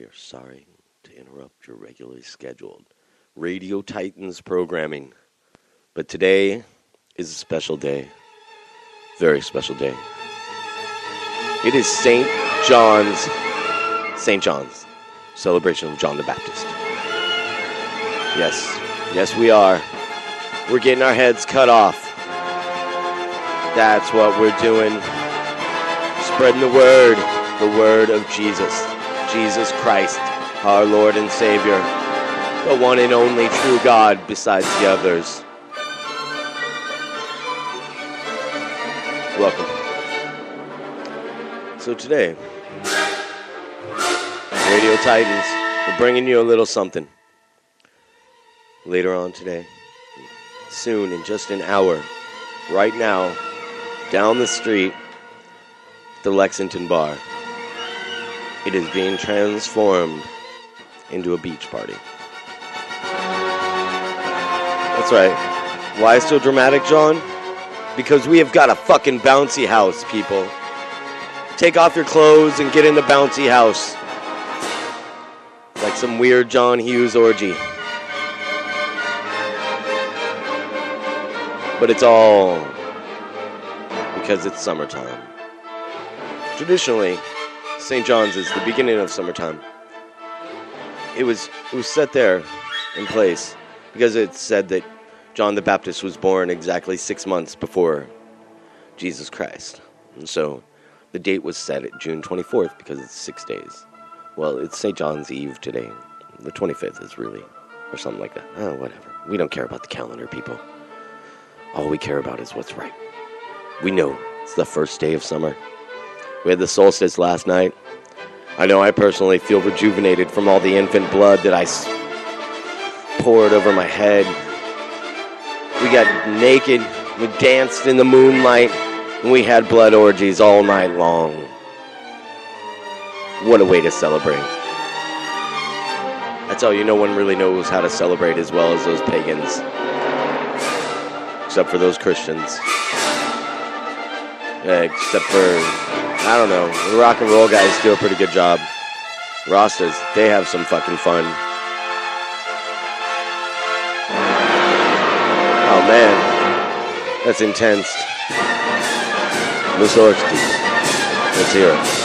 we are sorry to interrupt your regularly scheduled Radio Titans programming. But today is a special day. Very special day. It is St. John's celebration of John the Baptist. Yes, we are. We're getting our heads cut off. That's what we're doing. Spreading the word of Jesus Christ, our Lord and Savior, the one and only true God besides the others. Welcome. So today, Radio Titans, we're bringing you a little something. Later on today, soon, in just an hour, right now, down the street, the Lexington Bar. It is being transformed into a beach party. That's right. Why so dramatic, John? Because we have got a fucking bouncy house, people. Take off your clothes and get in the bouncy house. Like some weird John Hughes orgy. But it's all because it's summertime. Traditionally, St. John's is the beginning of summertime. It was set there in place because it said that John the Baptist was born exactly 6 months before Jesus Christ. And so the date was set at June 24th because it's 6 days. Well, it's St. John's Eve today. The 25th is really, or something like that. Oh, whatever. We don't care about the calendar, people. All we care about is what's right. We know it's the first day of summer. We had the solstice last night. I know I personally feel rejuvenated from all the infant blood that I poured over my head. We got naked, we danced in the moonlight, and we had blood orgies all night long. What a way to celebrate. I tell you, no one really knows how to celebrate as well as those pagans. Except for those Christians. Yeah, except for, I don't know, the rock and roll guys do a pretty good job. Rastas, they have some fucking fun. Oh man, that's intense. Mussorgsky. Let's hear it.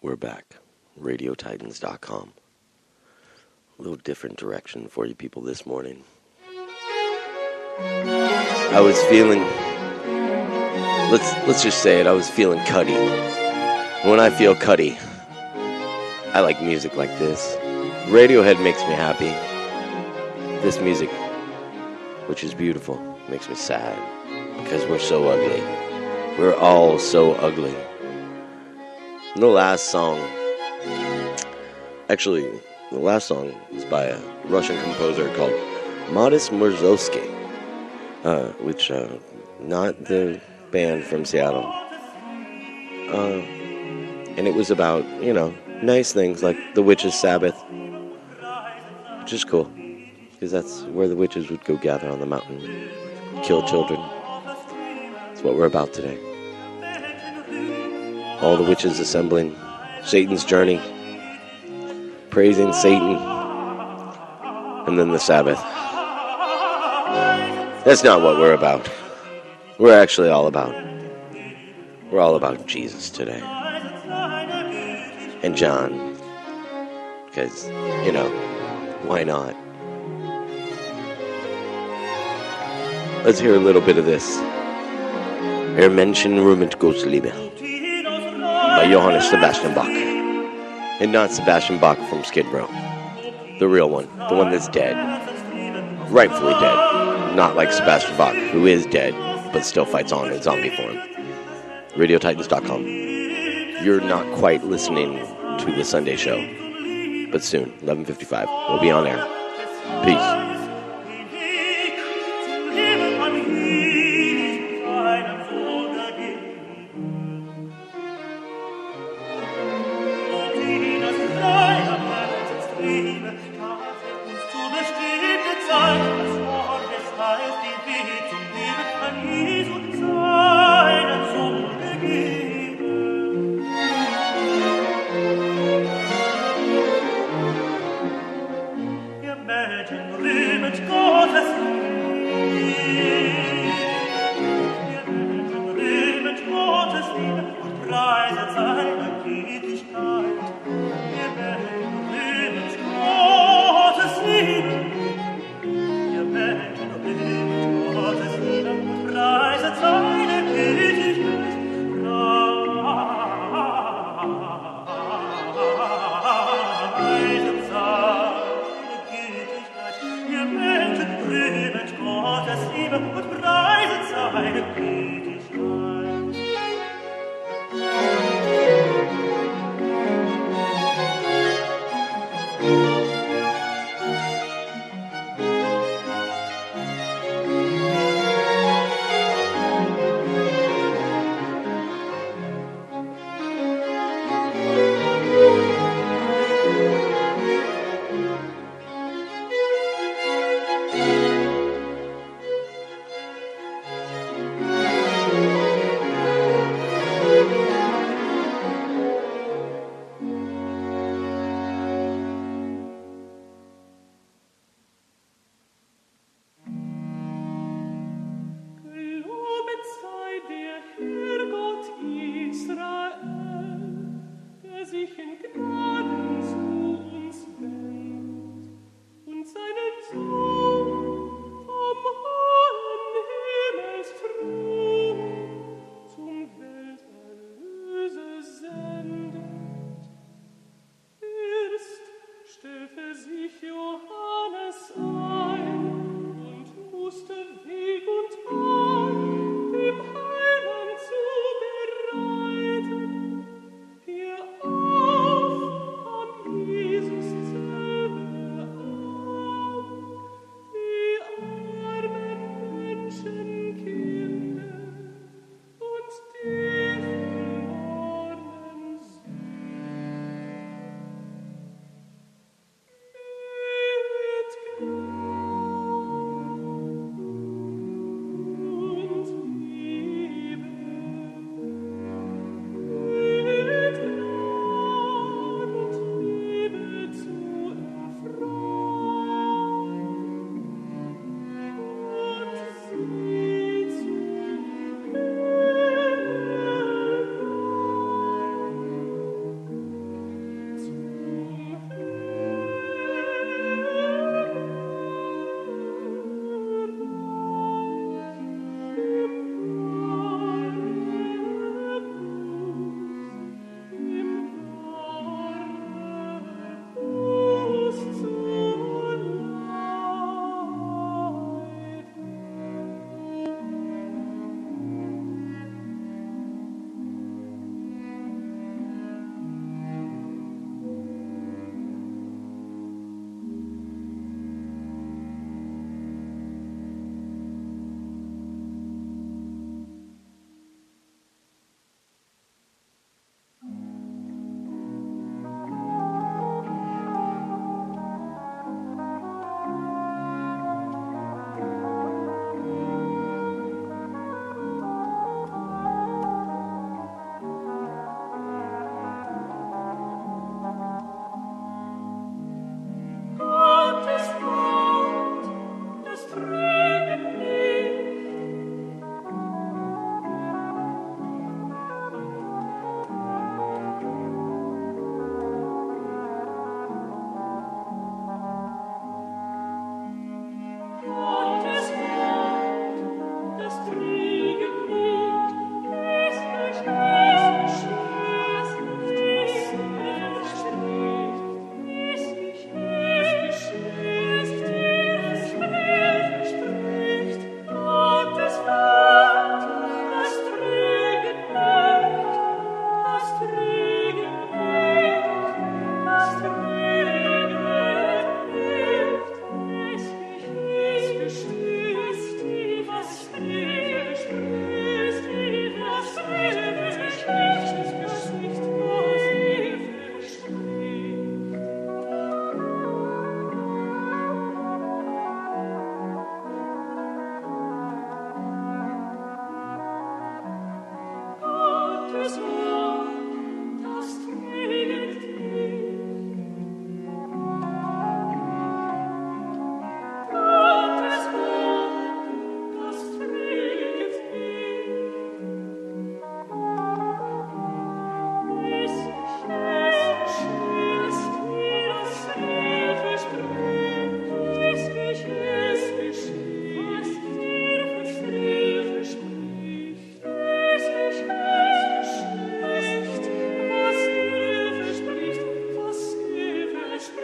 We're back. RadioTitans.com. A little different direction for you people this morning. I was feeling, let's just say it, I was feeling cutty. When I feel cutty, I like music like this. Radiohead makes me happy. This music, which is beautiful, makes me sad. Because we're so ugly. We're all so ugly. The last song, actually, the last song is by a Russian composer called Modest Murzowski, which, not the band from Seattle. And it was about, nice things like the witches' Sabbath, which is cool, because that's where the witches would go gather on the mountain, kill children. That's what we're about today. All the witches assembling, Satan's journey, praising Satan, and then the Sabbath. That's not what we're about. We're actually all about Jesus today. And John, because, why not? Let's hear a little bit of this. Menschen rühmet Gottes Liebe by Johann Sebastian Bach. And not Sebastian Bach from Skid Row. The real one. The one that's dead. Rightfully dead. Not like Sebastian Bach, who is dead, but still fights on in zombie form. RadioTitans.com. You're not quite listening to the Sunday show. But soon, 11:55, we'll be on air. Peace.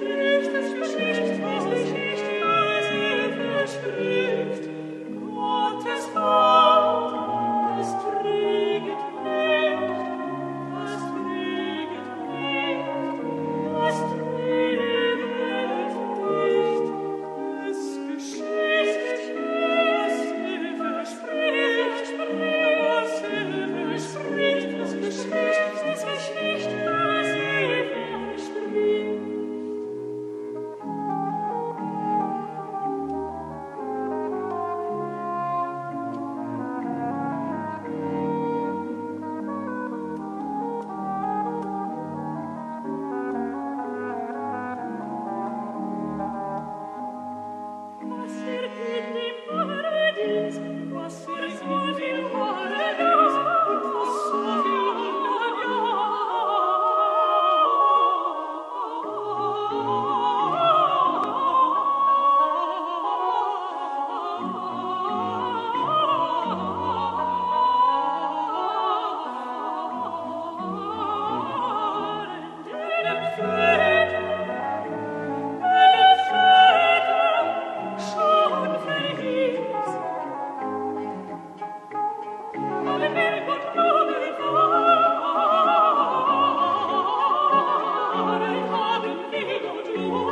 Thank you.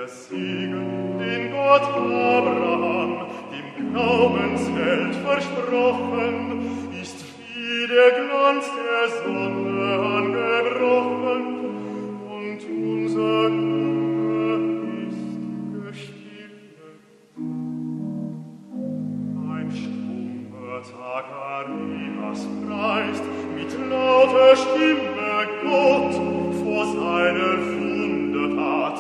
Der Segen, den Gott Abraham, dem Glaubensheld versprochen, ist wie der Glanz der Sonne angebrochen, und unser Junge ist gestillt. Ein stummer Zacharias preist mit lauter Stimme Gott vor seiner Wundertat,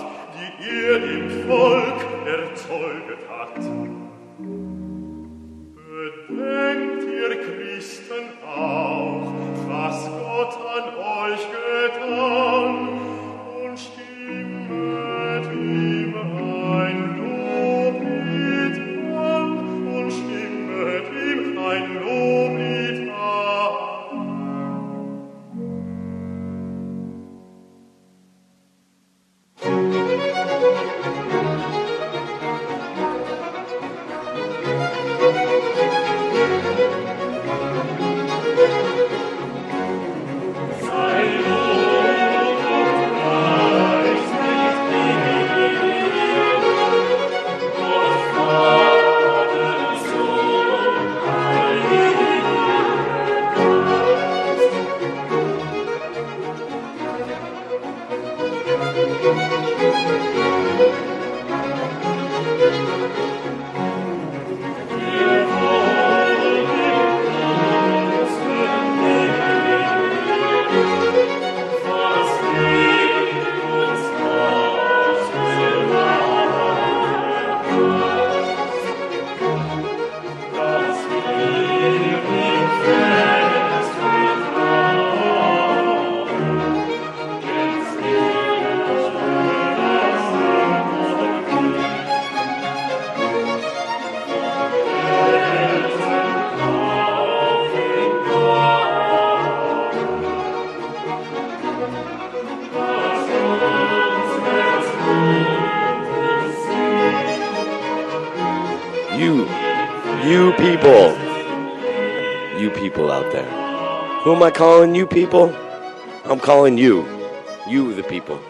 die dem Volk erzeuget hat. Bedenkt ihr Christen auch, was Gott an euch getan, und stimmet ihm ein Loblied an, und stimmet ihm ein Loblied an. You people out there. Who am I calling you people? I'm calling you. You the people.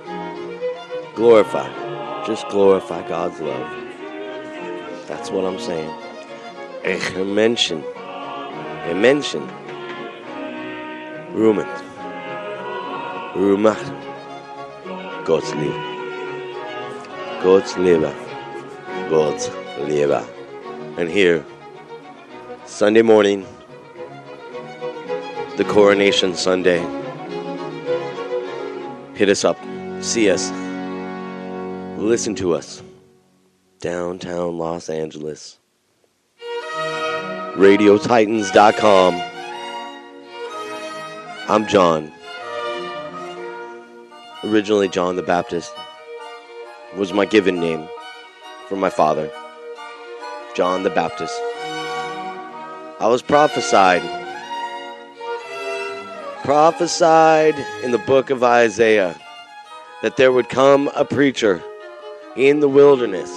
Glorify. Just glorify God's love. That's what I'm saying. Menschen. Rumen. Rumacht. Gott's Liebe. Gott's Liebe. Gott's Liebe. And here, Sunday morning, the Coronation Sunday. Hit us up. See us. Listen to us. Downtown Los Angeles. RadioTitans.com. I'm John. Originally John the Baptist was my given name from my father, John the Baptist. I was prophesied in the book of Isaiah that there would come a preacher in the wilderness.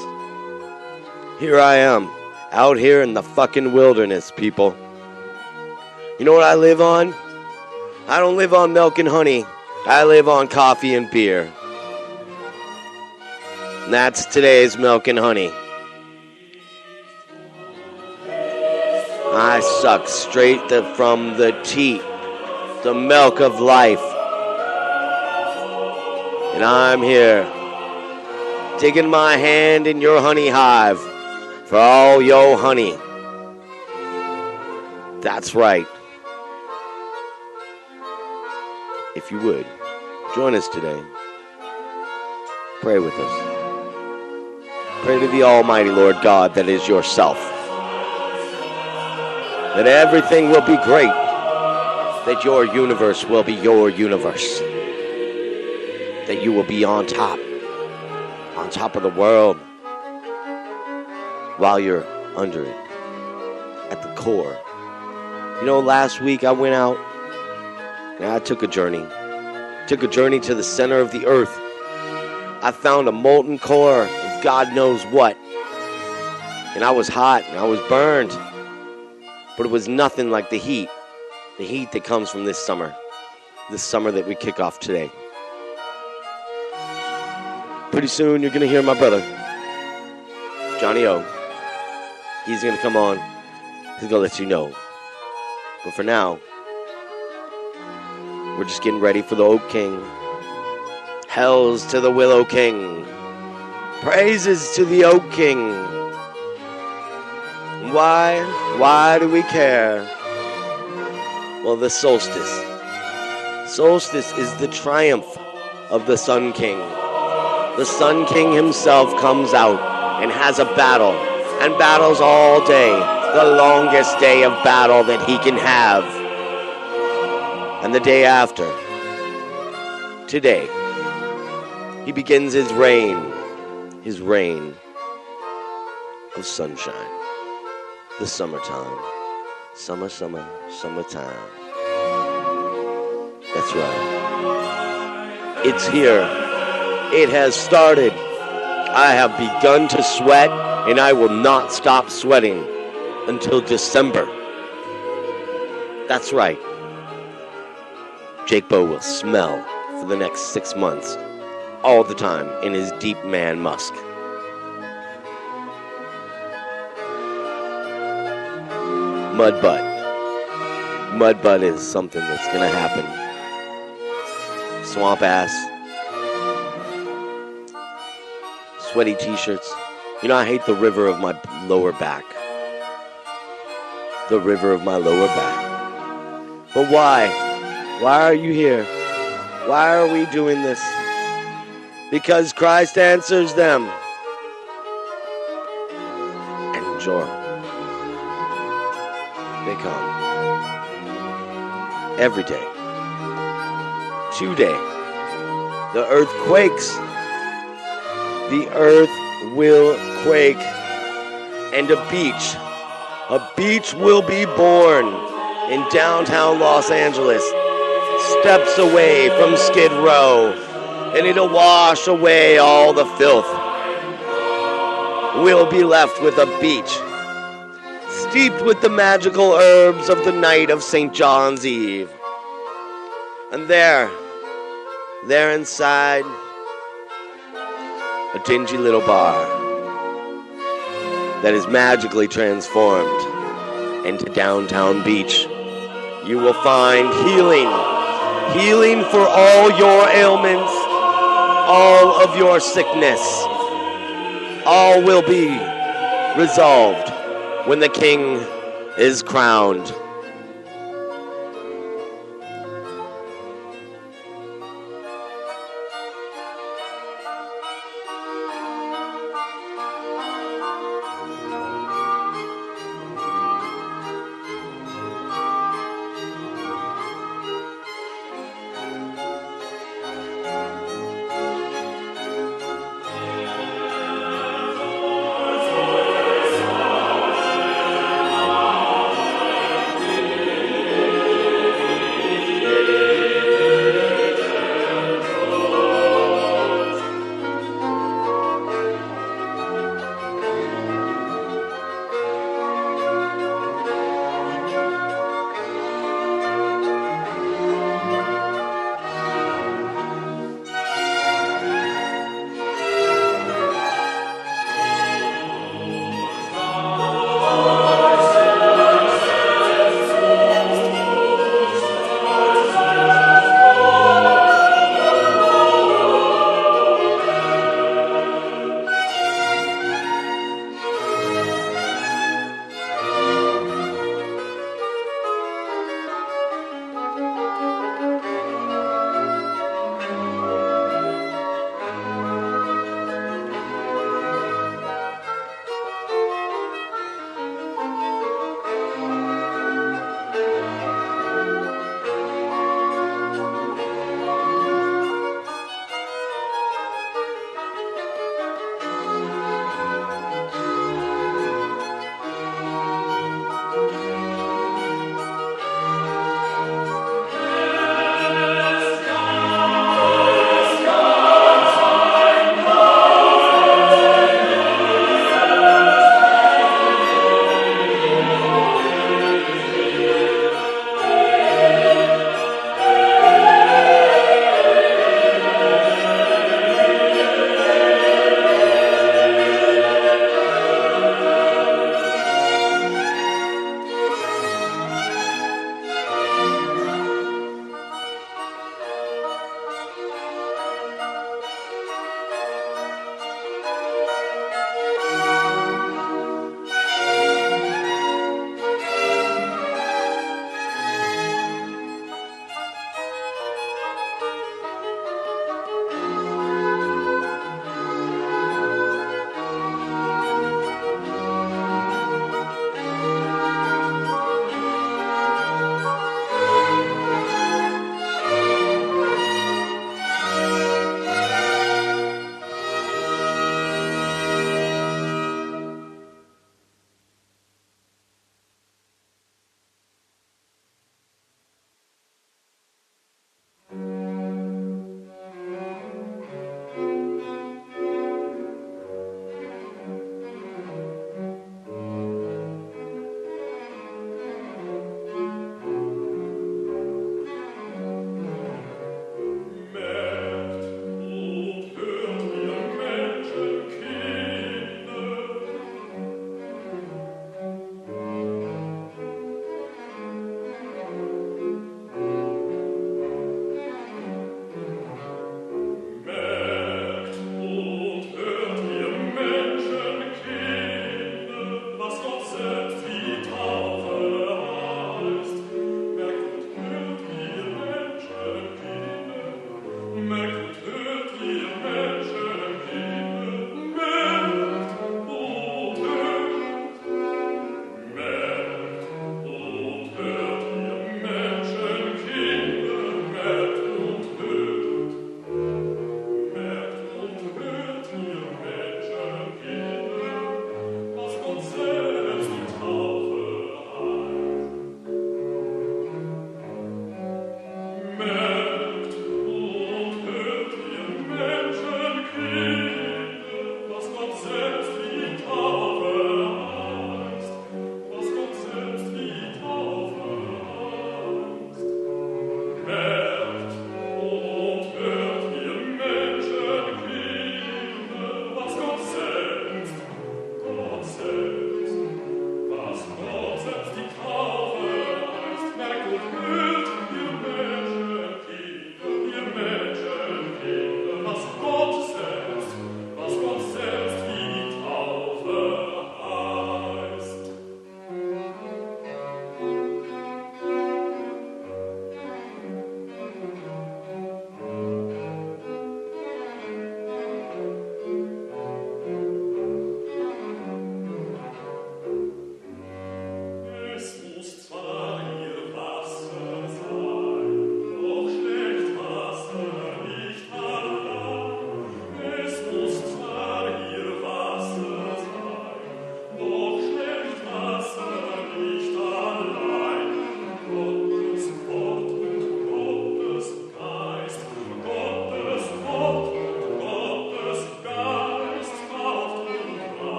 Here I am, out here in the fucking wilderness, people. You know what I live on? I don't live on milk and honey. I live on coffee and beer. And that's today's milk and honey. I suck straight from the teat, the milk of life. And I'm here, digging my hand in your honey hive for all your honey. That's right. If you would, join us today. Pray with us. Pray to the Almighty Lord God that is yourself. That everything will be great. That your universe will be your universe. That you will be on top of the world, while you're under it, at the core. You know, last week I went out and I took a journey to the center of the earth. I found a molten core of God knows what, and I was hot and I was burned, but it was nothing like the heat that comes from this summer that we kick off today. pretty soon you're going to hear my brother, Johnny O. He's going to come on. He's going to let you know. But for now, we're just getting ready for the Oak King. Hells to the Willow King. Praises to the Oak King. Why? Why do we care? Well, the solstice. Solstice is the triumph of the Sun King. The Sun King himself comes out and has a battle, and battles all day, the longest day of battle that he can have. And the day after, today, he begins his reign of sunshine, the summertime, summertime. That's right. It's here. It has started. I have begun to sweat, and I will not stop sweating until December. That's right. Jake Bow will smell for the next 6 months, all the time, in his deep man musk. Mudbutt. Mudbutt is something that's going to happen. Swamp ass. Sweaty t-shirts. You know, I hate the river of my lower back. The river of my lower back. But why? Why are you here? Why are we doing this? Because Christ answers them. And enjoy. They come. Every day. Today. The earth quakes. The earth will quake. And a beach will be born in downtown Los Angeles, steps away from Skid Row, and it'll wash away all the filth. We'll be left with a beach, steeped with the magical herbs of the night of St. John's Eve. And there inside, a dingy little bar that is magically transformed into downtown beach. You will find healing for all your ailments, all of your sickness. All will be resolved when the king is crowned.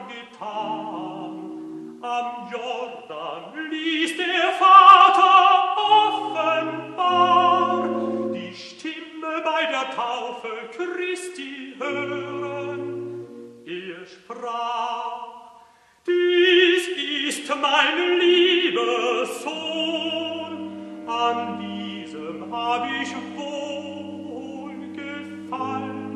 getan. Am Jordan ließ der Vater offenbar die Stimme bei der Taufe Christi hören. Er sprach: Dies ist mein lieber Sohn, an diesem hab ich wohlgefallen.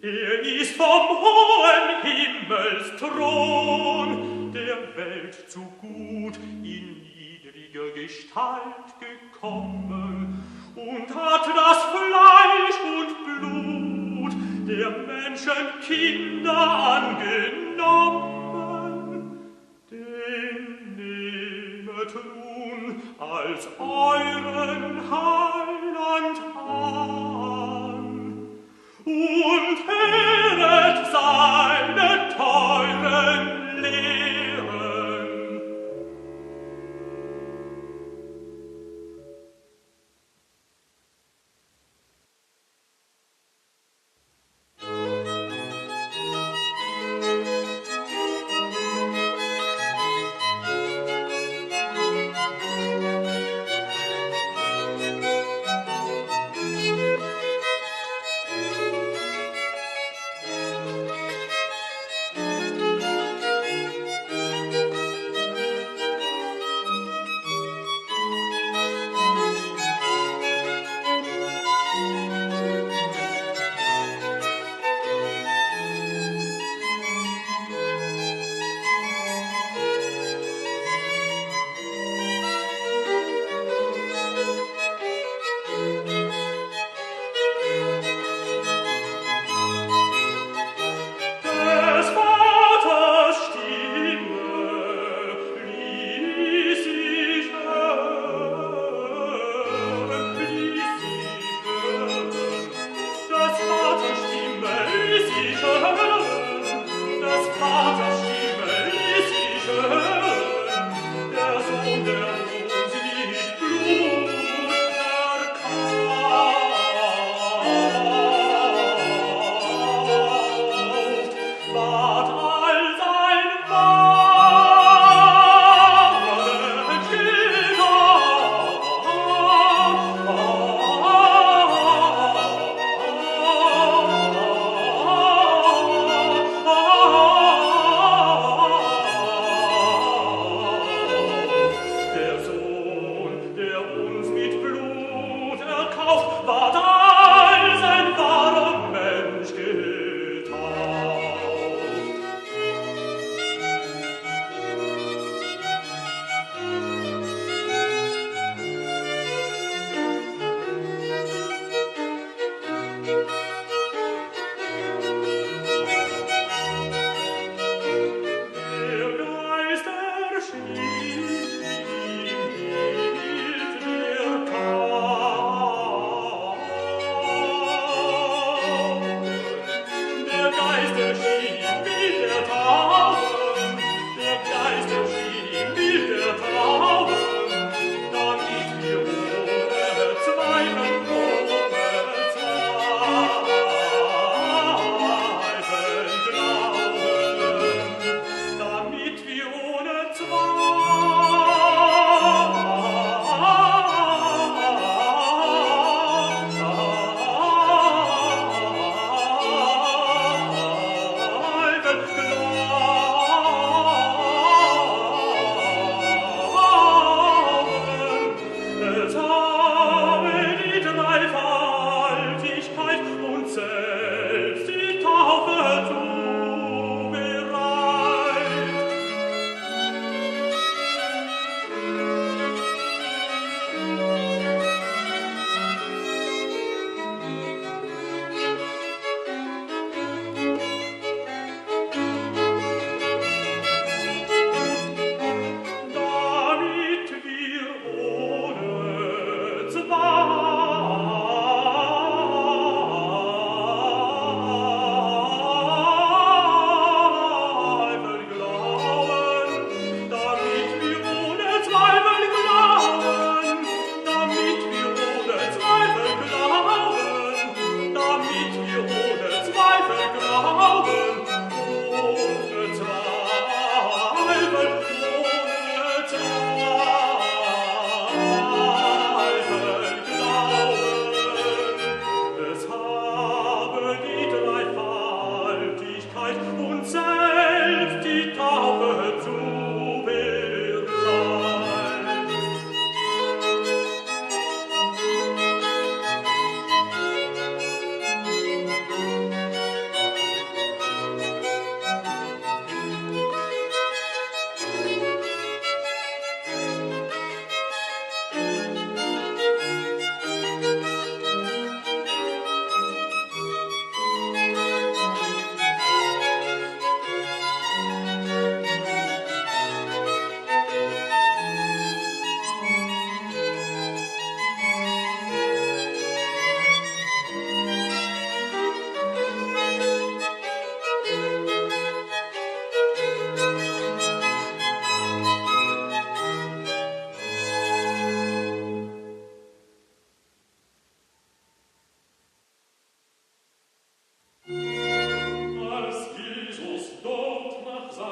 Er ist vom hohen Himmelsthron der Welt zu gut in niedriger Gestalt gekommen und hat das Fleisch und Blut der Menschen Kinder angenommen. Den nehmet nun als euren Heiland an und höret seine teuren Lehren.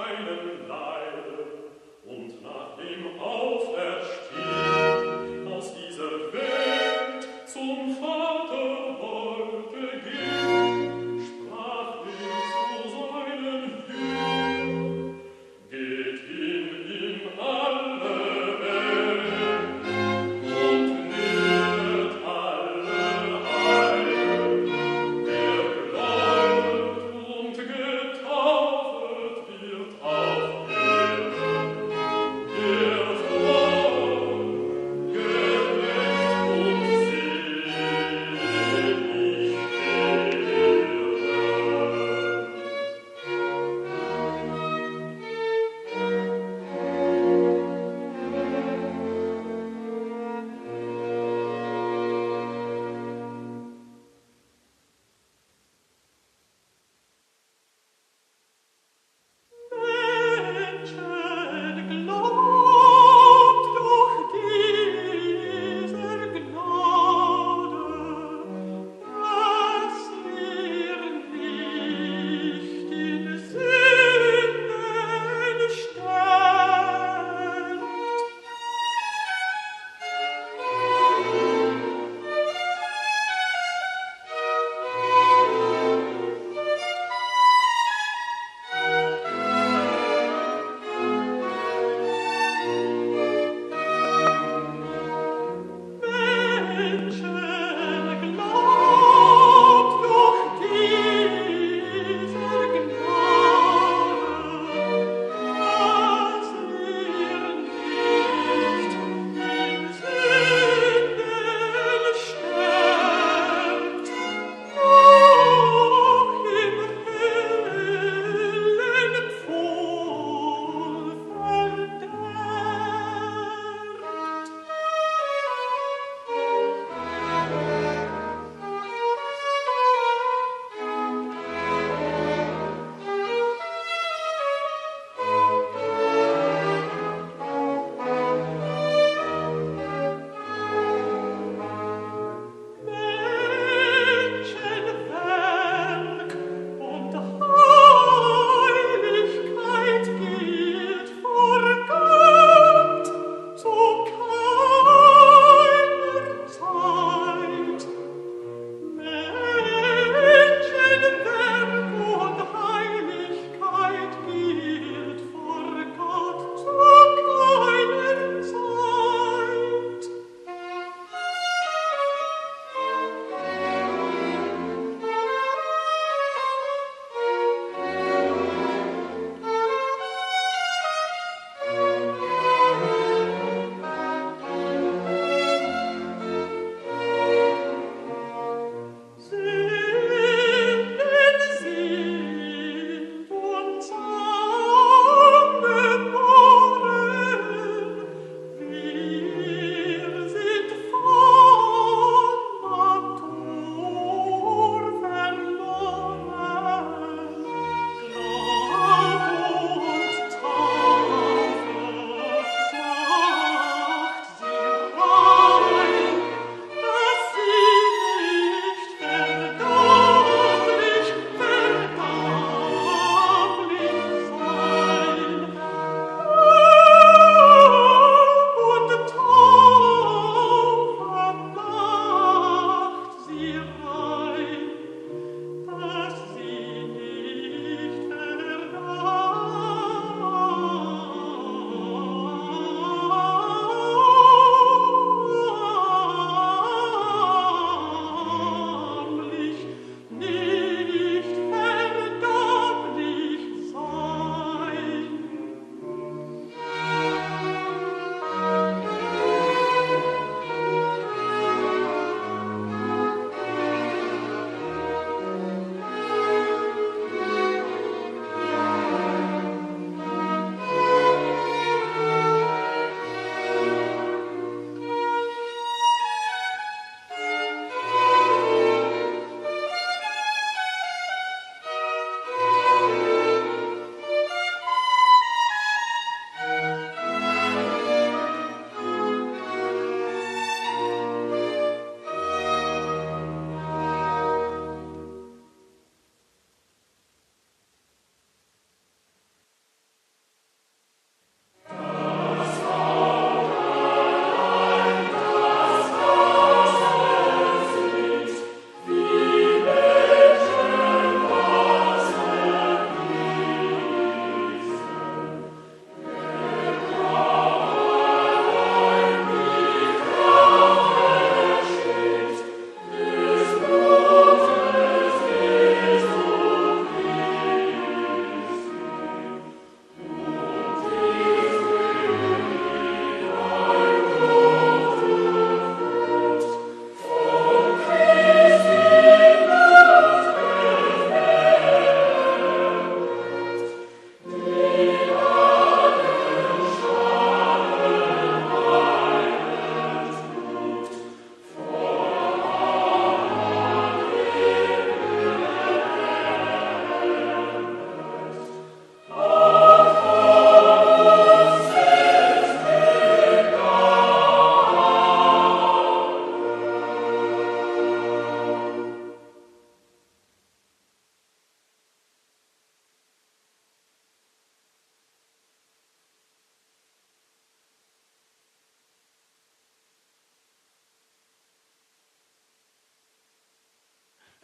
seinen Leiden und nach dem Auferstehen aus dieser Welt zum Vater wollte gehen, sprach er zu seinen Jüngern: Geht hin in alle Welt und lehret alle heil. Wer gläubt und getauft wird, auf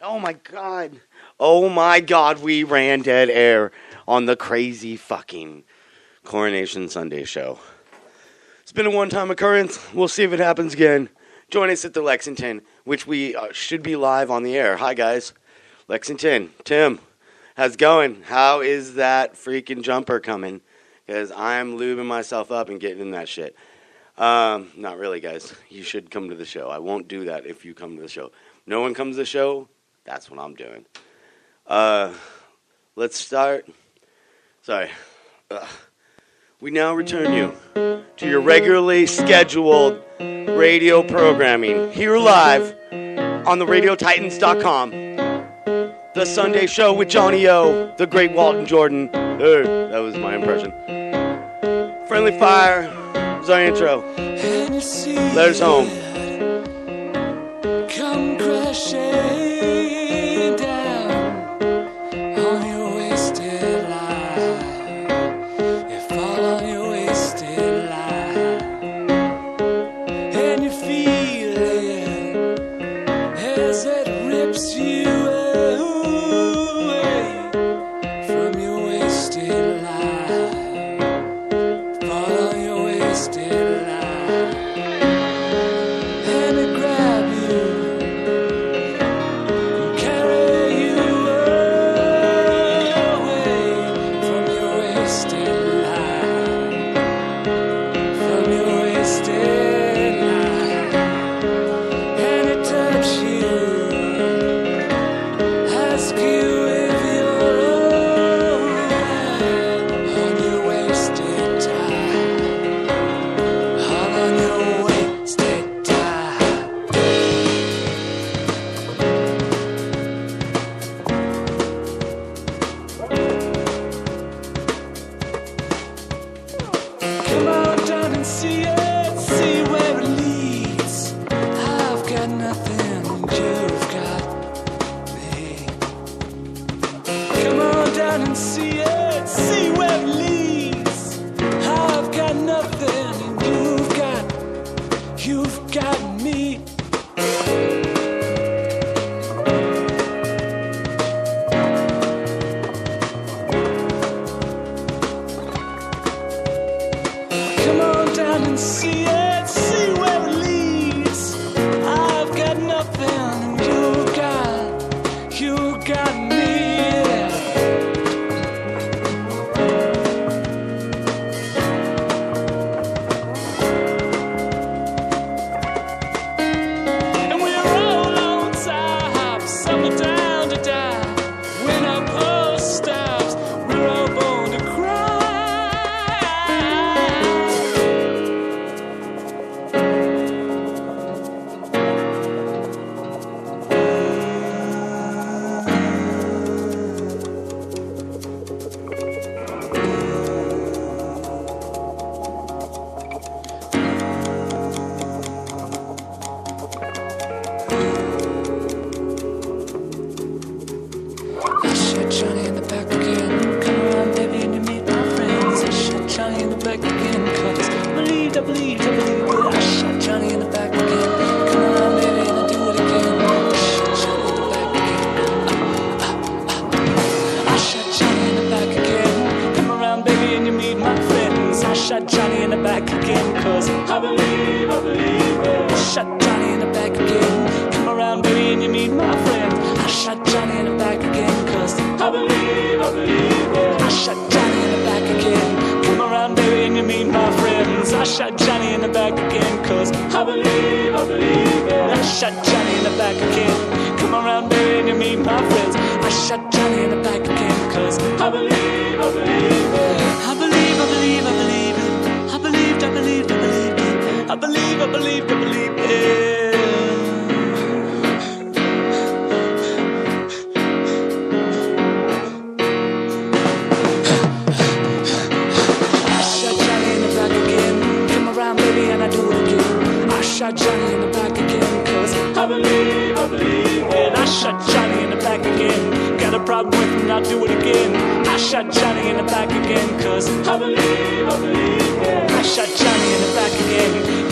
Oh my god. Oh my god, we ran dead air on the crazy fucking Coronation Sunday show. It's been a one-time occurrence. We'll see if it happens again. Join us at the Lexington, which we should be live on the air. Hi guys. Lexington, Tim, how's it going? How is that freaking jumper coming? Because I'm lubing myself up and getting in that shit. Not really, guys. You should come to the show. I won't do that if you come to the show. No one comes to the show, that's what I'm doing. Let's start. Sorry. We now return you to your regularly scheduled radio programming here live on the RadioTitans.com. The Sunday Show with Johnny O, the great Walton Jordan. That was my impression. Friendly Fire is our intro. Let us home. Come crashing down on your wasted life. You fall on your wasted life, and you feel it as it rips you away from your wasted life. Fall on your wasted life, and it grab you.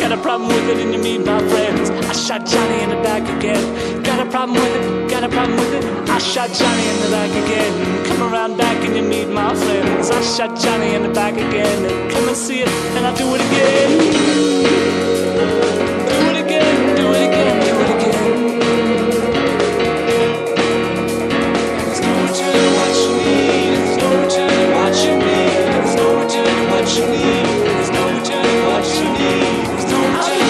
Got a problem with it and you meet my friends. I shot Johnny in the back again. Got a problem with it, got a problem with it. I shot Johnny in the back again. Come around back and you meet my friends. I shot Johnny in the back again. Come and see it and I'll do it again. Do it again, do it again, do it again. There's no return to what you need. There's no return to what you need. There's no return to what you need. There's no return to what you need. There's no return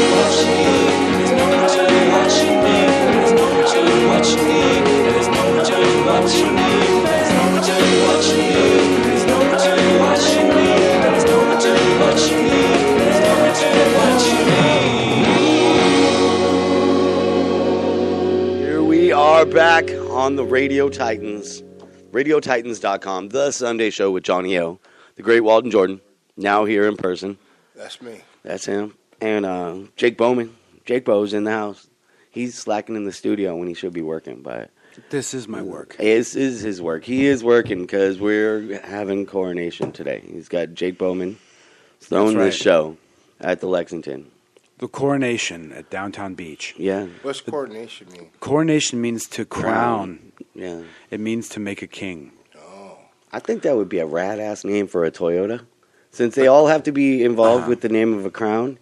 to what you need. There's no return to what you need. There's no return to what you need. There's no return to what you need. There's no return to what you need. There's no return to what you need. There's no return to what you need. There's no return to what you need. Here we are back on the Radio Titans, RadioTitans.com, the Sunday show with Johnny O, the great Walton Jordan, now here in person. That's me. That's him. And Jake Bowman. Jake Bo's in the house. He's slacking in the studio when he should be working, but This is my work. this is his work. He is working because we're having Coronation today. He's got Jake Bowman throwing That's this right. show at the Lexington. The Coronation at Downtown Beach. Yeah, What's coordination mean? Coronation means to crown. yeah. It means to make a king. Oh, I think that would be a rad-ass name for a Toyota. Since they all have to be involved with the name of a crown,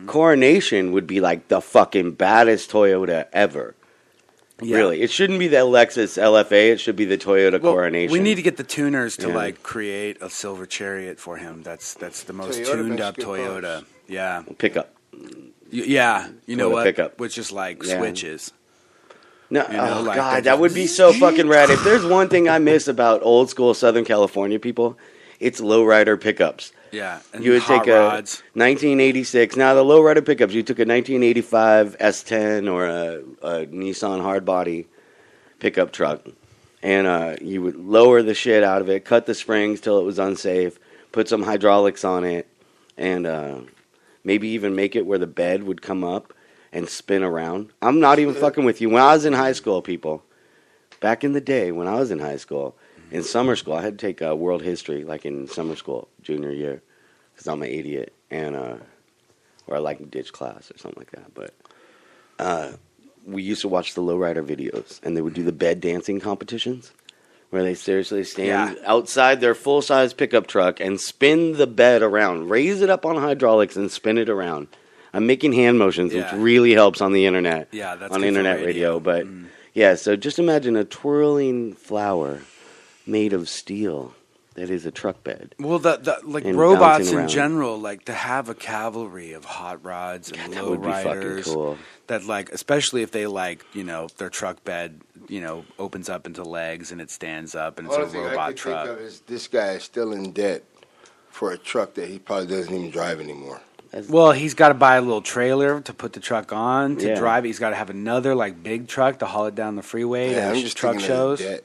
Coronation would be like the fucking baddest Toyota ever. Yeah. Really. It shouldn't be the Lexus LFA. It should be the Toyota Well, Coronation. we need to get the tuners to Yeah. create a silver chariot for him. That's the most Toyota tuned makes up good Toyota. cars. Yeah, Pickup. yeah. You know Toyota what? pickup. Which is like Yeah. switches. No, You know, oh, like God, they that just- would be so fucking rad. If there's one thing I miss about old school Southern California people, it's lowrider pickups. Yeah, and You would hot take a rods. 1986. Now the lowrider pickups, you took a 1985 S10 or a Nissan hardbody pickup truck, and you would lower the shit out of it, cut the springs till it was unsafe, put some hydraulics on it, and maybe even make it where the bed would come up and spin around. I'm not even fucking with you. When I was in high school, people, back in the day when I was in high school, in summer school, I had to take world history, like in summer school, junior year, because I'm an idiot, and or I like ditch class or something like that. But we used to watch the lowrider videos, and they would do the bed dancing competitions, where they seriously stand outside their full-size pickup truck and spin the bed around, raise it up on hydraulics, and spin it around. I'm making hand motions, which Yeah. really helps on the internet, Yeah, that's on good for internet radio. But yeah, so just imagine a twirling flower made of steel that is a truck bed. Well, the And robots bouncing in around. general, to have a cavalry of hot rods and That low would be fucking riders. cool. That especially if they their truck bed, opens up into legs and it stands up and it's only a thing I robot can truck. think of is this guy is still in debt for a truck that he probably doesn't even drive anymore. Well, he's got to buy a little trailer to put the truck on to Yeah. drive it. He's got to have another big truck to haul it down the freeway. Yeah, to I'm just truck thinking shows. of debt.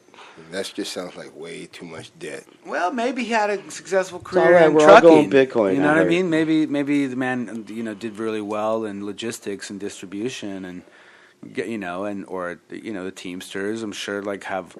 That just sounds like way too much debt. Well, maybe he had a successful all career right, in we're all trucking. going Bitcoin, You know I what I heard. mean? Maybe the man did really well in logistics and distribution and the Teamsters. I'm sure have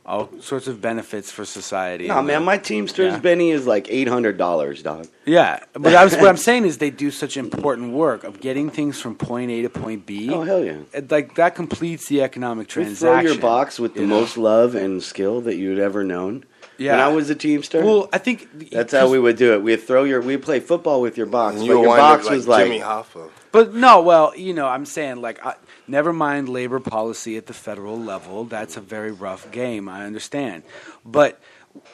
all sorts of benefits for society. No, man, my Teamsters Yeah. Benny is like $800, dog. Yeah, but what I'm saying is they do such important work of getting things from point A to point B. Oh, hell yeah. That completes the economic You transaction. throw your box with the you know? most love and skill that you'd ever known. Yeah. When I was a Teamster, Well, I think that's how we would do it. We'd play football with your box, And but you your wind box up like was like, Jimmy Hoffa. But no, well, I'm saying never mind labor policy at the federal level. That's a very rough game. I understand, but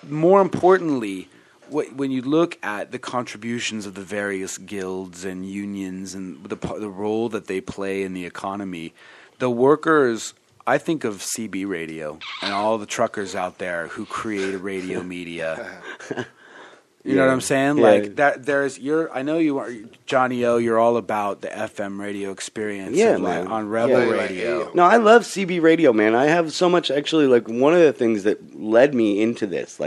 more importantly, when you look at the contributions of the various guilds and unions and the role that they play in the economy, the workers. I think of CB radio and all the truckers out there who create a radio media. You know what I'm saying? Yeah. I know you are, Johnny O, you're all about the FM radio experience. Yeah, of, man. on Revel Yeah. radio. No, I love CB radio, man. I have so much, actually, one of the things that led me into this,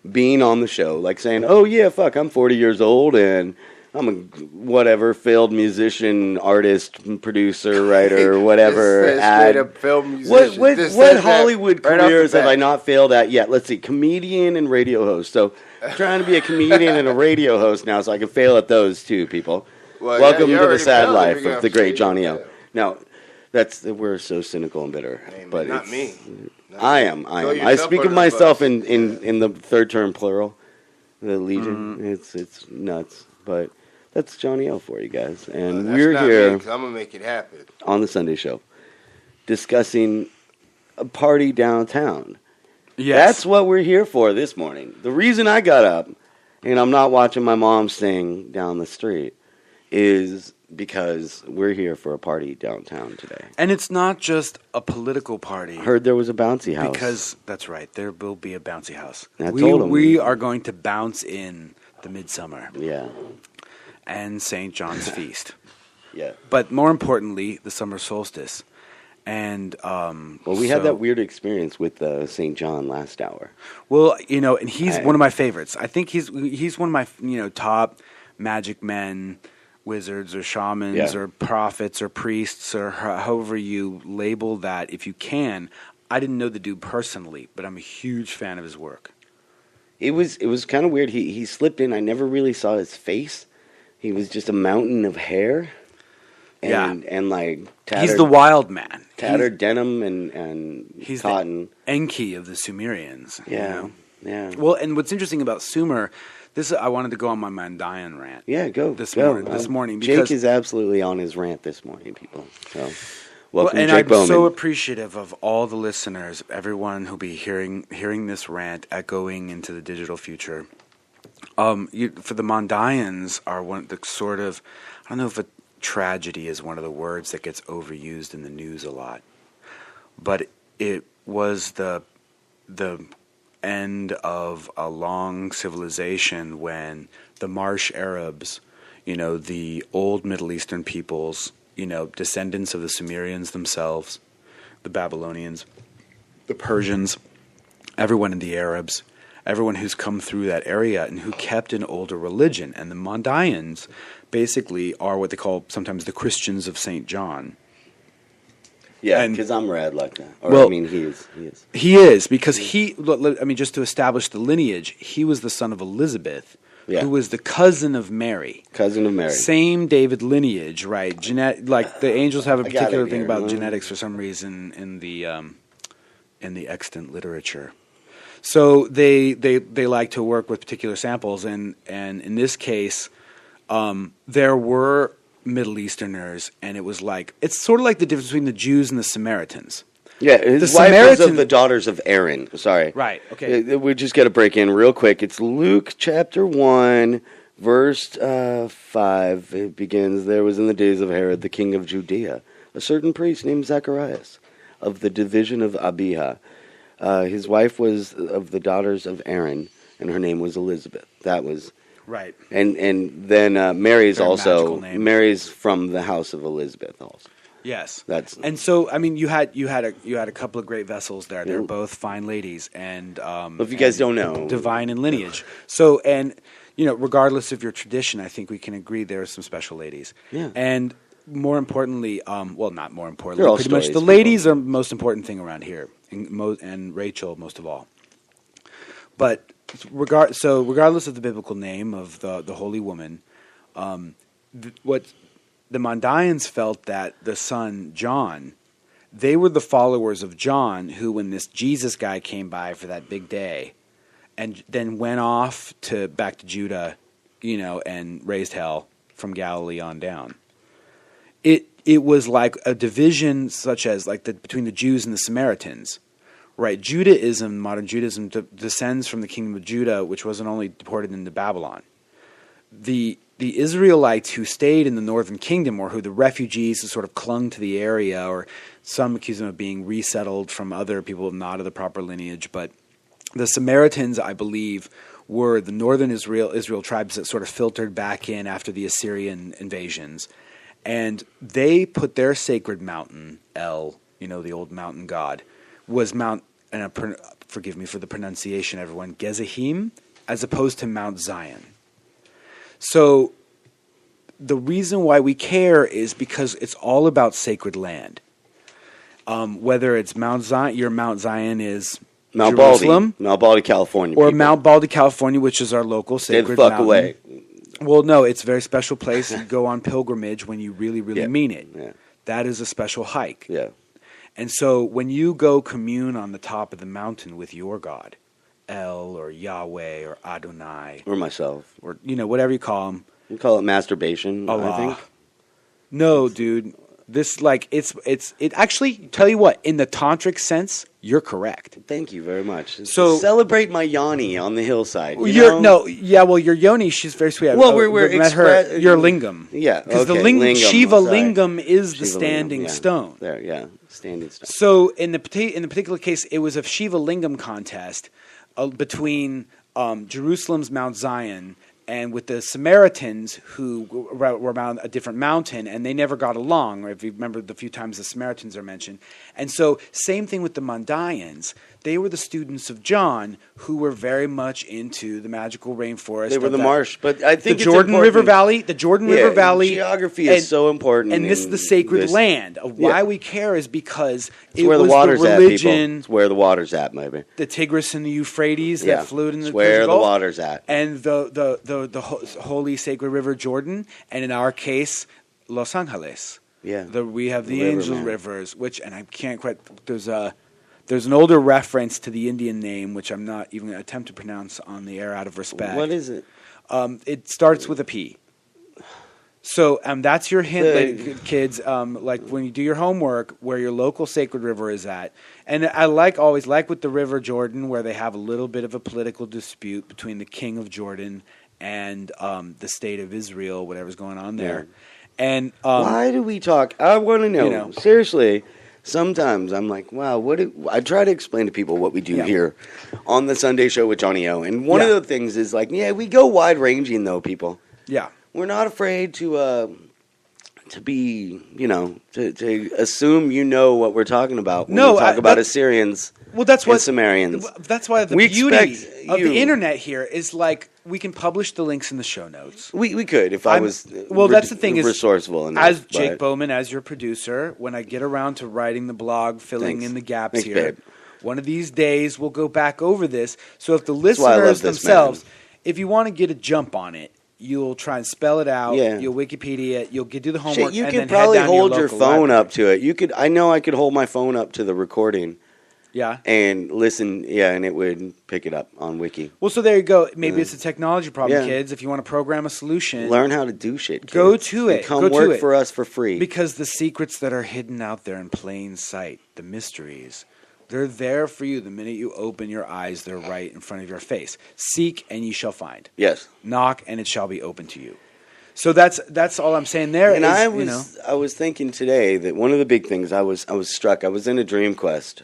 being on the show, saying, oh, yeah, fuck, I'm 40 years old, and I'm a failed musician, artist, producer, writer, whatever. This says straight up film musician. What This what says that Hollywood right off the careers have bat. I not failed at yet? Let's see, comedian and radio host. So I'm trying to be a comedian and a radio host now, so I can fail at those too, people. Well, Welcome you to the already sad failed if life you're gonna of the great say Johnny it. O. Now, we're so cynical and bitter, Hey, man, but not it's, me. Not I me. am. Throw I yourself speak of under the myself bus. in the third term plural, the Legion. It's nuts, but that's Johnny O for you guys, and That's we're not here me, 'cause I'm gonna make it happen. on the Sunday show discussing a party downtown. Yes. That's what we're here for this morning. The reason I got up and I'm not watching my mom sing down the street is because we're here for a party downtown today. And it's not just a political party. Heard there was a bouncy house. Because that's right, there will be a bouncy house. I told 'em. We are going to bounce in the midsummer Yeah, and St. John's feast, yeah. but more importantly, the summer solstice. And Well, we had that weird experience with St. John last hour. Well, and he's one of my favorites. I think he's one of my top magic men, wizards or shamans or prophets or priests or however you label that, if you can. I didn't know the dude personally, but I'm a huge fan of his work. It was kind of weird. He slipped in. I never really saw his face. He was just a mountain of hair. And like tattered, he's the wild man. Tattered denim and he's cotton. The Enki of the Sumerians. Yeah. Well, and what's interesting about Sumer, I wanted to go on my Mandaean rant. Yeah, go this go. morning. Because Jake is absolutely on his rant this morning, people. So, well, welcome, and Jake I'm Bowman. so appreciative of all the listeners, everyone who'll be hearing this rant echoing into the digital future. For the Mandaeans are one the sort of, I don't know if tragedy is one of the words that gets overused in the news a lot, but it was the end of a long civilization when the Marsh Arabs, the old Middle Eastern peoples, descendants of the Sumerians themselves, the Babylonians, the Persians, everyone in the Arabs, everyone who's come through that area and who kept an older religion. And the Mandaeans basically are what they call sometimes the Christians of St. John. Yeah, and- because I'm rad like that. Or, Well- I mean, he is. He is, because just to establish the lineage, he was the son of Elizabeth, who was the cousin of Mary. Cousin of Mary. Same David lineage, right? Like the angels have a I got particular it thing here. about genetics for some reason in the extant literature. So they like to work with particular samples, and in this case, there were Middle Easterners, and it's sort of like the difference between the Jews and the Samaritans. Yeah, his The wife was Samaritan- of the daughters of Aaron. Sorry. Right, okay. We just got to break in real quick. It's Luke chapter 1, verse 5. It begins, "There was in the days of Herod, the king of Judea, a certain priest named Zacharias, of the division of Abijah. His wife was of the daughters of Aaron, and her name was Elizabeth." That was... Right. And then Mary's Very also... magical name. Mary's from the house of Elizabeth also. Yes, And so I mean, you had a couple of great vessels there. They're both fine ladies, and if you guys don't know, divine in lineage. So, and regardless of your tradition, I think we can agree there are some special ladies. Yeah. And more importantly, well, not more importantly, They're all pretty much stories, the ladies are the most important thing around here, and Rachel most of all. But regardless of the biblical name of the holy woman, what the Mandaeans felt that the son John, they were the followers of John, who, when this Jesus guy came by for that big day, and then went off back to Judah, and raised hell from Galilee on down. It was like a division, such as between the Jews and the Samaritans. Right, Judaism, modern Judaism, descends from the kingdom of Judah, which wasn't only deported into Babylon. The Israelites who stayed in the northern kingdom, or who the refugees who sort of clung to the area, or some accuse them of being resettled from other people not of the proper lineage, but the Samaritans, I believe, were the northern Israel tribes that sort of filtered back in after the Assyrian invasions. And they put their sacred mountain, El, the old mountain god, was Mount, and forgive me for the pronunciation, everyone, Gezahim, as opposed to Mount Zion. So the reason why we care is because it's all about sacred land. Whether it's Mount Zion, your Mount Zion is Mount Jerusalem, Baldy, California, or people. Mount Baldy, California, which is our local Stay sacred the fuck mountain. away. Well, no, it's a very special place. You go on pilgrimage when you really, really Yeah. mean it. Yeah. That is a special hike. Yeah. And so when you go commune on the top of the mountain with your God, El or Yahweh or Adonai, Or myself. or, whatever you call him. You call it masturbation, Allah. I think. No, dude. This, it actually, tell you what, in the tantric sense, you're correct. Thank you very much. So- celebrate my yoni on the hillside. Your yoni, she's very sweet. Well, we're met her, your lingam. Yeah, Because the okay, lingam, lingam, Shiva sorry. lingam is the Shiva standing lingam, yeah. stone. There, yeah, standing stone. So in the particular case, it was a Shiva lingam contest between Jerusalem's Mount Zion and with the Samaritans, who were around a different mountain, and they never got along, or if you remember the few times the Samaritans are mentioned. And so same thing with the Mondayans. They were the students of John who were very much into the magical rainforest. They were of the that- marsh, but I think the it's Jordan River important. Valley. The Jordan River Valley. Geography is so important. And this is the sacred this- land. Of why Yeah. we care is because It's it where the was water's the at, people. religion, It's where the water's at, maybe. the Tigris and the Euphrates Yeah. that flowed in It's the where the Gulf, water's at. and the holy sacred river Jordan, and in our case, Los Angeles. Yeah. We have the River, angel man. rivers, which, and I can't quite. There's an older reference to the Indian name, which I'm not even going to attempt to pronounce on the air out of respect. What is it? It starts with a P. So that's your hint, kids. Like when you do your homework, where your local sacred river is at. And I always like with the River Jordan, where they have a little bit of a political dispute between the king of Jordan and the state of Israel, whatever's going on there. And Why do we talk? I want to know. you know. Seriously, sometimes I'm like, wow, I try to explain to people what we do Yeah. here on the Sunday show with Johnny O. And one Yeah. of the things is like, we go wide ranging though, people. yeah, We're not afraid to be, to assume what we're talking about when No, we talk about that- Assyrians well, that's and what Sumerians. That's why the We beauty expect of you- the internet here is like we can publish the links in the show notes. We could if I I'm- was well, that's the thing is, resourceful enough. As Jake but- Bowman, as your producer, when I get around to writing the blog, filling Thanks. in the gaps Thanks, here, babe. one of these days we'll go back over this. So if the why I love listeners this, themselves, man. if you want to get a jump on it, you'll try and spell it out. Yeah. You'll Wikipedia it. You'll do the homework. Shit, you and could then probably head down to hold your local phone library. up to it. You could. I know I could hold my phone up to the recording Yeah. and listen. Yeah, and it would pick it up on Wiki. Well, so there you go. Maybe it's a technology problem, Yeah. kids. If you want to program a solution, Learn how to do shit. Kids. Go to And it. come Go to work it. for us for free. because the secrets that are hidden out there in plain sight, the mysteries, they're there for you the minute you open your eyes. They're right in front of your face. Seek and ye shall find. Yes. Knock and it shall be open to you. So that's all I'm saying there. And is, I was thinking today that one of the big things I was struck. I was in a dream quest.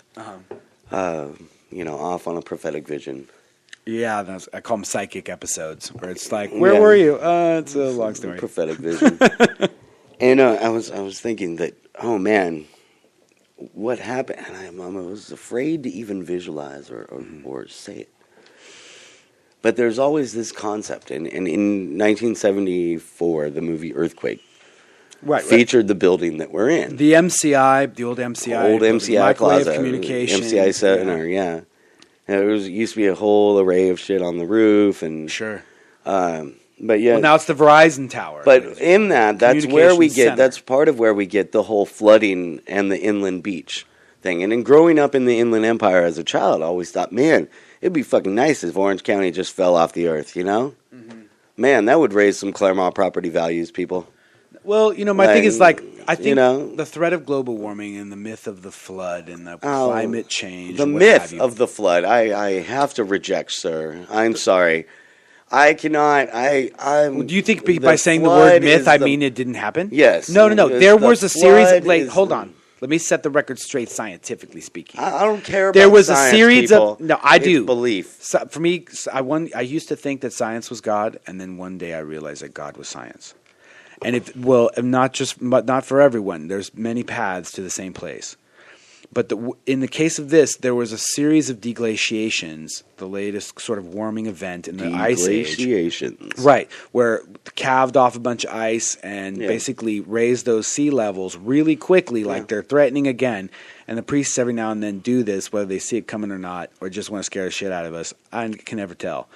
Off on a prophetic vision. Yeah, I call them psychic episodes, where it's like, where Yeah. were you? It's a long story. Prophetic vision. And I was thinking that, oh man, what happened? And I was afraid to even visualize or say it. But there's always this concept, and in 1974, the movie Earthquake Right. featured the building that we're in. The MCI, the old MCI, Old MCI microwave Plaza, communication, MCI Center, yeah. And it used to be a whole array of shit on the roof, and Sure. but yeah. Well, now it's the Verizon Tower. But in that's where we Communications get. center. That's part of where we get the whole flooding and the inland beach thing. And in growing up in the Inland Empire as a child, I always thought, man, it'd be fucking nice if Orange County just fell off the earth. Mm-hmm. Man, that would raise some Claremont property values, people. Well, my thing is like I think know? the threat of global warming and the myth of the flood and the climate change. The and what myth have you. of the flood, I have to reject, sir. I'm sorry. I cannot. Do you think by the saying the flood word myth, is I the- mean it didn't happen? Yes. No. Because There the was a series of. flood is Hold the- on. Let me set the record straight, scientifically speaking. I don't care about There was a science, series people. of. No, I It's do. belief. So, for me, I used to think that science was God, and then one day I realized that God was science. And not for everyone. There's many paths to the same place. But in the case of this, there was a series of deglaciations, the latest sort of warming event in the Ice Age. Deglaciations. Right, where calved off a bunch of ice and Yeah. basically raised those sea levels really quickly, like they're threatening again. And the priests every now and then do this, whether they see it coming or not, or just want to scare the shit out of us. I can never tell.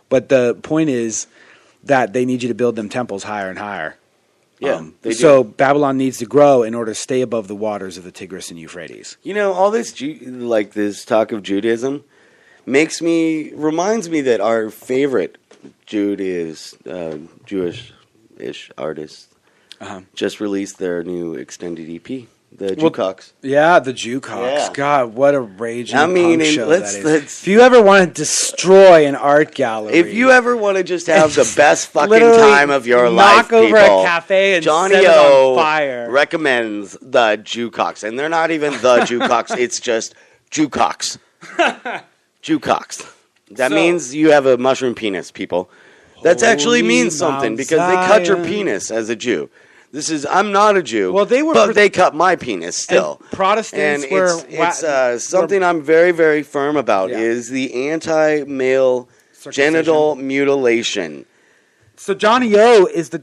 But the point is, that they need you to build them temples higher and higher. Yeah, they do. So Babylon needs to grow in order to stay above the waters of the Tigris and Euphrates. You know, all this this talk of Judaism reminds me that our favorite Jewish-ish artist just released their new extended EP, the Jukocks. Yeah, the Jukocks. Yeah. God, what a raging punk show let's, that is. let's If you ever want to destroy an art gallery, if you ever want to just have the best fucking literally time of your life, knock over people, a cafe and Johnny set it O on fire. recommends the Jukocks, and they're not even the Jukocks; it's just Jukocks. Jukocks. That So- means you have a mushroom penis, people. That actually Holy means something Mount because they cut your Zion. penis as a Jew. I'm not a Jew. Well, they were but they cut my penis still. And Protestants And were it's something I'm very, very firm about Yeah. is the anti-male Circumcision. genital mutilation. So Johnny O is the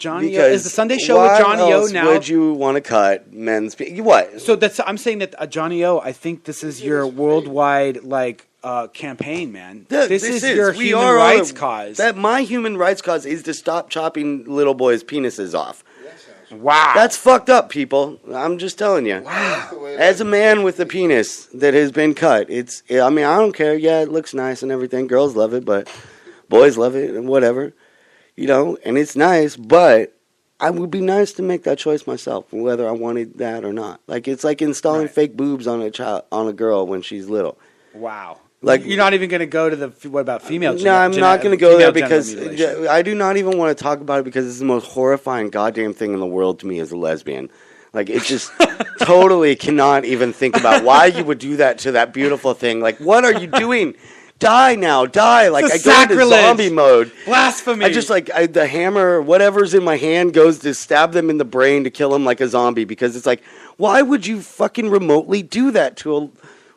Sunday show with Johnny O else now. would you want to cut men's what? So I'm saying that Johnny O. I think this is your worldwide campaign, man. This is your We human are rights cause. That my human rights cause is to stop chopping little boys' penises off. Wow, That's fucked up, people. I'm just telling you. As a man with a penis that has been cut, I don't care. Yeah, it looks nice and everything. Girls love it, but boys love it and whatever. And it's nice, but I would be nice to make that choice myself, whether I wanted that or not. It's like installing fake boobs on a girl when she's little. wow. Like- You're not even going to go to what about female? No, I'm not going to go there because female genital mutilation? I do not even want to talk about it because it's the most horrifying goddamn thing in the world to me as a lesbian. It just totally cannot even think about why you would do that to that beautiful thing. What are you doing? Die now, die! It's a I go into sacrilege. zombie mode. Blasphemy. I just the hammer, whatever's in my hand, goes to stab them in the brain to kill them like a zombie because it's why would you fucking remotely do that to a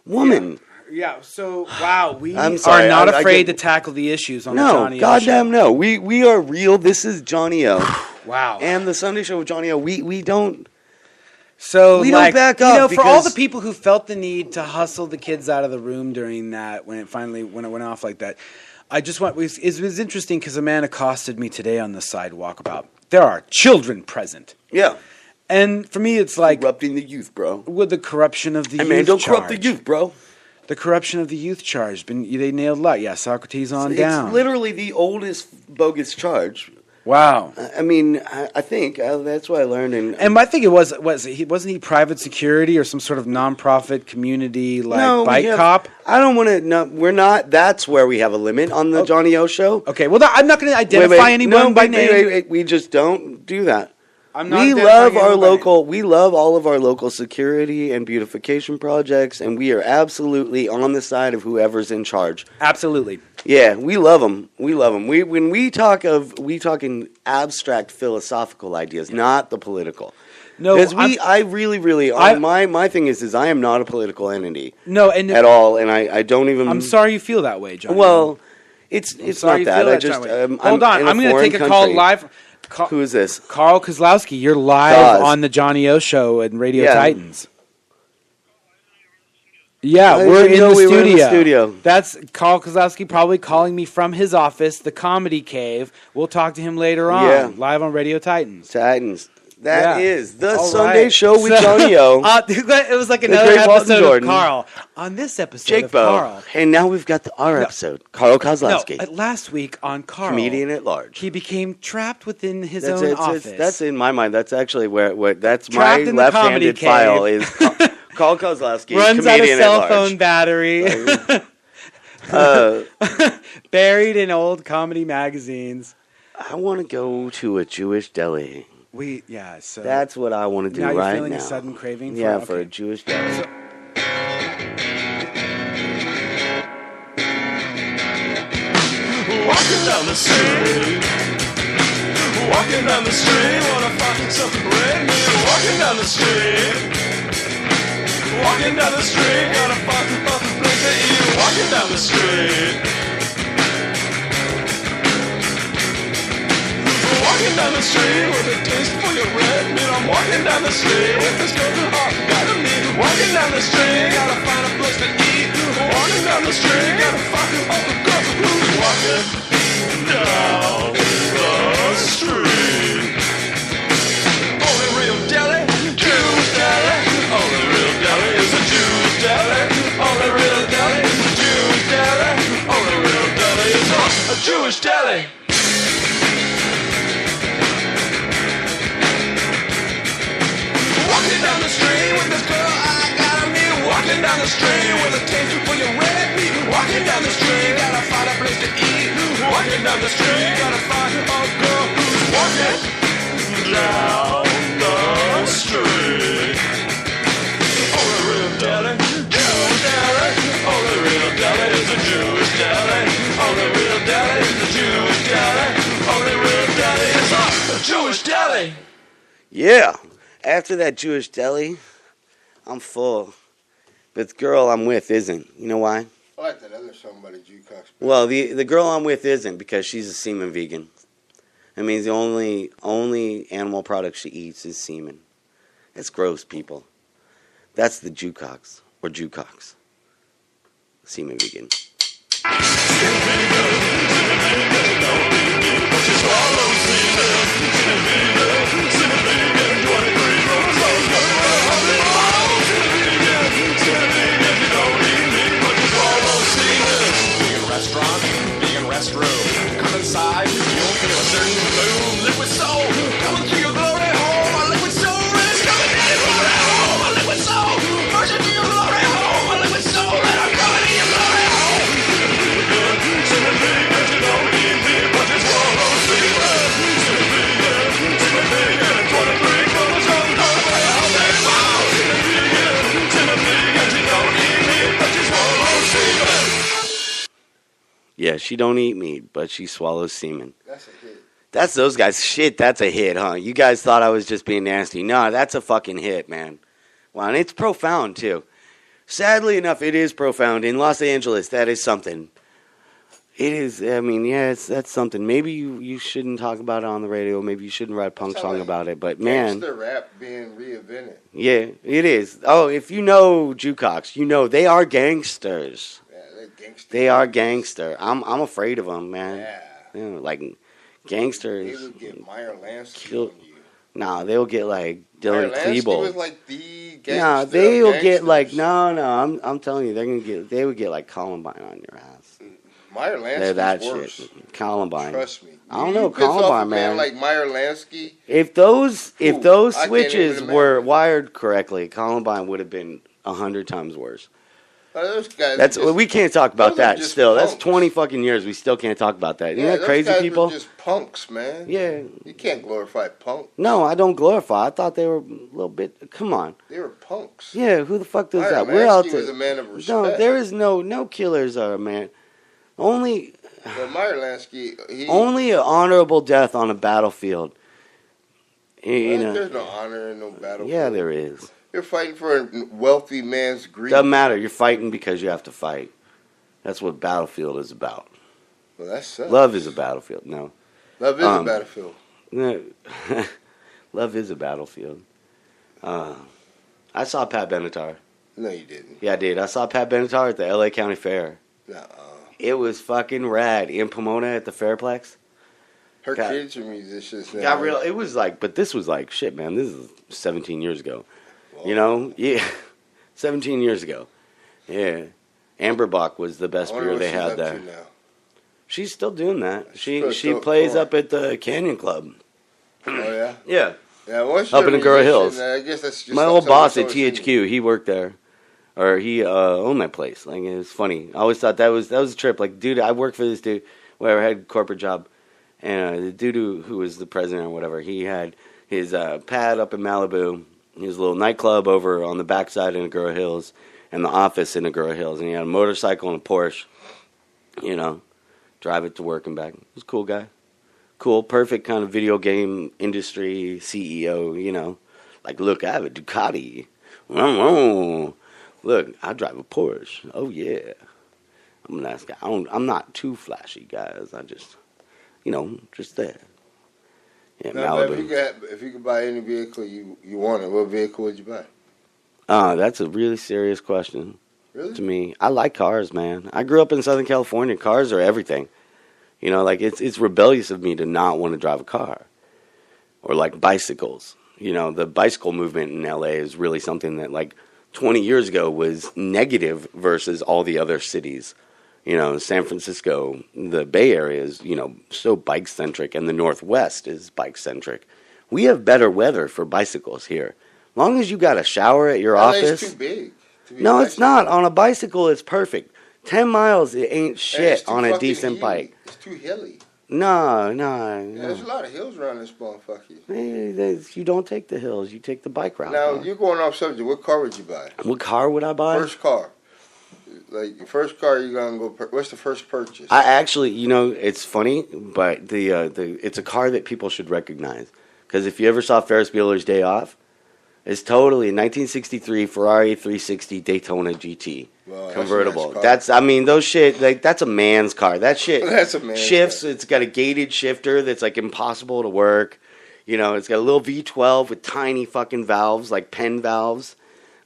woman? Yeah. So wow, we I'm sorry, are not I afraid get- to tackle the issues on the No, Johnny O goddamn show. no. We are real. This is Johnny O. Wow. And the Sunday show with Johnny O. We don't. So We don't back up for all the because- people who felt the need to hustle the kids out of the room during that when it went off like that, it was interesting because a man accosted me today on the sidewalk about there are children present, Yeah. and for me it's like Corrupting the youth, bro. with the corruption of the Hey, youth man, don't charge. corrupt the youth, bro. The corruption of the youth charge. They nailed a lot. Yeah, Socrates on It's down. literally the oldest bogus charge. Wow. I think that's what I learned in. And I think wasn't he private security or some sort of nonprofit community bike cop? I don't want to. No, we're not. That's where we have a limit on the Johnny O show. Okay, well I'm not going to identify anyone by name. Wait. We just don't do that. I'm not We identifying love our anyone by name. local. We love all of our local security and beautification projects, and we are absolutely on the side of whoever's in charge. Absolutely. Yeah, we love them. We love them. When we talk in abstract philosophical ideas, not the political. No, Because I really, my thing is I am not a political entity at all, and I don't even. I'm sorry you feel that way, John. Well, it's sorry not you feel that. I that, just John. Hold on. I'm going to take a call live. Who is this? Carl Kozlowski, you're live Kaz. on the Johnny O Show and Radio Yeah. Titans. Yeah, I we're didn't in know the we were studio. in the studio. That's Carl Kozlowski probably calling me from his office, the Comedy Cave. We'll talk to him later on, Yeah. live on Radio Titans. Titans. That Yeah. is the All Sunday right. show with So- Johnny O. It was like another great Walton episode Jordan. of Carl. On this episode Jake of Bo. Carl. And now we've got our episode. Carl Kozlowski. No, last week on Carl. Comedian at large. He became trapped within his That's own it. office. That's in my mind. That's actually where that's Trapped my in the comedy left-handed file cave. is Carl Kozlowski. Runs out of comedian cell at large. phone battery. Buried in old comedy magazines. I want to go to a Jewish deli. So That's what I want to do now right you're feeling now. a sudden craving. For a Jewish deli. Walking down the street, walking down the street, wanna find something brand new. Walking down the street, walking down the street, gotta find some fucking place to eat. Walking down the street, walking down the street with a taste for your red meat. I'm walking down the street with this broken heart, gotta meet. Walking down the street, gotta find a place to eat. Walking down the street, gotta fucking open girls who's walking down the down the street, gonna find a girl who's walking down the street. Only real deli, Jewish deli. Only real deli is a Jewish deli. Only real deli is a Jewish deli. Only real deli is a Jewish deli. Yeah. After that Jewish deli, I'm full. But the girl I'm with isn't. You know why? I like that other song by the Jukebox. Well, the girl I'm with isn't because she's a semen vegan. That means the only animal product she eats is semen. That's gross, people. That's the Jukebox or Jukebox. Semen vegan. Restaurant, vegan restroom. Come inside, you'll feel a certain bloom. Liquid soul, coming to your glory home. My liquid soul is coming to your glory home. My liquid soul, mercy to your glory home. My liquid soul, and I'm coming to your glory home. Semen vegan, you don't need me, but you swallow semen. Semen vegan, 23 chromosomes, don't play how they fall. Semen vegan, you don't need me, but you swallow semen. Yeah, she don't eat meat, but she swallows semen. That's a hit. That's those guys. Shit, that's a hit, huh? You guys thought I was just being nasty. No, that's a fucking hit, man. Wow, and it's profound, too. Sadly enough, it is profound. In Los Angeles, that is something. It is, I mean, yeah, that's something. Maybe you shouldn't talk about it on the radio. Maybe you shouldn't write a punk song about it. But, man. Gangster rap being reinvented. Yeah, it is. Oh, if you know Jukebox, you know they are gangsters. Yeah, they're gangster. They are gangster. I'm afraid of them, man. Yeah. Like They gangsters. would get Meyer Lansky Kill- on you. Nah, they'll get like Meyer Dylan Lansky was Klebold. like the gangster. Nah, of they'll get like gangsters. no. I'm telling you, they would get like Columbine on your ass. Meyer They're that Lansky's worse. shit. Columbine. Trust me. I don't know, You piss off Columbine, a man. Like Meyer Lansky. If those Ooh, I can't switches even were imagine. wired correctly, Columbine would have been 100 times worse. Those guys. That's are just, we can't talk about those are that. just Still, that's punks. 20 fucking years. We still can't talk about that. Isn't that those crazy, guys people? Were just punks, man. Yeah. You can't glorify punk. No, I don't glorify. I thought they were a little bit. Come on. They were punks. Yeah, who the fuck does Meyer that? We're out Lansky to. was a man of respect. No, there is no killers are man. Only But Meyer Lansky, an honorable death on a battlefield. You know. there's no honor in no battle. Yeah, there is. You're fighting for a wealthy man's greed. Doesn't matter. You're fighting because you have to fight. That's what battlefield is about. Well, that sucks. Love is a battlefield. No. Love is a battlefield. No. Love is a battlefield. I saw Pat Benatar. No, you didn't. Yeah, I did. I saw Pat Benatar at the L.A. County Fair. Nuh-uh. It was fucking rad. In Pomona at the Fairplex. Her Got- kids are musicians now. Got real. It was like, but this was like, shit, man. This is 17 years ago. Whoa. You know? Yeah. 17 years ago. Yeah. Amber Bach was the best I wonder beer what they she's had up there. to now. She's still doing that. She's She still plays touring. up at the Canyon Club. Oh, yeah? Yeah. Yeah, once Up you're in a the Gura musician, Hills. I guess that's just My old something boss at so seen. THQ, he worked there. Or he owned that place. Like, it was funny. I always thought that was a trip. Like, dude, I worked for this dude, whatever, had a corporate job. And the dude who was the president or whatever, he had his pad up in Malibu, his little nightclub over on the backside in Agoura Hills, and the office in Agoura Hills. And he had a motorcycle and a Porsche, you know, drive it to work and back. He was a cool guy. Cool, perfect kind of video game industry CEO, you know. Like, look, I have a Ducati. Look, I drive a Porsche. Oh, yeah. I'm a nice guy. I'm not too flashy, guys. I just, you know, just there. Yeah, Now, but Malibu. if you could buy any vehicle you wanted, what vehicle would you buy? That's a really serious question Really? to me. I like cars, man. I grew up in Southern California. Cars are everything. You know, like, it's rebellious of me to not want to drive a car. Or, like, bicycles. You know, the bicycle movement in L.A. is really something that, like, 20 years ago was negative versus all the other cities. You know, San Francisco, the Bay Area is, you know, so bike-centric, and the Northwest is bike-centric. We have better weather for bicycles here. As long as you got a shower at your LA's office. too big. to be No, a it's not. On a bicycle, it's perfect. 10 miles, it ain't bicycle. And it's shit too on a fucking decent hilly. bike. It's too hilly. No. Yeah, there's a lot of hills around this motherfucker. You don't take the hills. You take the bike route. Now, man. you're going off subject. What car would you buy? What car would I buy? First car. Like, your first car, you're going to go... What's the first purchase? I actually, it's funny, but it's a car that people should recognize. Because if you ever saw Ferris Bueller's Day Off, it's totally a 1963 Ferrari 360 Daytona GT convertible. That's a nice car. That's, I mean, those shit, like, that's a man's car. That shit That's a man's shifts. car. It's got a gated shifter that's, like, impossible to work. It's got a little V12 with tiny fucking valves, like pen valves.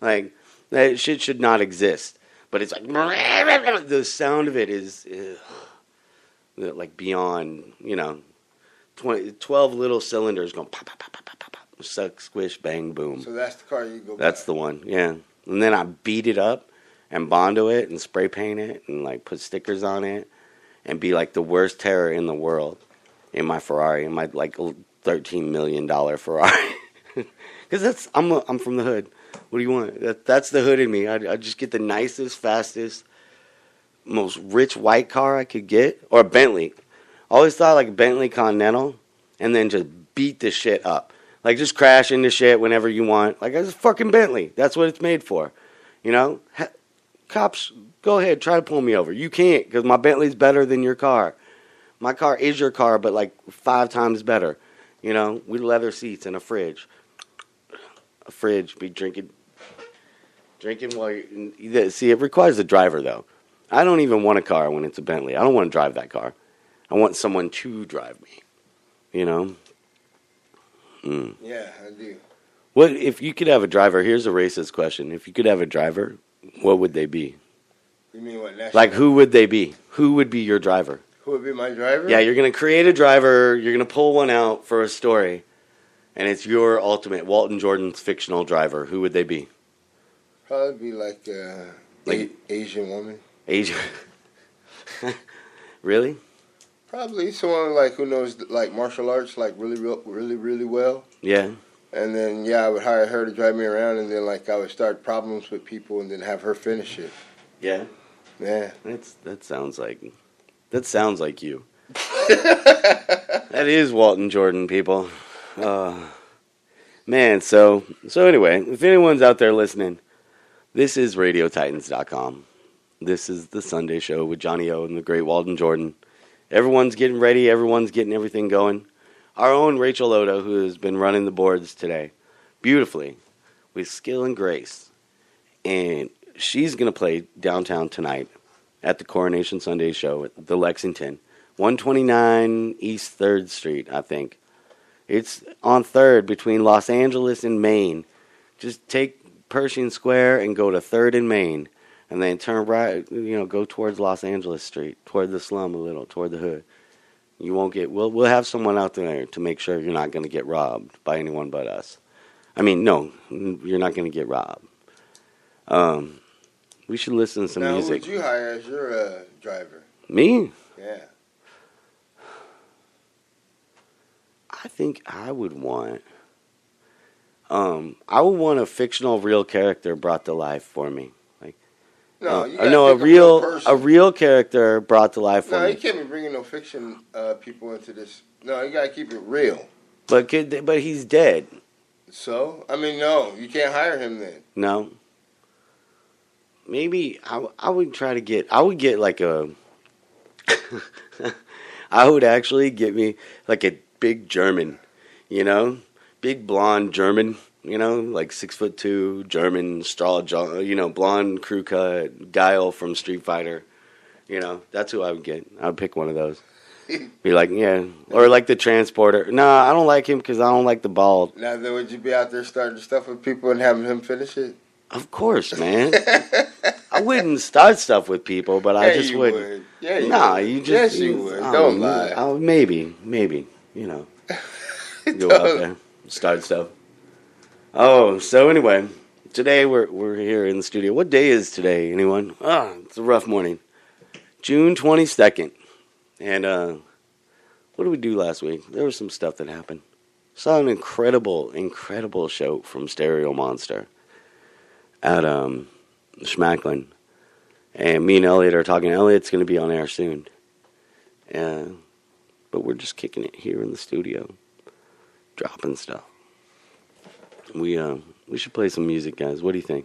Like, that shit should not exist. But it's like, the sound of it is like beyond, 12 little cylinders going pop, pop, pop, pop, pop, pop, pop, suck, squish, bang, boom. So that's the car you go That's buy. the one, yeah. And then I beat it up and Bondo it and spray paint it and like put stickers on it and be like the worst terror in the world in my Ferrari, in my like $13 million Ferrari. Because I'm from the hood. What do you want? That's the hood in me. I just get the nicest, fastest, most rich white car I could get, or a Bentley. Always thought like a Bentley Continental, and then just beat the shit up. Like just crash into shit whenever you want. Like it's a fucking Bentley. That's what it's made for. Cops, go ahead, try to pull me over. You can't, because my Bentley's better than your car. My car is your car, but like 5 times better. With leather seats and a fridge. A fridge, be drinking while you see, it requires a driver though. I don't even want a car when it's a Bentley. I don't want to drive that car. I want someone to drive me. Yeah, I do. What if you could have a driver? Here's a racist question. If you could have a driver, what would they be? You mean what? Like who would they be? Who would be your driver? Who would be my driver? Yeah, you're going to create a driver. You're going to pull one out for a story. And it's your ultimate Walton Jordan's fictional driver. Who would they be? Probably be like Asian woman. Asian. Really? Probably someone like who knows like martial arts like really well. Yeah. And then I would hire her to drive me around, and then like I would start problems with people, and then have her finish it. Yeah. Yeah. That sounds like you. That is Walton Jordan, people. Man, so anyway, if anyone's out there listening, this is RadioTitans.com. This is the Sunday show with Johnny O and the great Walton Jordan. Everyone's getting ready. Everyone's getting everything going. Our own Rachel Oda, who has been running the boards today beautifully with skill and grace. And she's going to play downtown tonight at the Coronation Sunday show at the Lexington, 129 East 3rd Street, I think. It's on 3rd between Los Angeles and Maine. Just take Pershing Square and go to 3rd and Maine. And then turn right, go towards Los Angeles Street, toward the slum a little, toward the hood. You won't get, we'll have someone out there to make sure you're not going to get robbed by anyone but us. I mean, no, you're not going to get robbed. We should listen to some music. Who would you hire as your driver? Me? Yeah. I think I would want, a fictional real character brought to life for me. No, a real character brought to life for me. No, you can't be bringing no fiction people into this. No, you gotta keep it real. But he's dead. So I mean, no, you can't hire him then. No. Maybe I would try to get. I would get like a. I would actually get me like a big German, big blonde German. Like 6'2", German, straw jaw, blonde crew cut, Guile from Street Fighter. That's who I would get. I would pick one of those. Be like, yeah. Or like the Transporter. No, I don't like him because I don't like the bald. Now, then would you be out there starting stuff with people and having him finish it? Of course, man. I wouldn't start stuff with people, but I just wouldn't. Would. Yeah, you nah, would. you just. Yes, you would. Don't lie. Maybe, go out there, start stuff. Oh, so anyway, today we're here in the studio. What day is today, anyone? It's a rough morning. June 22nd. And what did we do last week? There was some stuff that happened. Saw an incredible show from Stereo Monster at Schmacklin. And me and Elliot are talking. Elliot's going to be on air soon. But but we're just kicking it here in the studio, dropping stuff. We should play some music, guys. What do you think?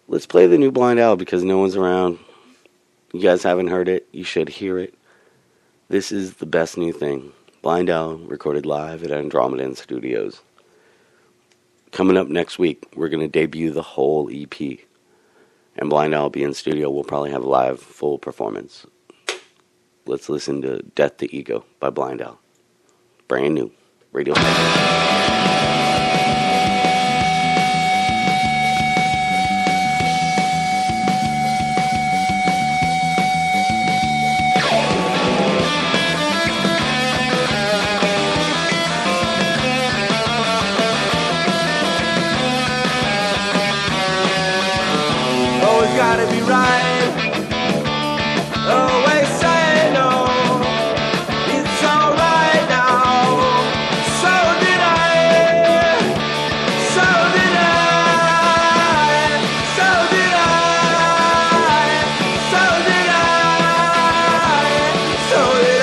Let's play the new Blind Owl because no one's around. You guys haven't heard it. You should hear it. This is the best new thing. Blind Owl recorded live at Andromeda Studios. Coming up next week, we're going to debut the whole EP. And Blind Owl will be in studio. We'll probably have a live full performance. Let's listen to Death to Ego by Blind Owl. Brand new. Radio. Gotta be right. Always say no. It's alright now. So did I. So did I. So did I. So did I. So did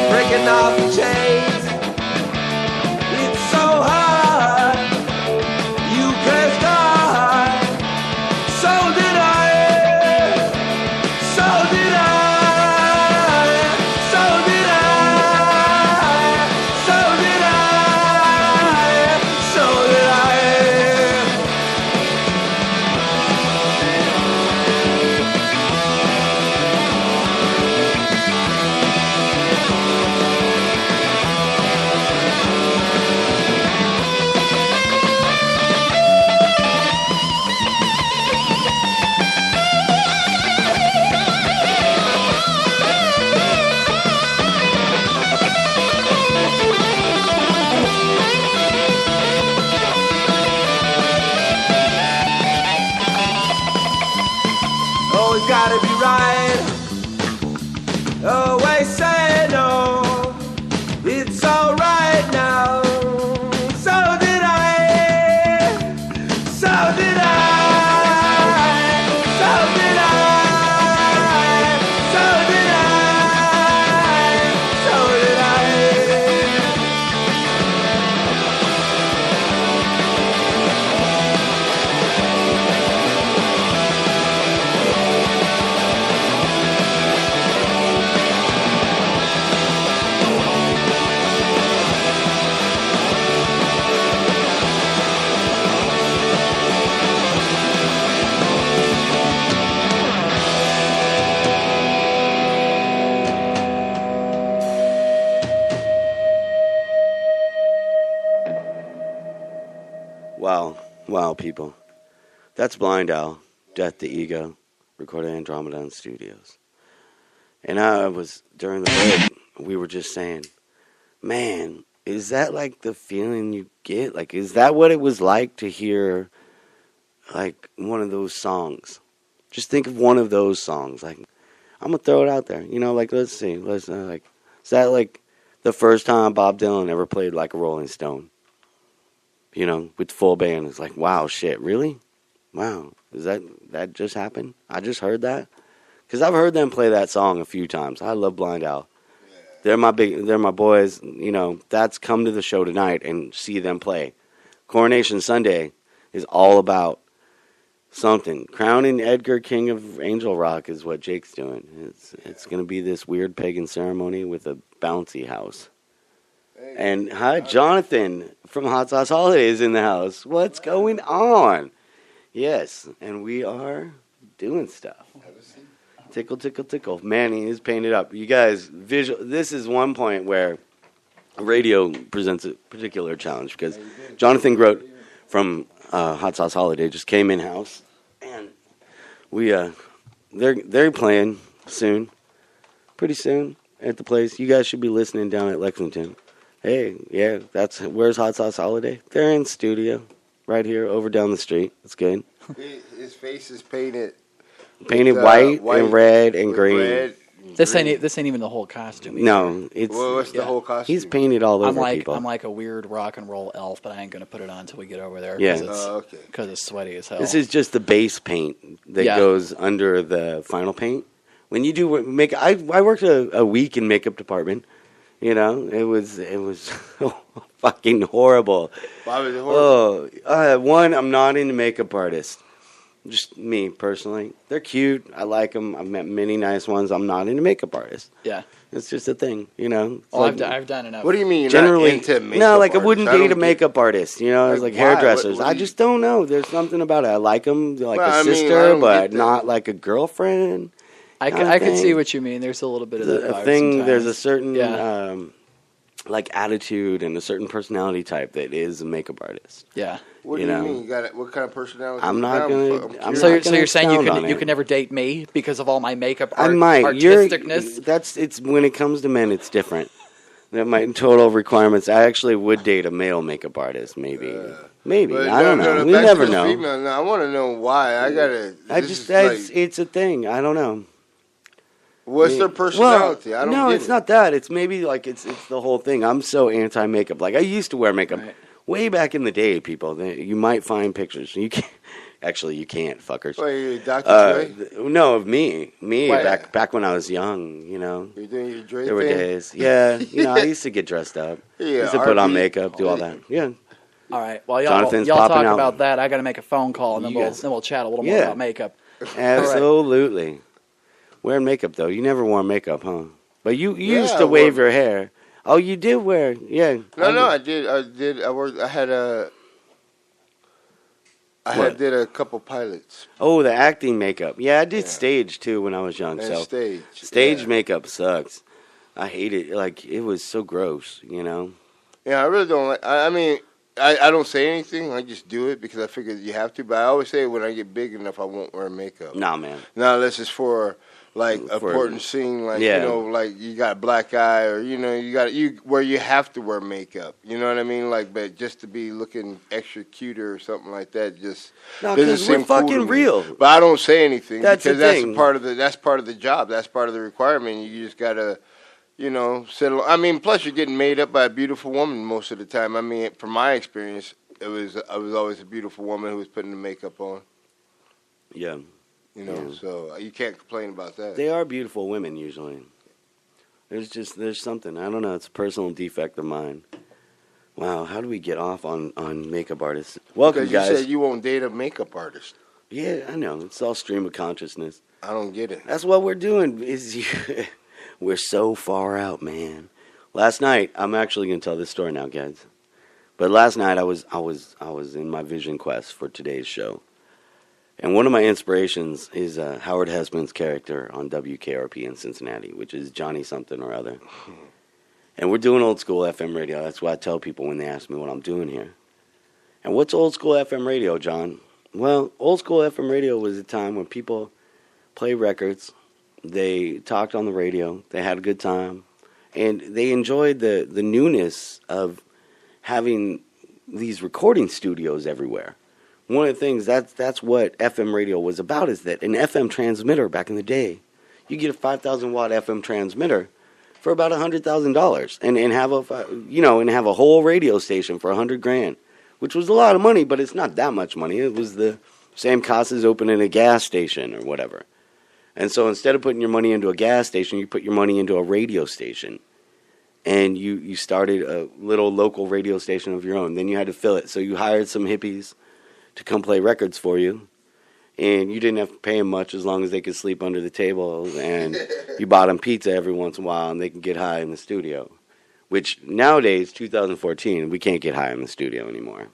breaking off the chains. It's so hard. You cursed God. So did I. So did I. So did I. So did I. So did I. Always gotta be right. Always say no. It's alright now. So did I. So did I. So did I. So did I. So did I. Wow, people. That's Blind Owl, Death to Ego, recorded at Andromeda Studios. And I was, during the break, we were just saying, man, is that like the feeling you get? Like, is that what it was like to hear, like, one of those songs? Just think of one of those songs. Like, I'm going to throw it out there. You know, like, let's see. Is that like the first time Bob Dylan ever played like a Rolling Stone? You know, with full band. It's like, wow, shit, really? Wow, is that just happened? I just heard that? Because I've heard them play that song a few times. I love Blind Owl. Yeah. They're my boys. You know, that's come to the show tonight and see them play. Coronation Sunday is all about something. Crowning Edgar King of Angel Rock is what Jake's doing. It's going to be this weird pagan ceremony with a bouncy house. And hi, Jonathan from Hot Sauce Holidays in the house. What's going on? Yes, and we are doing stuff. Tickle, tickle, tickle. Manny is painted up. You guys, this is one point where radio presents a particular challenge because Jonathan Grote from Hot Sauce Holiday just came in house, and we they're playing soon, pretty soon at the place. You guys should be listening down at Lexington. Hey, yeah, where's Hot Sauce Holiday? They're in studio, right here, over down the street. That's good. His face is painted white and red and green. Red, This ain't even the whole costume. No, it's Well, what's the whole costume? he's painted all over people. I'm like a weird rock and roll elf, but I ain't gonna put it on until we get over there. Yeah. Okay. Because it's sweaty as hell. This is just the base paint that goes under the final paint. When you do I worked a week in makeup department. You know, it was fucking horrible. Why was it horrible? Oh, one, I'm not into makeup artists. Just me personally. They're cute. I like them. I've met many nice ones. I'm not into makeup artists. Yeah. It's just a thing, you know. Oh, I've done enough. What do you mean you're Generally, not into makeup no, like I artists? wouldn't date a makeup artist. You know, it's like why? hairdressers. What I do just don't know. There's something about it. I like them like Well, I a mean, I sister, don't but get that. not like a girlfriend. I could see what you mean. There's a little bit of that A vibe thing. sometimes. There's a certain like attitude and a certain personality type that is a makeup artist. Yeah. What You do you know. mean? You got what kind of personality? I'm not gonna. I'm So not you're gonna saying expound on you it. can never date me because of all my makeup I might. artisticness? It's when it comes to men, it's different. That my total requirements. I actually would date a male makeup artist, maybe. Maybe But I don't know. We back to never the know. female. No, I want to know why. It's a thing. I don't know. What's their personality? I don't No, get it's it. not that. It's maybe like it's the whole thing. I'm so anti makeup. Like I used to wear makeup way back in the day. People, you might find pictures. You can't. Actually, you can't, fuckers. Wait, Dr. Dre? No, of me Why? back when I was young. You know, You're doing your Dre there were thing? days. Yeah, you know, I used to get dressed up. Yeah, used to put on R&B. makeup, do all that. Yeah. All right. Well, Jonathan's y'all popping talk out. about that. I got to make a phone call, and then You guys- we'll chat a little more Yeah. about makeup. Absolutely. Wearing makeup though, you never wore makeup, huh? But you used Yeah, to I wave wore- your hair. Oh, you did wear, yeah. No, I did. I worked. I had a. What? did a couple pilots. Oh, the acting makeup. Yeah, I did stage too when I was young. And So stage. makeup sucks. I hate it. Like it was so gross, you know. Yeah, I really don't like. I mean, I don't say anything. I just do it because I figure you have to. But I always say when I get big enough, I won't wear makeup. Nah, man. Not unless it's for like a For- important scene, like yeah. you know, like you got a black eye, or you know, you where you have to wear makeup. You know what I mean? Like, but just to be looking extra cuter or something like that, just No, doesn't because we're seem cool to fucking me. real. But I don't say anything That's because the that's thing. part of the job. That's part of the requirement. You just gotta. You know, settle. I mean, plus you're getting made up by a beautiful woman most of the time. I mean, from my experience, I was always a beautiful woman who was putting the makeup on. Yeah. You know, so you can't complain about that. They are beautiful women usually. There's something. I don't know. It's a personal defect of mine. Wow, how do we get off on makeup artists? Welcome, because you guys. said you won't date a makeup artist. Yeah, I know. It's all stream of consciousness. I don't get it. That's what we're doing. We're so far out, man. Last night, I'm actually going to tell this story now, guys. But last night, I was in my vision quest for today's show, and one of my inspirations is Howard Hessman's character on WKRP in Cincinnati, which is Johnny something or other. And we're doing old school FM radio. That's what I tell people when they ask me what I'm doing here. And what's old school FM radio, John? Well, old school FM radio was a time when people play records. They talked on the radio. They had a good time. And they enjoyed the newness of having these recording studios everywhere. One of the things, that's what FM radio was about, is that an FM transmitter back in the day, you get a 5,000 watt FM transmitter for about $100,000 and have a whole radio station for $100,000, which was a lot of money, but it's not that much money. It was the same cost as opening a gas station or whatever. And so instead of putting your money into a gas station, you put your money into a radio station. And you started a little local radio station of your own. Then you had to fill it. So you hired some hippies to come play records for you. And you didn't have to pay them much as long as they could sleep under the table. And you bought them pizza every once in a while and they can get high in the studio. Which nowadays, 2014, we can't get high in the studio anymore.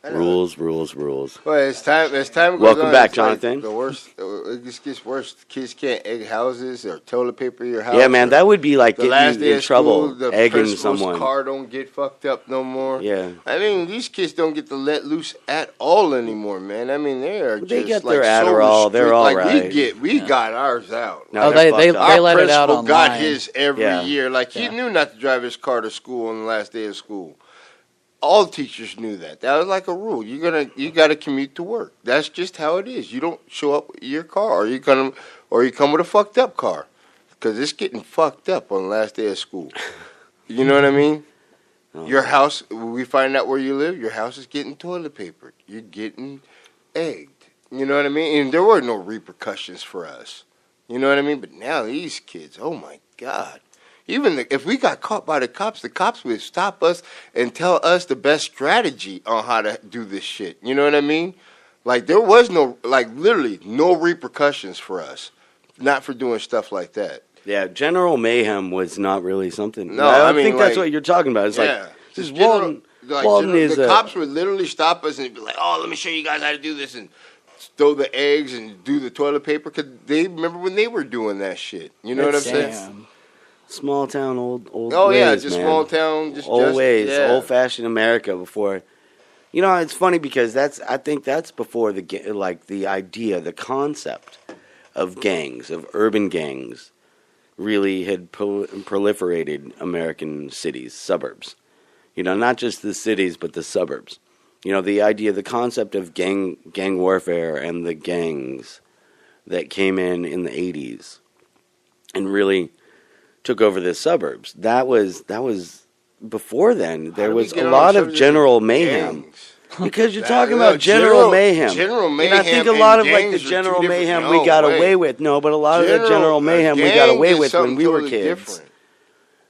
Rules. Well, as time goes Welcome on, back, it's like Jonathan. the worst. It just gets worse. Kids can't egg houses or toilet paper your house. Yeah, man, that would be like the last getting day you in of trouble, school, the egging principal's someone. car don't get fucked up no more. Yeah. I mean, these kids don't get to let loose at all anymore, man. I mean, they are They just get like their so Adderall. They're all like right. we got ours out. No, Oh, they're they fucked up. they let it out Principal got online. his every Yeah. year. Like he knew not to drive his car to school on the last day of school. All teachers knew that. That was like a rule. You got to commute to work. That's just how it is. You don't show up with your car, or you come with a fucked up car. because it's getting fucked up on the last day of school. You know what I mean? Your house, we find out where you live, your house is getting toilet papered. You're getting egged. You know what I mean? And there were no repercussions for us. You know what I mean? But now these kids, oh my God. Even if we got caught by the cops would stop us and tell us the best strategy on how to do this shit. You know what I mean? Like, there was no, like, literally no repercussions for us. Not for doing stuff like that. Yeah, General Mayhem was not really something. No, I I mean, think that's like, what you're talking about. It's yeah. like, this General- Walton General- is the a... cops would literally stop us and be like, "Oh, let me show you guys how to do this," and throw the eggs and do the toilet paper, because they remember when they were doing that shit. You know what I'm saying? Damn. Small town, old Oh ways, yeah, just man. small town, Old ways, yeah. old-fashioned America before... You know, it's funny because I think that's before the idea, the concept of gangs, of urban gangs, really had proliferated American cities, suburbs. You know, not just the cities, but the suburbs. You know, the idea, the concept of gang warfare and the gangs that came in the 80s and really took over the suburbs. That was before then. There was a lot of general mayhem. Gangs? Because you're talking about General Mayhem. General And Mayhem I think a lot of like the gangs are General two different- Mayhem no, we got wait. away with. No, but a lot of the General Mayhem we got gang away is with when something we were totally kids. different.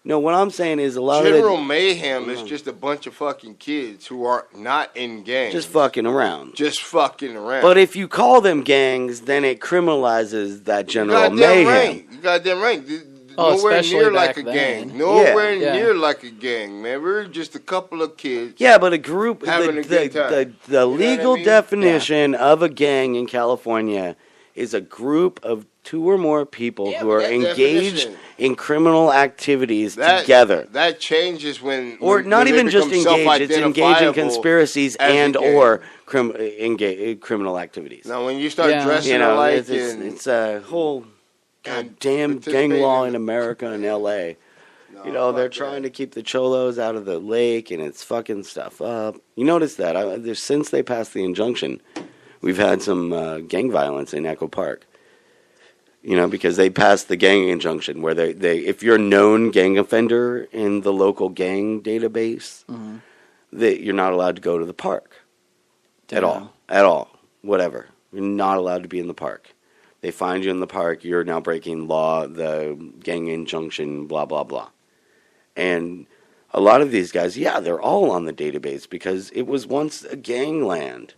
No, what I'm saying is a lot General of Mayhem is just a bunch of fucking kids who are not in gangs. just fucking around. Just fucking around. But if you call them gangs, then it criminalizes that General you goddamn Mayhem. right. You goddamn right. Oh, Nowhere especially near like back a then. gang. Nowhere Yeah. near like a gang, man. We're just a couple of kids. Yeah, but a group, Having a good time. the what legal I mean? definition of a gang in California is a group of two or more people Yeah, who but are that engaged definition- in criminal activities That, together. That changes when Or when not they even just become engaged, it's engaged in self-identifiable conspiracies as a and gang. or criminal activities. Now, when you start Yeah. dressing You know, alike it's a whole and goddamn gang participating law in- in America and L.A. No, You know, they're fuck trying that. to keep the cholos out of the lake, and it's fucking stuff up. You notice that since they passed the injunction, we've had some gang violence in Echo Park. You know, because they passed the gang injunction where they if you're a known gang offender in the local gang database, that you're not allowed to go to the park at all, whatever. You're not allowed to be in the park. They find you in the park, you're now breaking law, the gang injunction, blah, blah, blah. And a lot of these guys, yeah, they're all on the database because it was once a gangland.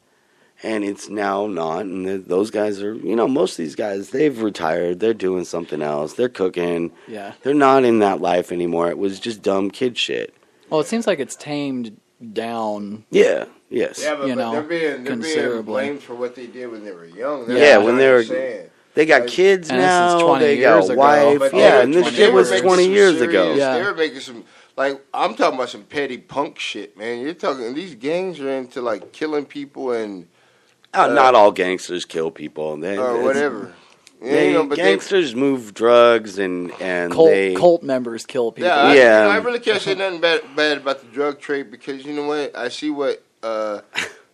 And it's now not. And those guys are, you know, most of these guys, they've retired. They're doing something else. They're cooking. Yeah. They're not in that life anymore. It was just dumb kid shit. Well, it seems like it's tamed down. Yeah, yes. Yeah, but, you know, they're being considerably. blamed for what they did when they were young. Yeah, when they were- saying. They got Like- kids And this is now. 20 They got years a ago. wife. But Yeah, they and were- this they shit were was making 20 some years serious- ago. Yeah. They were making some, like, I'm talking about some petty punk shit, man. You're talking, these gangs are into, like, killing people and, Not all gangsters kill people. or whatever. Yeah, They, you know, but gangsters move drugs and Cult members kill people. Yeah, Yeah. I really can't say nothing bad about the drug trade, because you know what? I see what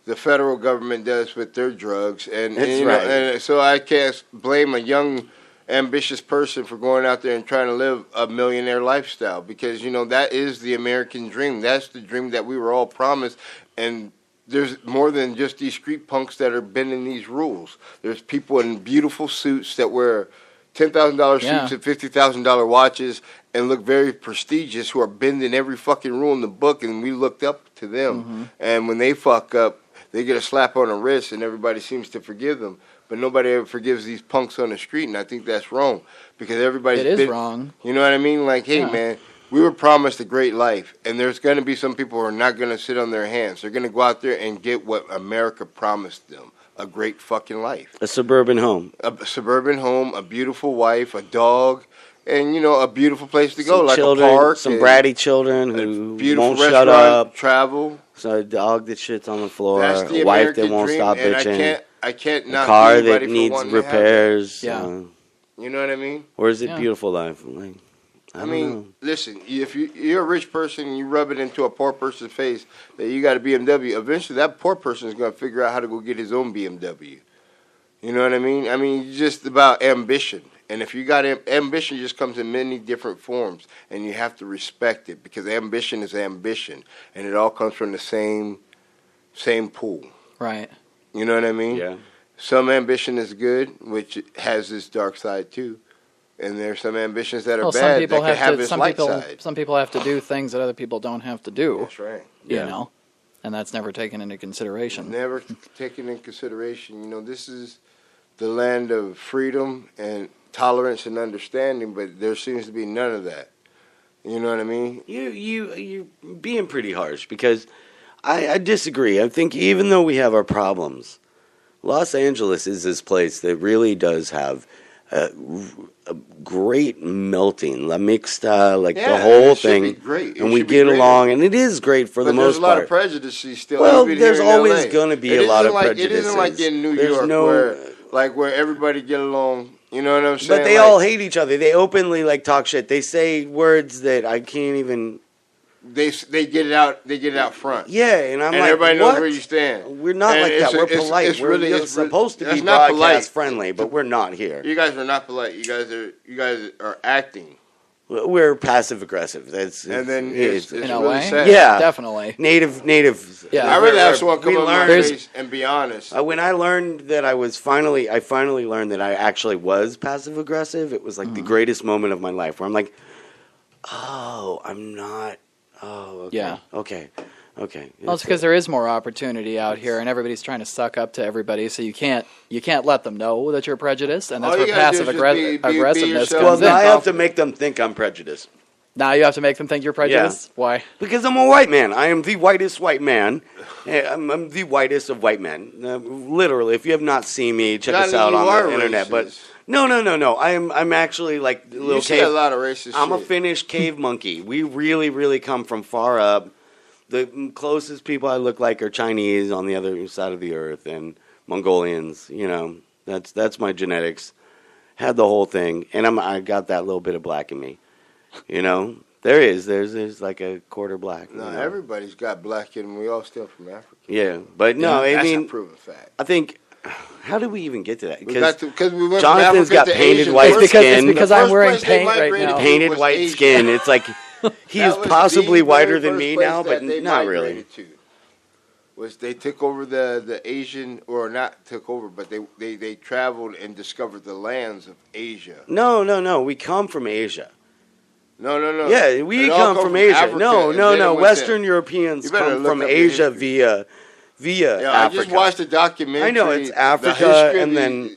the federal government does with their drugs, and, That's you know, right. and so I can't blame a young, ambitious person for going out there and trying to live a millionaire lifestyle, because you know that is the American dream. That's the dream that we were all promised, and there's more than just these street punks that are bending these rules. There's people in beautiful suits that wear $10,000 Yeah. suits and $50,000 watches and look very prestigious, who are bending every fucking rule in the book, and we looked up to them. And when they fuck up, they get a slap on the wrist, and everybody seems to forgive them. But nobody ever forgives these punks on the street, and I think that's wrong, because everybody's It is been, wrong. You know what I mean? Like, hey, Yeah. man, we were promised a great life, and there's going to be some people who are not going to sit on their hands. They're going to go out there and get what America promised them, a great fucking life. a suburban home. A suburban home, a beautiful wife, a dog, and, you know, a beautiful place to go, Some like children, a park. some and bratty children a who beautiful won't restaurant, shut up. travel. So a dog that shits on the floor. That's the A wife American that won't dream, stop and bitching. I can't A knock car anybody that for needs wanting to have that. repairs. Yeah. You know what I mean? Or is it Yeah. beautiful life? Like, I I don't mean, know. listen, if you're a rich person and you rub it into a poor person's face that you got a BMW, eventually that poor person is going to figure out how to go get his own BMW. You know what I mean? I mean, it's just about ambition. And if you got ambition, just comes in many different forms, and you have to respect it because ambition is ambition, and it all comes from the same pool. Right. You know what I mean? Yeah. Some ambition is good, which has this dark side too, and there's some ambitions that are Well, bad that can have this light side. some people have to do things that other people don't have to do. That's right. You Yeah. know, and that's never taken into consideration. Never taken in consideration. You know, this is the land of freedom and tolerance and understanding, but there seems to be none of that. You know what I mean? You're being pretty harsh because I disagree. I think even though we have our problems, Los Angeles is this place that really does have a great melting, la mixta, like the whole it should be thing, great. It and we should be get great. along, and it is great for But the there's most a lot part. of prejudice still. Well, even there's here in always LA. going to be It a lot isn't of like, prejudices. It isn't like in New There's York no, where everybody get along. You know what I'm saying? but they Like, all hate each other. They openly like talk shit. They say words that I can't even. they get it out. They get it out front. Yeah, and I'm And like, everybody what? knows where you stand. We're not And like that. We're polite. It's We're really you're it's re- supposed to that's be not broadcast polite. friendly, but we're not here. You guys are not polite. You guys are acting. We're passive aggressive. That's And then it's it's In a really way, sad. Yeah. definitely. native. Yeah. I really have someone come We up my learned- face and be honest. When I learned that I finally learned that I actually was passive aggressive. It was like the greatest moment of my life, where I'm like, oh, I'm not. Oh, okay. Yeah. Okay. Well, it's because there is more opportunity out here, and everybody's trying to suck up to everybody. So you can't let them know that you're prejudiced, and that's All where you gotta do passive is just be aggressiveness yourself. Well, comes now I in. have to make them think I'm prejudiced. Now you have to make them think you're prejudiced. Why? Because I'm a white man. I am the whitest white man. I'm the whitest of white men. Literally, if you have not seen me, check us out you on are the internet. But racist. no. I'm actually like a little You say cave. a lot of racist I'm a shit. Finnish cave monkey. We really come from far up. The closest people I look like are Chinese on the other side of the earth and Mongolians. You know, that's my genetics. Had the whole thing, and I got that little bit of black in me. You know, there's like a quarter black. No, you know? everybody's got black in them. We all steal from Africa. Yeah, but no, I That's mean, a proven fact. I think. How did we even get to that? Because we went Jonathan's from Africa got to painted Asian. white It's because skin. I'm first wearing place they paint right migrated now. to Painted was white Asia. skin. It's like he That is was possibly the whiter very than first me place now, that but they not really. migrated to. Was they took over the Asian, or not took over, but they traveled and discovered the lands of Asia. No. We come from Asia. No. Yeah, we It all come from Asia. Africa, no. and then it went Western to- Europeans You better come look from up your Asia history. via Yeah, I Africa. just watched a documentary. I know, it's the Africa history of and then-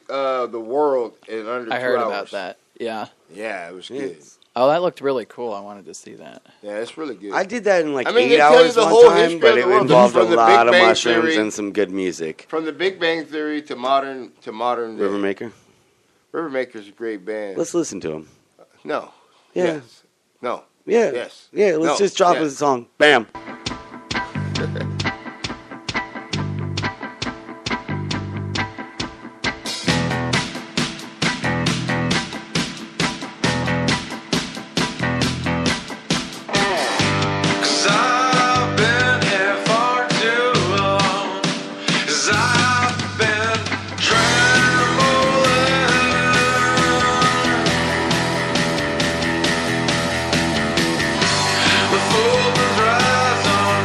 the world in under 2 I heard hours. about that. Yeah. Yeah, it was good. It's- Oh, that looked really cool. I wanted to see that. Yeah, it's really good. I did that in like I mean, they 8 tell you hours the one whole time, history but of it the world, involved a from the lot Big of Bang mushrooms Theory. and some good music. From the Big Bang Theory to modern day. Rivermaker. Rivermaker's a great band. Let's listen to him. No. Yeah. Yes. No. Yeah. Yes. Yeah, let's No. just drop Yes. a song. Bam. Cause I've been here for too long. Cause I've been trembling. The full moon's rise on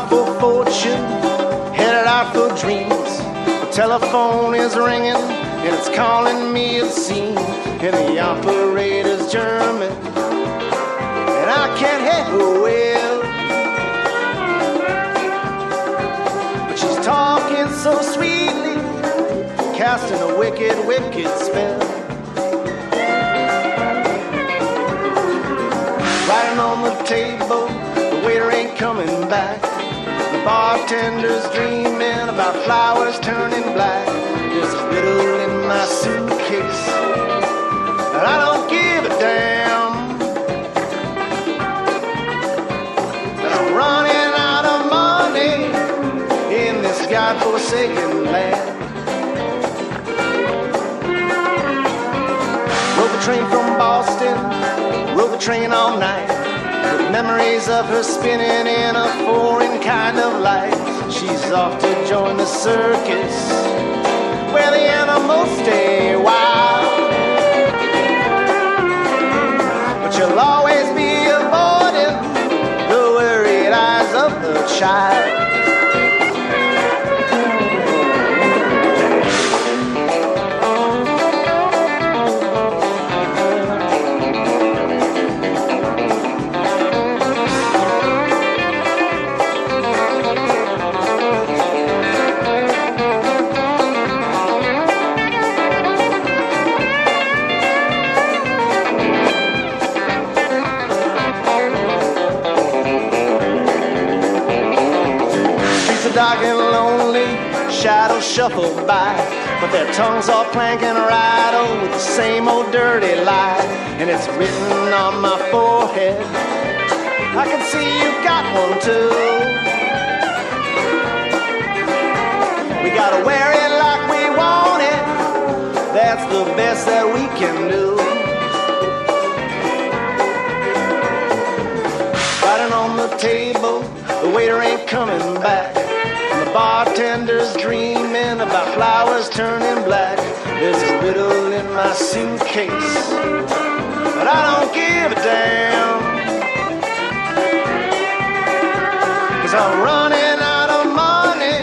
for fortune, headed out for dreams. The telephone is ringing, and it's calling me, it seems. And the operator's German, and I can't hear well. But she's talking so sweetly, casting a wicked, wicked spell. Writing on the table, the waiter ain't coming back. The bartender's dreaming about flowers turning black. There's a riddle in my suitcase, and I don't give a damn. But I'm running out of money in this godforsaken land. Rode the train from Boston, rode the train all night, with memories of her spinning in a foreign kind of light. She's off to join the circus, where the animals stay wild. But you'll always be avoiding the worried eyes of the child. Dark and lonely, shadows shuffle by, but their tongues all clanking rattle with the same old dirty lie. And it's written on my forehead, I can see you got one too. We gotta wear it like we want it, that's the best that we can do. Writing on the table, the waiter ain't coming back. The bartender's dreaming about flowers turning black. There's a riddle in my suitcase, but I don't give a damn. 'Cause I'm running out of money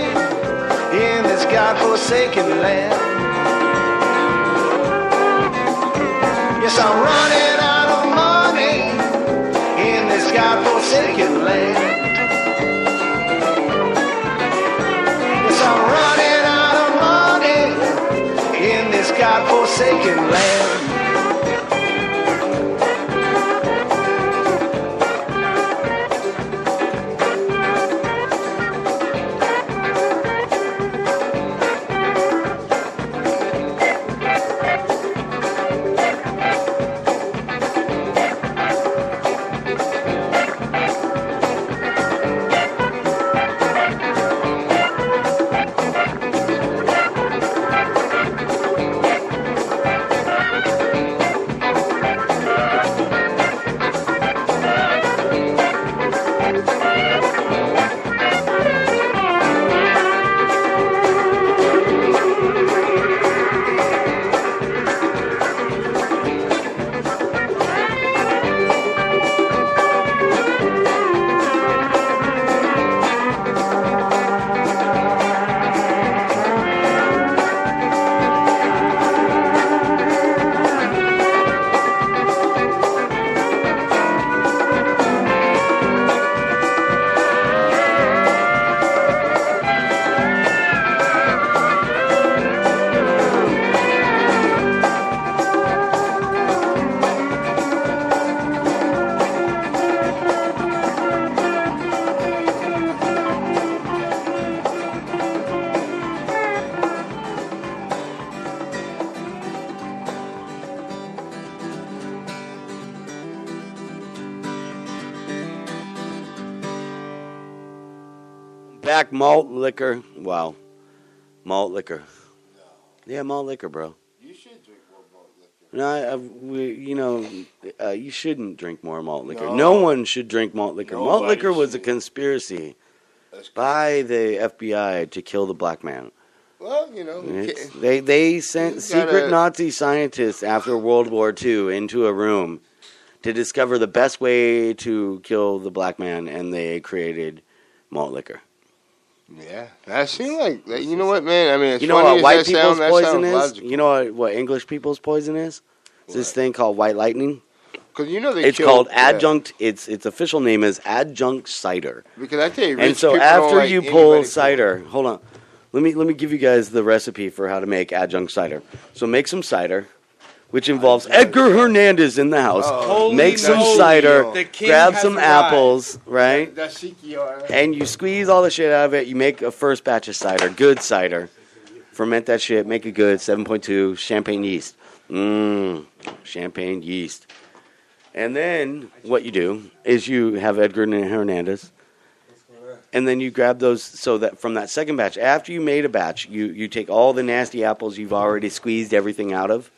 in this godforsaken land. Yes, I'm running out of money in this godforsaken land. I'm running out of money in this godforsaken land. Back malt liquor. Wow. Malt liquor. Yeah, malt liquor, bro. You should drink more malt liquor. No, you shouldn't drink more malt liquor. No. No one should drink malt liquor. Malt Nobody liquor was a should. conspiracy That's good. by the FBI to kill the black man. Well, They sent You secret gotta- Nazi scientists after World War II into a room to discover the best way to kill the black man, and they created malt liquor. Yeah, that seems like you know what, man. I mean, as You know funny what as white that sounds, people's that poison sounds is? logical. You know what English people's poison is? It's this thing called white lightning. Because you know they It's kill, called adjunct. Its official name is adjunct cider. Because I tell you, rich And so people don't after like you anybody pull poor. cider, hold on. Let me give you guys the recipe for how to make adjunct cider. So make some cider, which involves Edgar Hernandez in the house. Holy Make some moly. cider, The king grab has some arrived. apples, right? That's CQR. And you squeeze all the shit out of it. You make a first batch of cider, good cider. Ferment that shit, make it good, 7.2, champagne yeast. Champagne yeast. And then what you do is you have Edgar Hernandez. And then you grab those, so that from that second batch, after you made a batch, you take all the nasty apples you've already squeezed everything out of,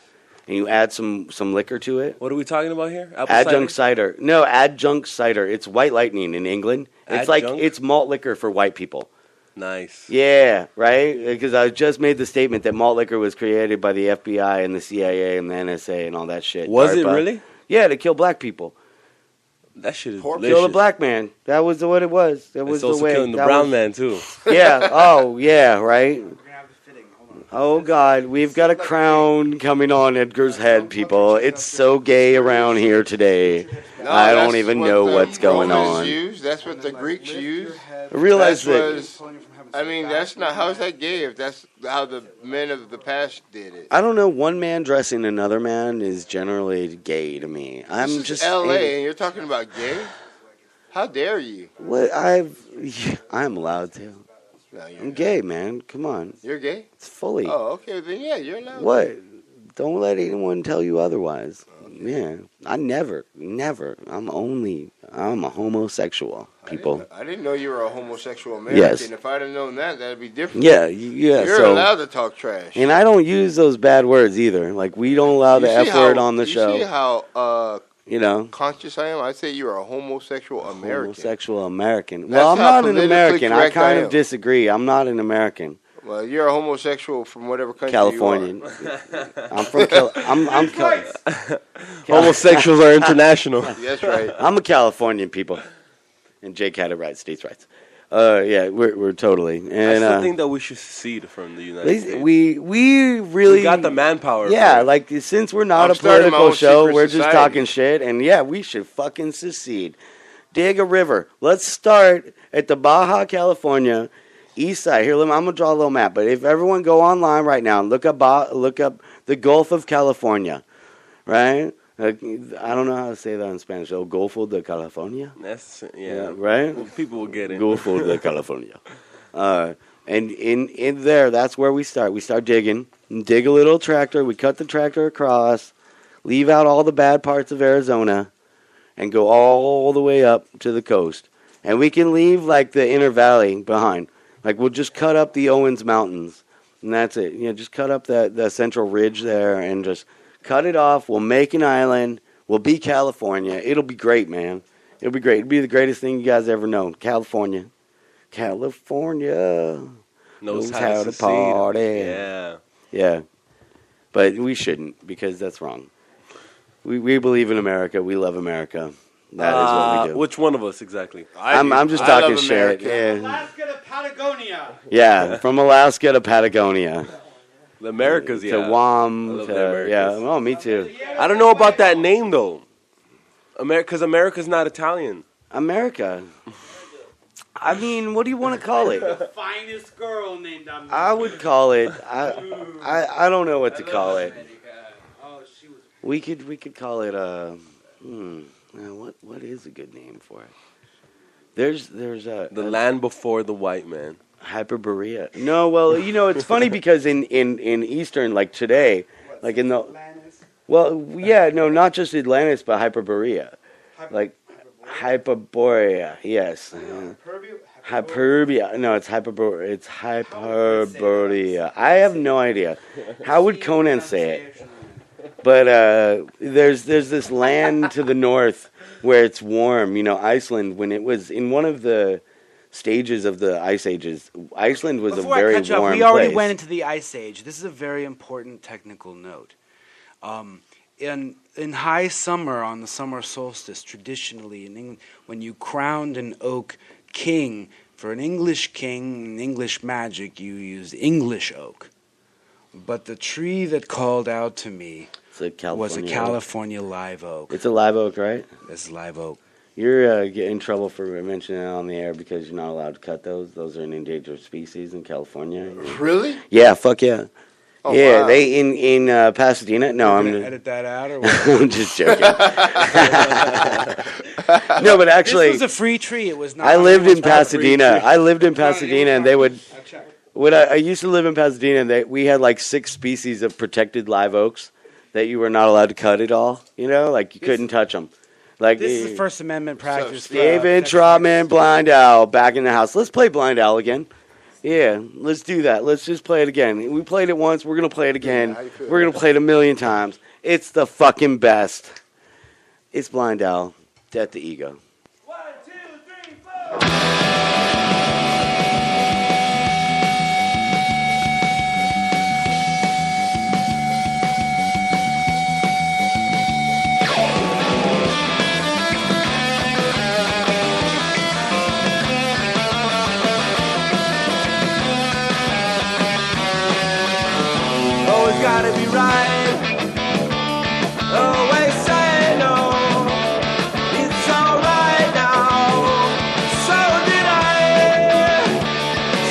and you add some liquor to it. What are we talking about here? Apple Adjunct cider? cider. No, adjunct cider. It's white lightning in England. It's Adjunct? it's malt liquor for white people. Nice. Yeah, right? Because I just made the statement that malt liquor was created by the FBI and the CIA and the NSA and all that shit. Was it DARPA. really? Yeah, to kill black people. That shit is Kill delicious. the black man. That was what it was. That was It's also the way. killing the that brown was- man too. Yeah. Oh, yeah. Right. Oh God, we've got a crown coming on Edgar's head, people. It's so gay around here today. No, I don't that's even what know the what's going Romans on. Used. That's what the Greeks used. I realize That's that. was- I mean, that's not how's that gay if that's how the men of the past did it. I don't know. One man dressing another man is generally gay to me. I'm This is just L.A. and you're talking about gay. How dare you? What I'm allowed to. No, you're I'm not. gay, man. Come on. You're gay? It's fully. Oh, okay. Then yeah, you're allowed. What? Don't let anyone tell you otherwise. Yeah, I never. I'm a homosexual. People. I didn't know you were a homosexual American. Yes. If I'd have known that, that'd be different. Yeah, yeah. You're So, allowed to talk trash. and I don't use those bad words either. Like we don't allow the You see F word how- on the you show. see how You know, conscious I am? I say you're a homosexual American. homosexual American. That's Well, I'm how not an politically American. I correct I kind am. of disagree. I'm not an American. Well, you're a homosexual from whatever country Californian. you are. I'm from I'm Homosexuals are international. That's right. I'm a Californian, people. And Jake had it right, states' rights. Yeah, we're totally. I And still think that we should secede from the United States. we really We got the manpower. Yeah, for it. like since we're not I'm a starting my political own show, secret we're just society. talking shit. And yeah, we should fucking secede. Dig a river. Let's start at the Baja California east side. Here, I'm gonna draw a little map. But if everyone go online right now and look up the Gulf of California, right? I don't know how to say that in Spanish. El Golfo de California. That's, yeah. Right. Well, people will get it. Golfo de California. And in there, that's where we start. We start digging. Dig a little tractor. We cut the tractor across. Leave out all the bad parts of Arizona. And go all the way up to the coast. And we can leave, like, the inner valley behind. Like, we'll just cut up the Owens Mountains. And that's it. You know, just cut up the central ridge there and just cut it off. We'll make an island. We'll be California. It'll be great, man. It'll be great. It'll be the greatest thing you guys ever known. California. California Knows knows how how to to party. Yeah. Yeah. But we shouldn't, because that's wrong. We believe in America. We love America. That is what we do. Which one of us exactly? I'm just I talking love shit. America. Yeah. Alaska to Patagonia. Yeah, from Alaska to Patagonia. The Americas, yeah. To I Guam. love To, the Americas. yeah, oh, me too. I don't know about that name though. Because America's not Italian. America. I mean, what do you want to call it? Finest girl named America. I would call it. I don't know what to call it. Oh, she was. We could call it what is a good name for it? There's The land before the white man. Hyperborea. No, well, you know, it's funny because in Eastern, like today, like in the well, yeah, no, not just Atlantis, but Hyperborea, like Hyperborea. Yes. Hyperbia. No, it's Hyperborea. It's Hyperborea. I have no idea. How would Conan say it? But there's this land to the north where it's warm. You know, Iceland, when it was in one of the stages of the ice ages, Iceland was Before a very I cut you off, warm we already place. went into the Ice Age. This is a very important technical note. In high summer, on the summer solstice, traditionally in England, when you crowned an oak king, For an English king and English magic, you used English oak. But the tree that called out to me was a California live oak. It's a live oak, right? It's live oak. You're getting in trouble for mentioning it on the air because you're not allowed to cut those. Those are an endangered species in California. Really? Yeah, fuck yeah. Oh, yeah, wow. they in Pasadena. No, I'm gonna edit that out or what? I'm just joking. No, but actually, this was a free tree. It was not. I lived in Pasadena. And they would. When I used to live in Pasadena, and we had like 6 species of protected live oaks that you were not allowed to cut at all. You know, like you couldn't touch them. Like this is the First Amendment practice. Steven Trotman, Blind Owl, back in the house. Let's play Blind Owl again. Yeah, let's do that. Let's just play it again. We played it once. We're going to play it again. We're going to play it a million times. It's the fucking best. It's Blind Owl. Death to Ego. 1, 2, 3, 4. Always gotta be right. Always say no. It's alright now. So did I.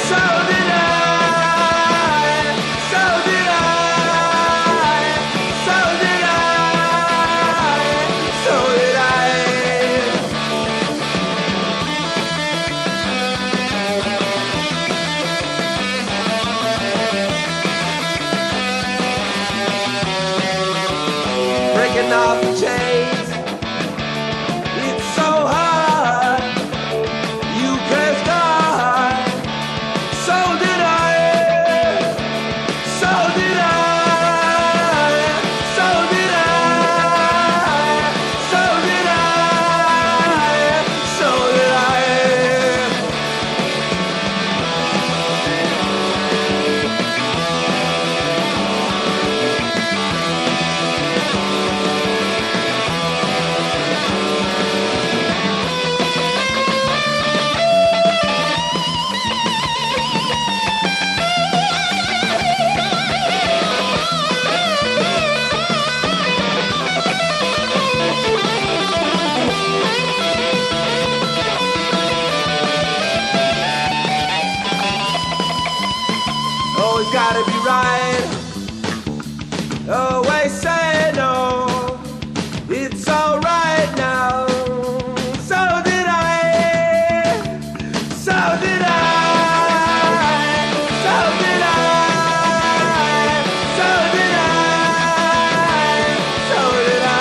So did I. So did I. So did I. So did breaking off the chains. It's so hard. You cursed God. So did I. So did I. So did I. So did I. So did I. Always gotta be right. Always say no. It's alright now. So did I. So did I. So did I. So did I. So did I.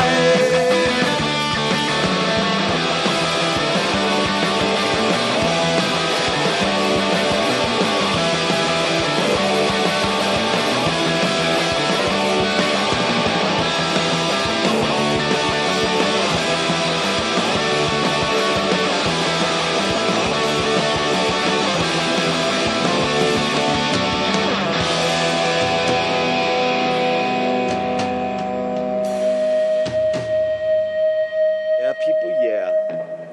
Yeah, people, yeah.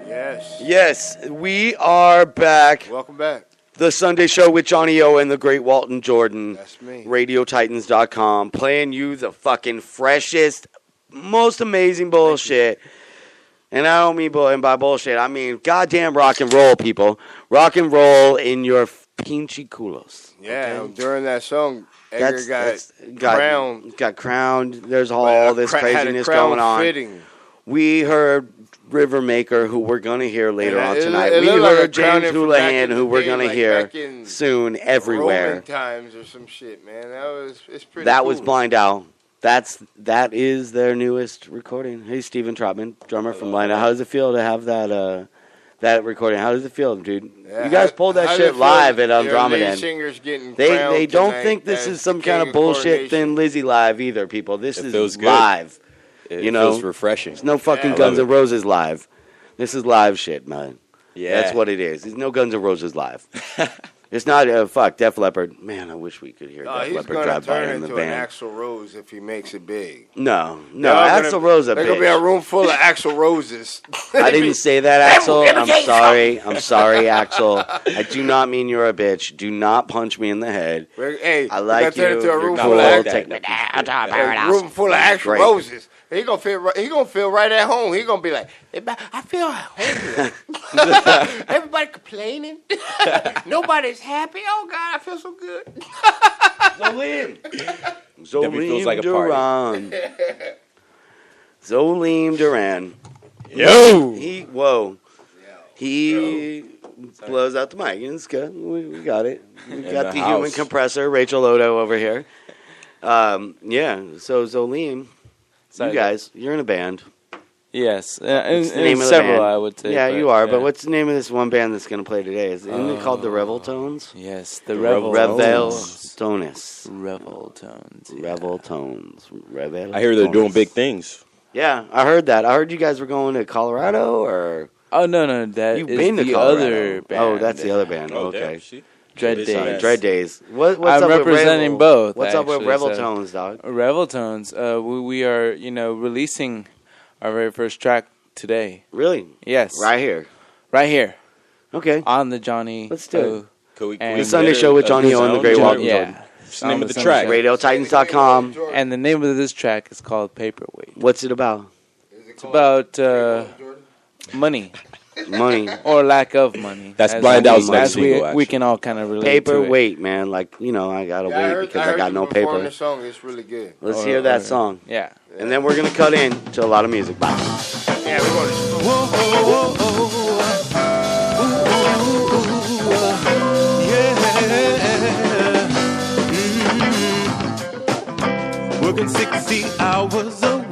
Yes. Yes, we are back. Welcome back. The Sunday Show with Johnny O and the great Walton Jordan. That's me. RadioTitans.com. Playing you the fucking freshest, most amazing bullshit. And I don't mean and by bullshit, I mean goddamn rock and roll, people. Rock and roll in your pinchy culos. Yeah, okay? during that song, Edgar That's got crowned. Got crowned. There's all this craziness going on. Fitting. We heard Rivermaker, who we're going to hear later on tonight. It We looked like a heard James crowning from back Houlihan, in the who we're day, going to like hear back in soon everywhere. Roman times or some shit, man. It's pretty. That cool. was Blind Owl. That is their newest recording. Hey, Stephen Trotman, drummer from Blind Owl. How does it feel to have that recording? How does it feel, dude? Yeah, you guys pulled that how shit does it live feel? at Your Andromeda. lead singer's getting They crowned don't tonight think this as is some the kind king of bullshit Coronation. Thin Lizzy live either, people. This It is feels good. live. It You know? feels refreshing. It's no fucking Yeah, I Guns love N' Roses live. This is live shit, man. Yeah. That's what it is. There's no Guns N' Roses live. It's not fuck Def Leppard. Man, I wish we could hear Def He's Leppard gonna drive by turn in the into an van. Axl Rose if he makes it big. No, They're all Axl gonna- Rose a They're gonna be a bitch. room full of Axl Roses. I didn't say that, Axl. I'm sorry. I'm sorry, Axl. I do not mean you're a bitch. Do not punch me in the head. Hey, I like turn you. into a You're room cool. full of Take me down to a paradise. room full of Axl Great. Roses. He gonna feel right at home. He gonna be like, I feel at home here. Everybody complaining. Nobody's happy. Oh God, I feel so good. Zolim feels like a party. Duran. Zolim Duran. Yo! He blows out the mic. It's good. We got it. We got the the human house. compressor, Rachel Odo over here. So Zolim, Sorry. you guys, you're in a band. Yes, What's the and name of the several, band? I would say. Yeah, but, you are. But yeah. what's the name of this one band that's going to play today? Isn't it called the Revel Tones? Yes, the Revel Revel Tones. Tones. Revel Tones. Yeah. Revel Tones. Revel. I hear they're doing Tones. big things. Yeah, I heard that. I heard you guys were going to Colorado, or Oh no, that you've is been to the Colorado. other band. Oh, that's the other band. Oh, Okay. damn, see? Dread Big Days. size. Dread Days. What's I'm up with representing Revel? both, What's up with actually, Revel so- Tones, dog? Revel Tones. We are releasing our very first track today. Really? Yes, Right here. right here Okay. on the Johnny. Let's do it. O. Can we And get The Sunday a- show with a Johnny O and the sound Great check? Walton. Yeah. What's the name of the On track? RadioTitans.com. And the name of this track is called Paperweight. What's it about? It's about money Money. or lack of money. That's as Blind we- Out's next as we, single, we actually. can all kind of relate Paper to it. weight, man. Like, I gotta wait because I got you no perform paper. The song. It's really good. Let's hear that song. Yeah. And then we're gonna cut in to a lot of music. Bye. Yeah, we're going to. Whoa, oh, oh, yeah. Working 60 hours a week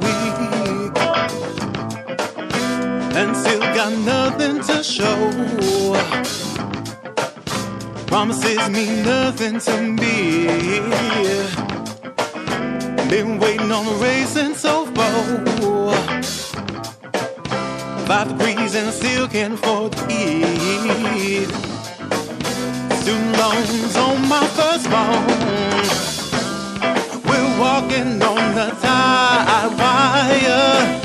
and still got nothing to show. Promises mean nothing to me. Been waiting on a raise since so far. 5 degrees and I still can't afford to eat. Student loans on my first phone. We're walking on the tide wire.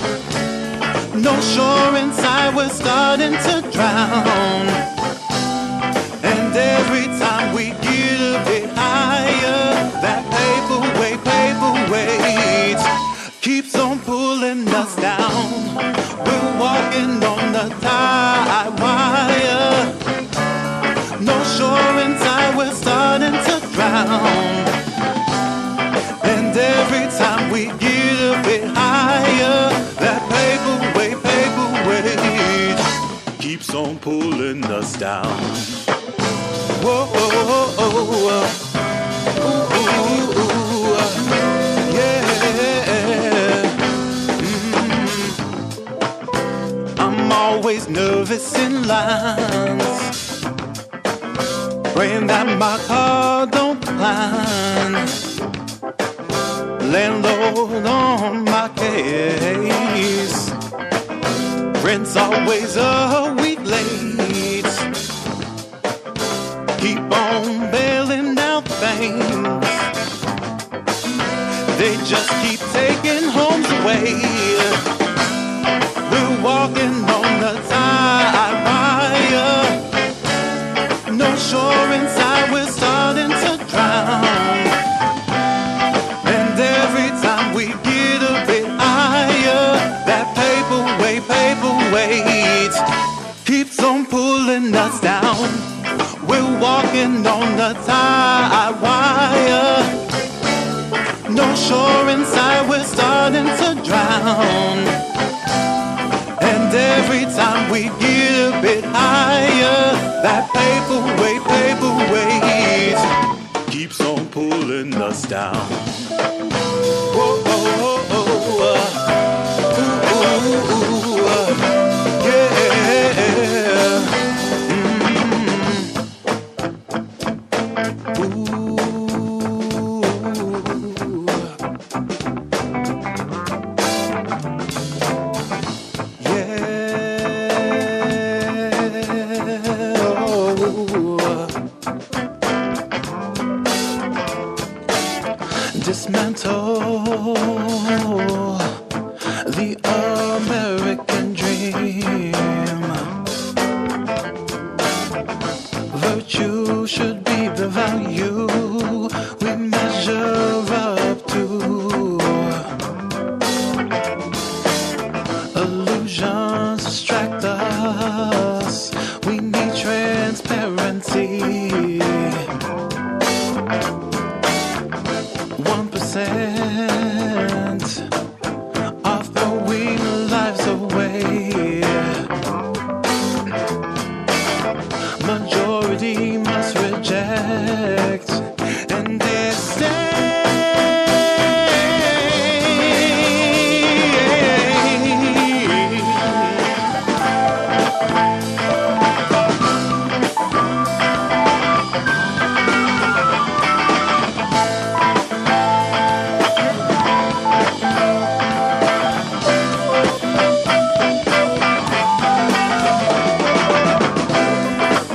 No shore inside, we're starting to drown. And every time we get a bit higher, that paperweight keeps on pulling us down. We're walking on the tide wire. No shore inside, we're starting to drown. And every time we get a bit higher, that paperweight keeps on pulling us down. Whoa, oh, oh, oh. Yeah. I'm always nervous in lines, praying that my car don't decline. Landlord on my case, rent's always a week late. Keep on bailing out things, they just keep taking homes away. We're walking on the tide wire. No shore inside, we're starting to drown. And every time we get a bit higher, that paperweight keeps on pulling us down. We're walking on the tide wire. No shore inside, we're starting to drown. And every time we get a bit higher, that paperweight keeps on pulling us down. Whoa, oh, oh, oh. Ooh, the American dream. Virtue should be the value we measure up to. Illusions distract us. We need transparency. 1% are throwing lives away. Majority must reject and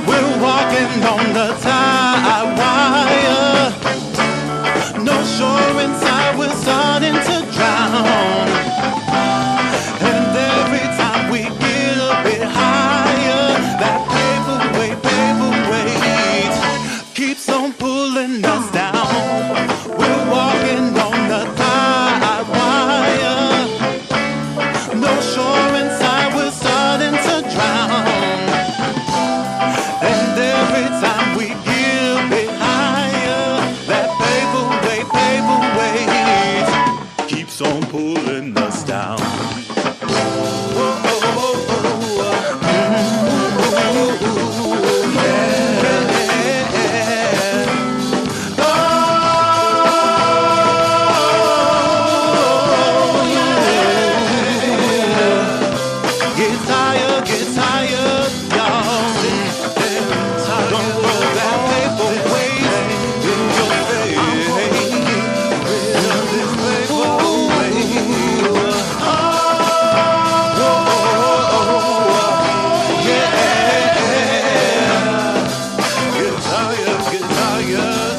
we're walking on the tie wire. No shore inside, we're starting to drown. And every time we get a bit higher, that paperweight keeps on pulling us down. We're walking on the tie wire. No shore inside, we're starting to drown. And every time we get a bit higher, that paperweight keeps on pulling us down. Get tired, y'all. Don't throw that paperweight in your face. This paperweight. Yeah. Get tired. Get tired, y'all.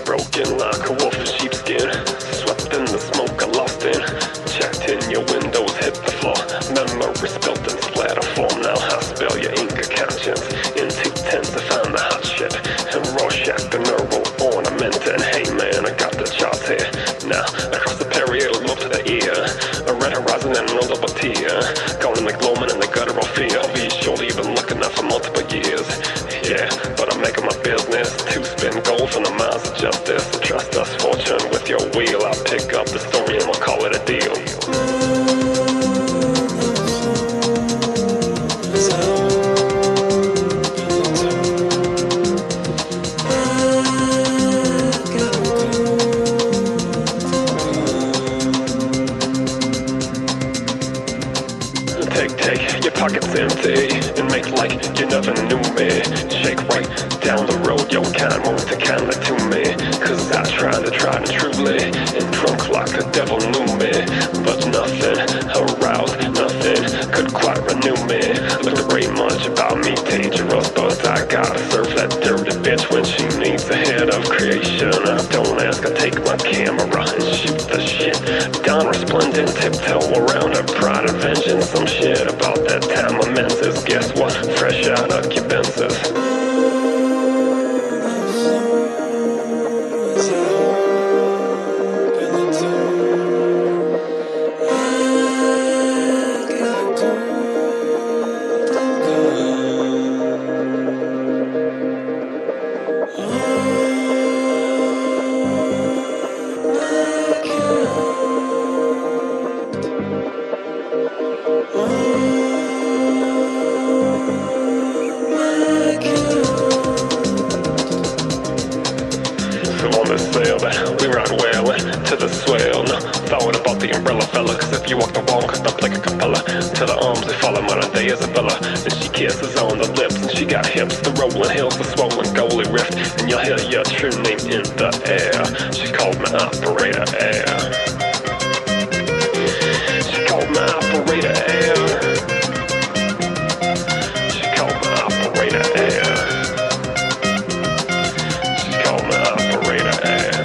Broken like a wolf in sheepskin, swept in the smoke I lost in. Checked in your windows, hit the floor. Memory spilt in splatter form. Now I spell your ink of conscience. In 210s I found the hot shit. And Rorschach the neural ornament. And hey man, I got the charts here. Now across the parietal lobe to the ear, a red horizon and rolled up a tear. Going in the gloaming and the guttural fear. Surely you've been looking at for multiple years. Yeah, but I'm making my business to spin gold from the mines of justice. Trust us, fortune, with your wheel. I'll pick up the story and we'll call it a deal. Take your pockets empty and make like you never knew me. Shake right down the road, your kind won't kindly to me. Cause I tried and truly, and drunk like the devil knew me. But nothing aroused, nothing could quite renew me. Looked way much about me, dangerous, but I gotta serve that dirty bitch when she needs the head of creation. I don't ask, I take my camera and shoot the shit down resplendent, tiptoe around her pride and vengeance. Some shit about that time of menses. Guess what? Fresh out of Cubensis. railing to the swell. No, thought about the umbrella fella, cause if you walk the walk, up like a capella. To the arms, they follow modern day Isabella. Then she kisses on the lips, and she got hips. The rolling hills, the swollen goalie rift, and you'll hear your true name in the air. She called me operator air. She called me operator air. She called me operator air. She called me operator air.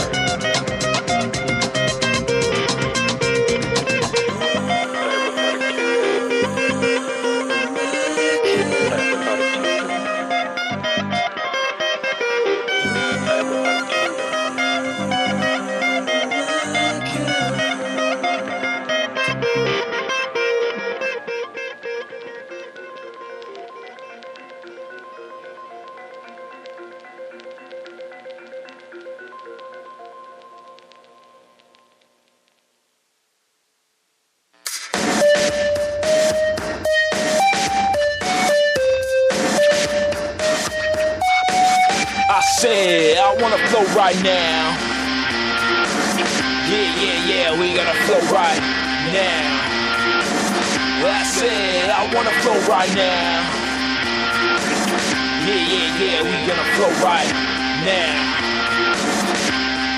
Said I wanna flow right now. Yeah, we gonna flow right now. I said I wanna flow right now. Yeah, we gonna flow right now.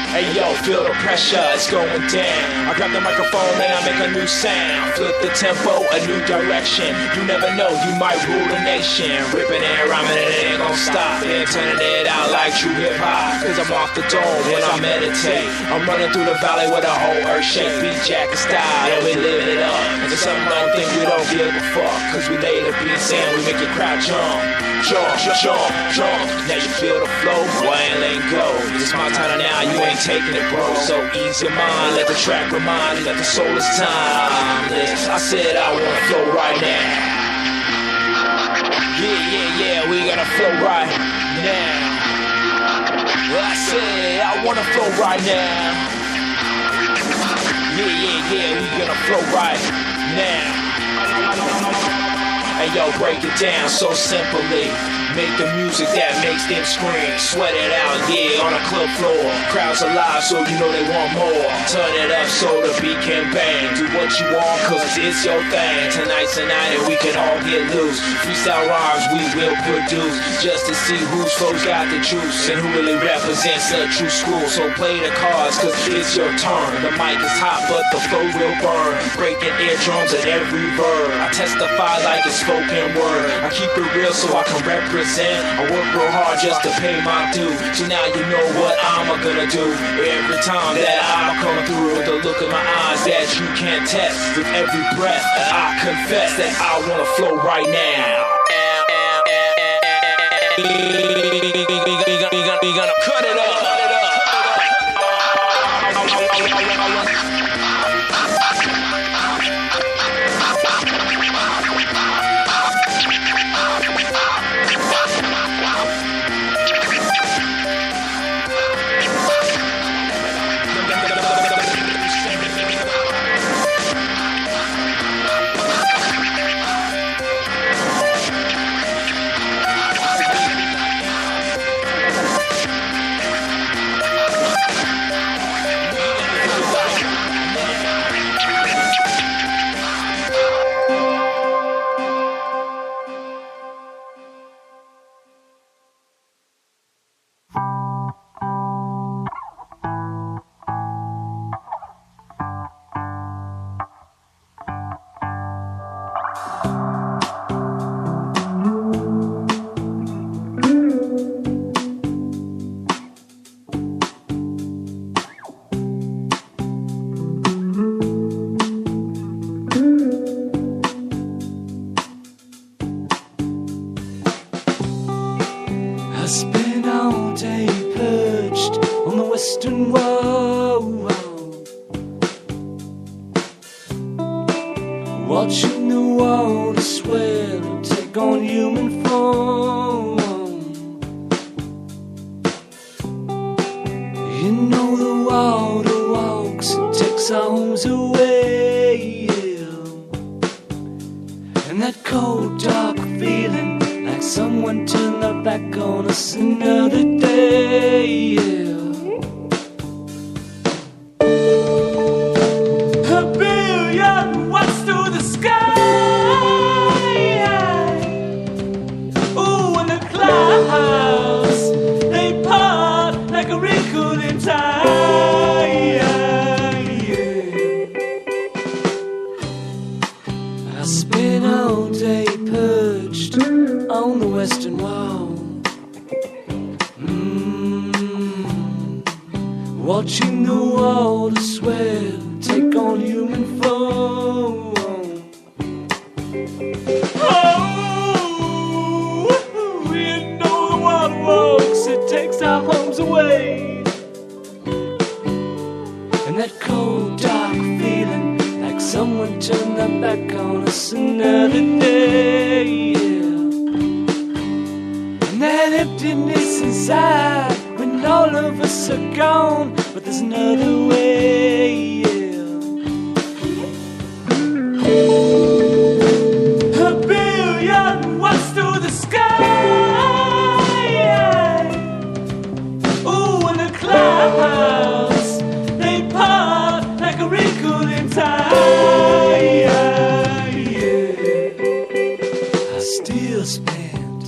Hey yo, feel the pressure, it's going down. I grab the microphone and I make a new sound. Flip the tempo, a new direction. You never know, you might rule the nation. Ripping and rhyming, it ain't gon' stop. And turning it out like true hip-hop. Cause I'm off the dome when I meditate. I'm running through the valley with a whole earth shake. Beat jack and style, and we live it up. And some don't think we don't give a fuck. Cause we lay the beats and we make your crowd jump. Jump. Now you feel the flow, boy, ain't letting go. It's my time now, you ain't taking it, bro. So ease your mind, let the track remind you that the soul is timeless. I said I wanna flow right now. Yeah, we gotta flow right now. I said I wanna flow right now. Yeah, we gonna flow right now. Hey yo, break it down so simply. Make the music that makes them scream. Sweat it out, yeah, on a club floor. Crowds alive, so you know they want more. Turn it up so the beat can bang. Do what you want, cause it's your thing. Tonight's the night and we can all get loose. Freestyle rhymes we will produce, just to see whose flows got the juice and who really represents a true school. So play the cards, cause it's your turn. The mic is hot, but the flow will burn. Breaking eardrums at every verb. I testify like it's spoken word. I keep it real so I can represent. I work real hard just to pay my due. So now you know what I'm gonna do. Every time that I come through, the look in my eyes that you can't test. With every breath, I confess that I wanna flow right now. We gonna cut it up. western wall, watching the water swell and take on human form. You know the water walks and takes our homes away, and that cold dark feeling like someone turned their back on us another day. swell, take on human form. Oh, you know the water walks, it takes our homes away. And that cold, dark feeling, like someone turned their back on us another day. Yeah. And that emptiness inside, when all of us are gone, but there's another way. Yeah. A billion watts through the sky. Ooh, and the clouds, they part like a wrinkle in time. I still spend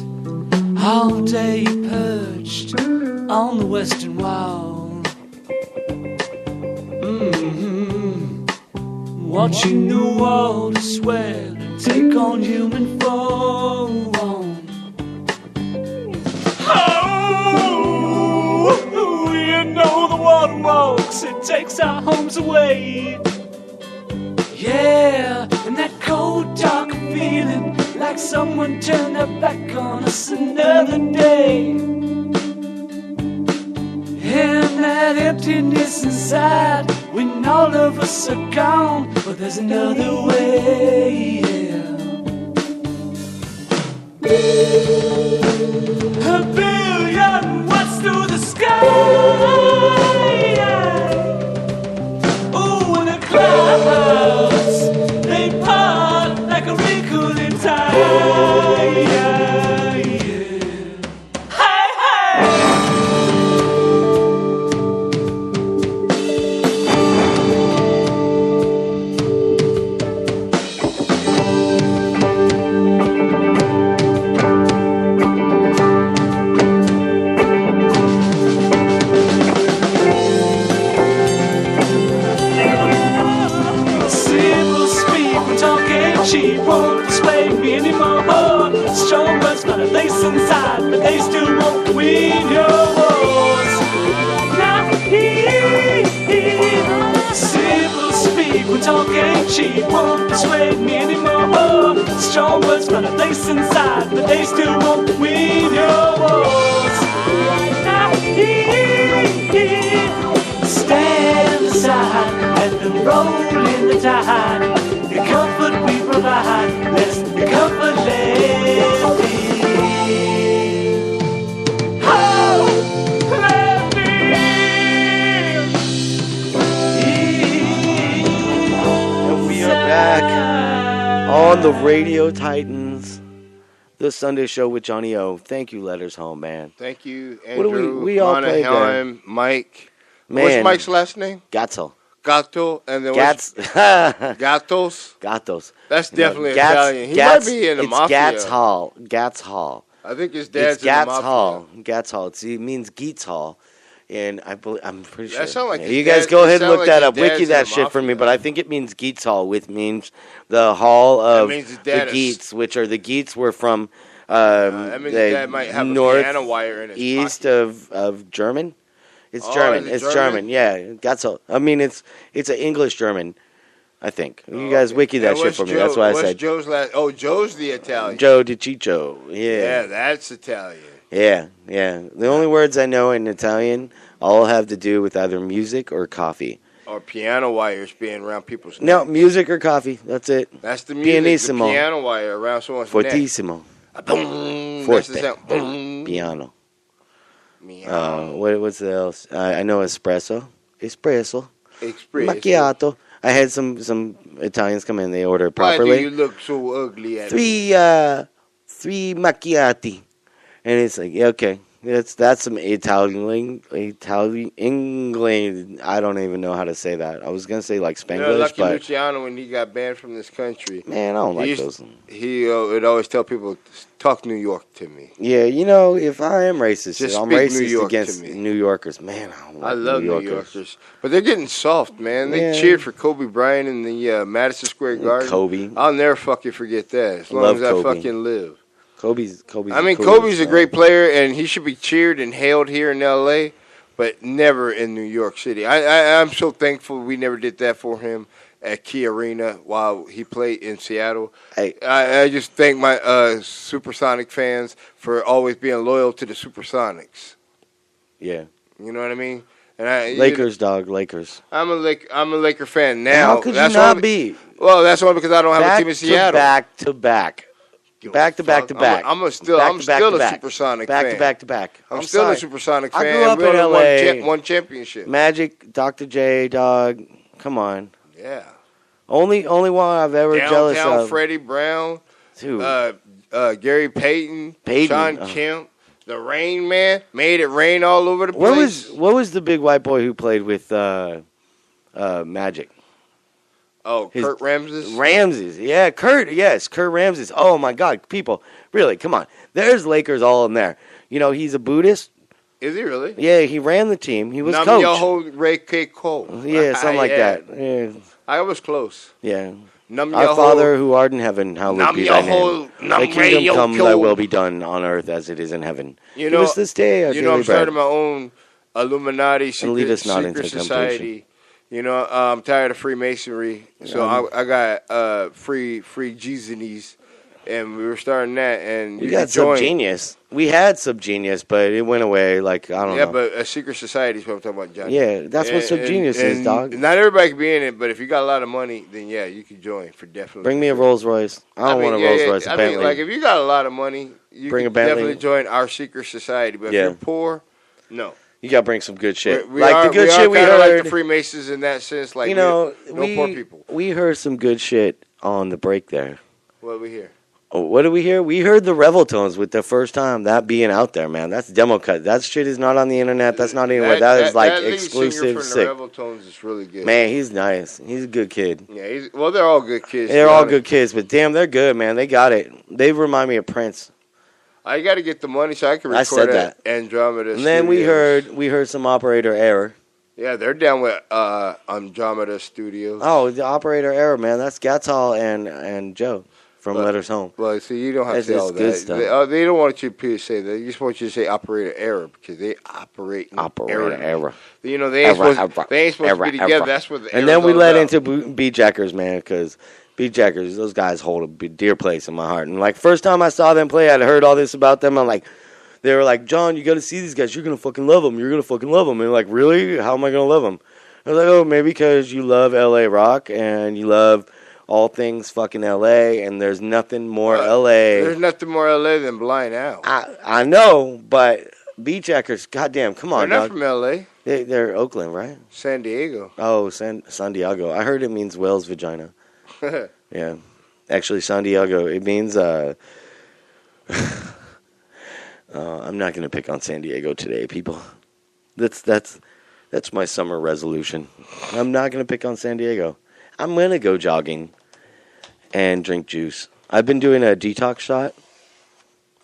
all day perched on the western wall. Watching the water swell and take on human form. Oh, you know the water walks, it takes our homes away. Yeah, and that cold, dark feeling, like someone turned their back on us another day. And that emptiness inside, when all of us are gone, but there's another way. Yeah. A billion watts through the sky. Oh, and the clouds, they part like a wrinkle in time. She won't display me anymore. Strong words got a lace inside, but they still won't win your wars. Now simple speak, we're talking cheap. Won't persuade me anymore. Strong words got a lace inside, but they still won't win your wars. Now stand aside, let them roll in the tide. The comfort we provide, let's the comfort let be. Oh, let me. And we are back on the Radio Titans, the Sunday show with Johnny O. Thank you, Letters Home, man. Thank you, What do Andrew, we all played there? Monahan, Mike. Man. What's Mike's last name? Gatto. Gato, and then Gats. Gatos. Gatos. That's definitely Gats, Italian. He Gats, might be in the it's mafia. Gats Hall. Gats Hall. I think his dad's It's in the Gats mafia. Hall. Gats Hall. It means Geets Hall. And I'm pretty sure. That sound like his you guys dad- go it ahead and sound look like that his up. Wiki dad's in that the shit for me. mafia. But I think it means Geets Hall, which means the Hall of means his the dad is- Geets, which are the Geets were from that means his the dad might have a north piano wire in his east pocket. of German. It's Oh, German. is it It's German? German. Yeah, Gats Hall. I mean, it's an English German. I think you guys wiki that And shit what's for me. Joe- That's why I what's said Joe's last. Oh, Joe's the Italian. Joe DiCiccio. Yeah, that's Italian. Yeah. The only words I know in Italian all have to do with either music or coffee. Or piano wires being around people's No, necks. music or coffee. That's it. That's the music. Pianissimo. The piano wire around someone's Fortissimo. neck. Boom. Forte. That's the sound. Boom. Piano. Meow. What's else? I know espresso. Espresso. Express. Macchiato. I had some Italians come in. They order Why properly. do you look so ugly at me? Three macchiati, and it's like, yeah, okay, that's some Italian England. I don't even know how to say that. I was gonna say like You know, Spanglish, Lucky but Luciano, when he got banned from this country, man, I don't like those. He would always tell people, talk New York to me. Yeah, if I am racist, Just I'm speak New racist York against to me. New Yorkers. Man, I don't like I love New New Yorkers. Yorkers. But they're getting soft, man. They Yeah. cheered for Kobe Bryant in the Madison Square Garden. Kobe. I'll never fucking forget that as long Love as I Kobe. fucking live. Kobe's. I mean, the coolest, Kobe's a man. great player, and he should be cheered and hailed here in L.A., but never in New York City. I'm so thankful we never did that for him at Key Arena while he played in Seattle. I just thank my Supersonic fans for always being loyal to the Supersonics. Yeah. You know what I mean? And Lakers, dog, Lakers. I'm a Laker fan now. How could you not be? Well, that's only because I don't have a team in Seattle. Back to back. Back to back to back. I'm still a Supersonic fan. Back to back to back. I'm still a Supersonic fan. I grew up in LA. One championship. Magic, Dr. J, dog. Come on. Yeah. Only one I've ever jealous Downtown of. Freddie Brown. Dude. Gary Payton. Sean Kemp. The Rain Man made it rain all over the place. What was the big white boy who played with Magic? Oh, Kurt Ramses? Ramses, yeah, Kurt Ramses. Oh, my God, people, really, come on. There's Lakers all in there. You know, he's a Buddhist. Is he really? Yeah, he ran the team. He was Nam coach. Yoho Ray K. Cole. Yeah, something like that. Yeah. I was close. Yeah. Nam Our Yoho, Father who art in heaven, hallowed be thy name. Nam Thy kingdom Yoho come, Cole. thy will be done on earth as it is in heaven. You Give know, us this day our I'm daily bread. starting my own Illuminati And lead us not secret into society. temptation. You know, I'm tired of Freemasonry, so I got free Jesusnies, and we were starting that. And We you got can join. Subgenius. We had Subgenius, but it went away. Like, I don't know. Yeah, but a secret society is what I'm talking about, Johnny. Yeah, that's what Subgenius is, dog. Not everybody can be in it, but if you got a lot of money, then yeah, you can join for definitely. Bring me a Rolls Royce. I don't want a Rolls Royce. A Bentley. like if you got a lot of money, you Bring can a Bentley. definitely join our secret society. But if Yeah. you're poor, no. You got to bring some good shit. We like are, the good we shit are we kinda heard. like the Freemasons in that sense. Like, you know, no poor people. We heard some good shit on the break there. What do we hear? Oh, what did we hear? We heard the Revel tones with the first time that being out there, man. That's demo cut. That shit is not on the internet. That's not anywhere. That is like that lead exclusive. singer from Sick. the Revel Tones is really good. Man, he's nice. He's a good kid. Yeah, well, they're all good kids. They're all good kids, but damn, they're good, man. They got it. They remind me of Prince. I got to get the money so I can record I said that. at Andromeda. And then Studios. we heard some operator error. Yeah, they're down with Andromeda Studios. Oh, the operator error, man. That's Gatal and Joe from Letters Home. Well, see, you don't have to say all good that. stuff. They don't want you to say that. They just want you to say operator error because they operate in Operator error. You know, they ain't supposed to be together. That's what the And then we error's led all about. into Beat Jackers, man, because Beat Jackers, those guys hold a dear place in my heart. And like first time I saw them play, I'd heard all this about them. I'm like, they were like, John, you got to see these guys. You're gonna fucking love them. You're gonna fucking love them. And like, really? How am I gonna love them? I was like, oh, maybe because you love LA rock and you love all things fucking LA, and there's nothing more LA. There's nothing more LA than Blind Owl. I know, but Beat Jackers, goddamn, come on, They're not dog. from LA. They're Oakland, right? San Diego. Oh, San Diego. I heard it means whale's vagina. Yeah. Actually, San Diego, it means, I'm not going to pick on San Diego today, people. That's my summer resolution. I'm not going to pick on San Diego. I'm going to go jogging and drink juice. I've been doing a detox shot,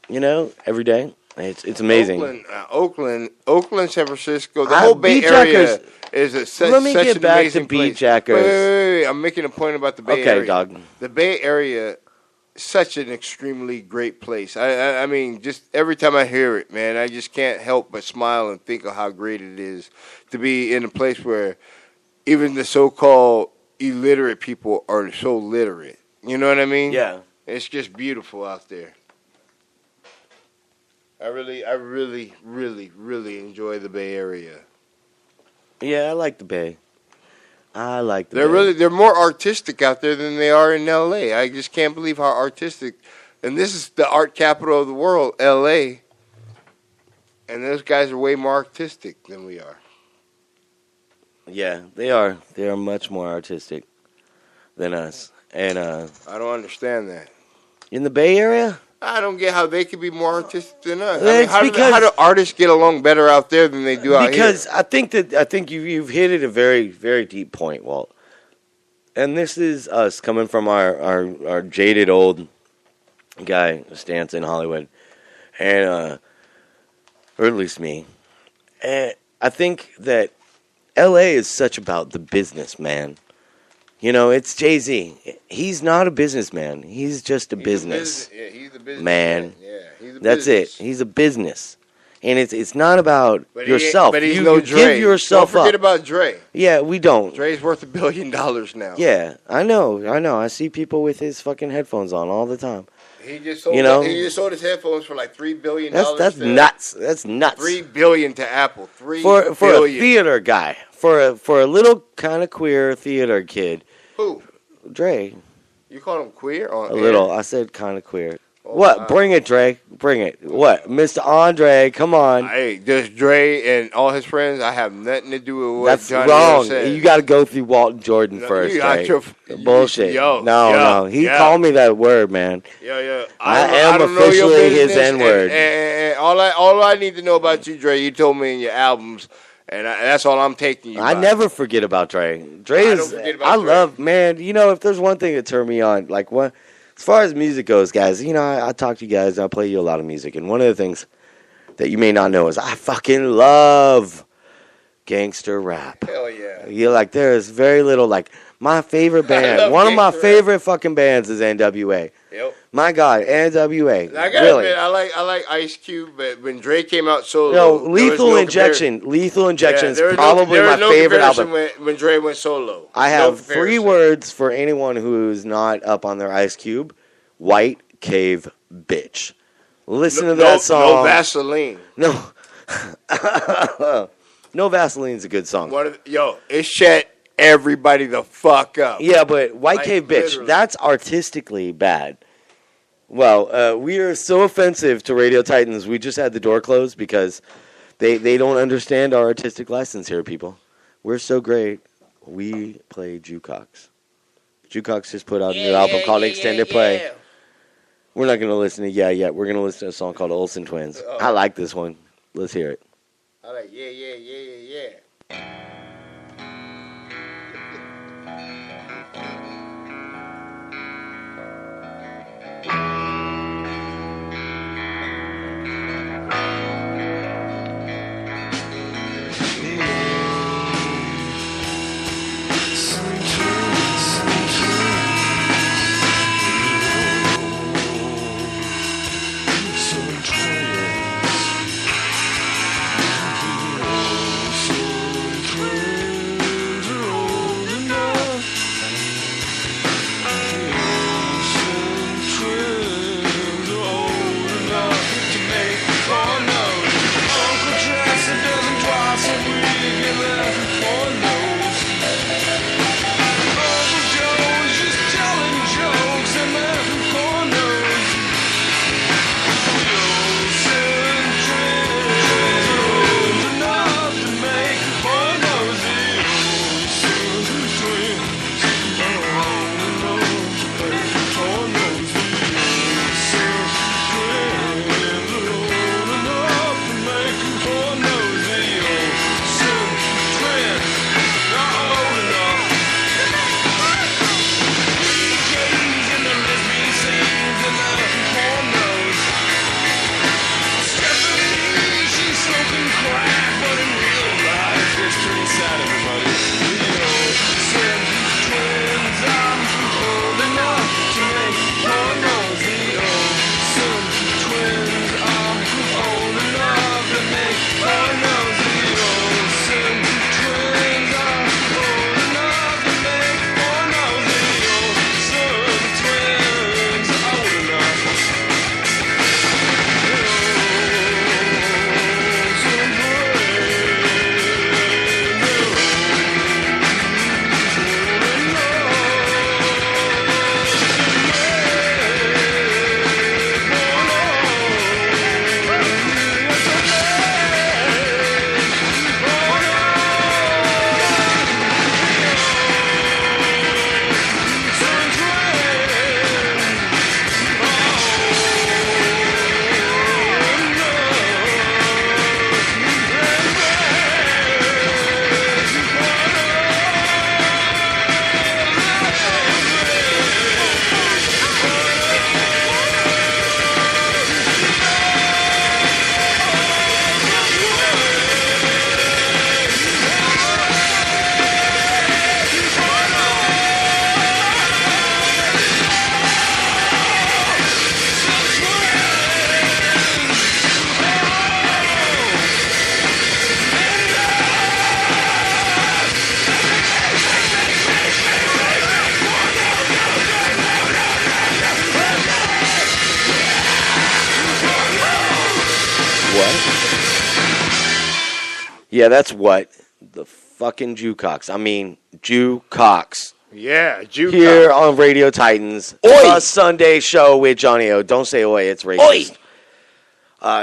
every day. It's amazing. Oakland, San Francisco, the whole Bay Beat Area Jackers. is Let me such get an back amazing to Beat place. Jackers. Wait. I'm making a point about the Bay Area. Okay, dog. The Bay Area, such an extremely great place. I mean, just every time I hear it, man, I just can't help but smile and think of how great it is to be in a place where even the so-called illiterate people are so literate. You know what I mean? Yeah. It's just beautiful out there. I really, really enjoy the Bay Area. Yeah, I like the Bay. They're more artistic out there than they are in LA. I just can't believe how artistic. And this is the art capital of the world, LA. And those guys are way more artistic than we are. Yeah, they are. They are much more artistic than us. And I don't understand that. In the Bay Area? I don't get how they could be more artistic than us. It's how do artists get along better out there than they do out here? Because I think you've hit at a very, very deep point, Walt. And this is us coming from our jaded old guy stance in Hollywood, and or at least me. And I think that L.A. is such about the business, man. It's Jay-Z. He's not a businessman. He's just a business. He's a business man. Yeah, he's a That's business. it. He's a business. And it's not about But yourself. But he's you, no you Dre. give yourself Don't forget up. about Dre. Yeah, we don't. Dre's worth $1 billion now. Yeah, I know. I see people with his fucking headphones on all the time. He just sold. You know? He just sold his headphones for like $3 billion. That's nuts. That's nuts. $3 billion to Apple. For a theater guy, for a little kind of queer theater kid. Who? Dre. You call him queer? A little. I said kind of queer. What? Bring it, Dre. Bring it. What? Mr. Andre, come on. Hey, just Dre and all his friends, I have nothing to do with what That's Johnny wrong. said. You got to go through Walton Jordan first, you got Dre. Bullshit. yo, no. He called me that word, man. Yeah. I don't am know your officially his business, N-word. And all I need to know about you, Dre, you told me in your albums, and that's all I'm taking you I by. never forget about Dre. Dre I is. don't forget about I Dre. love, man. You know, if there's one thing that turned me on, like what, as far as music goes, guys. You know, I talk to you guys. I play you a lot of music, and one of the things that you may not know is I fucking love gangster rap. Hell yeah. You're like, there is very little, like, my favorite band, love one of my gangster favorite fucking bands is NWA. Yep. My God, NWA. I gotta really. admit, I like Ice Cube, but when Dre came out solo, No, there was Lethal no Injection. Lethal Injection is there was probably there my was no favorite comparison album. when Dre went solo. I No have 3 comparison. words for anyone who's not up on their Ice Cube. White cave bitch. Listen to that song. No Vaseline. No. No Vaseline's a good song. It shut everybody the fuck up. Yeah, but White Like, Cave Bitch, literally. that's artistically bad. Well, we are so offensive to Radio Titans, we just had the door closed because they don't understand our artistic license here, people. We're so great, we play Jukebox. Jukebox just put out a new album called Extended Play. We're not going to listen to yet. We're going to listen to a song called Olsen Twins. I like this one. Let's hear it. I like yeah. Some Yeah, that's what the fucking Jewcocks. I mean, Jewcocks. Yeah, Jew Here cock. on Radio Titans, Oi! the Sunday show with Johnny O. Don't say oi, it's racist. Oi!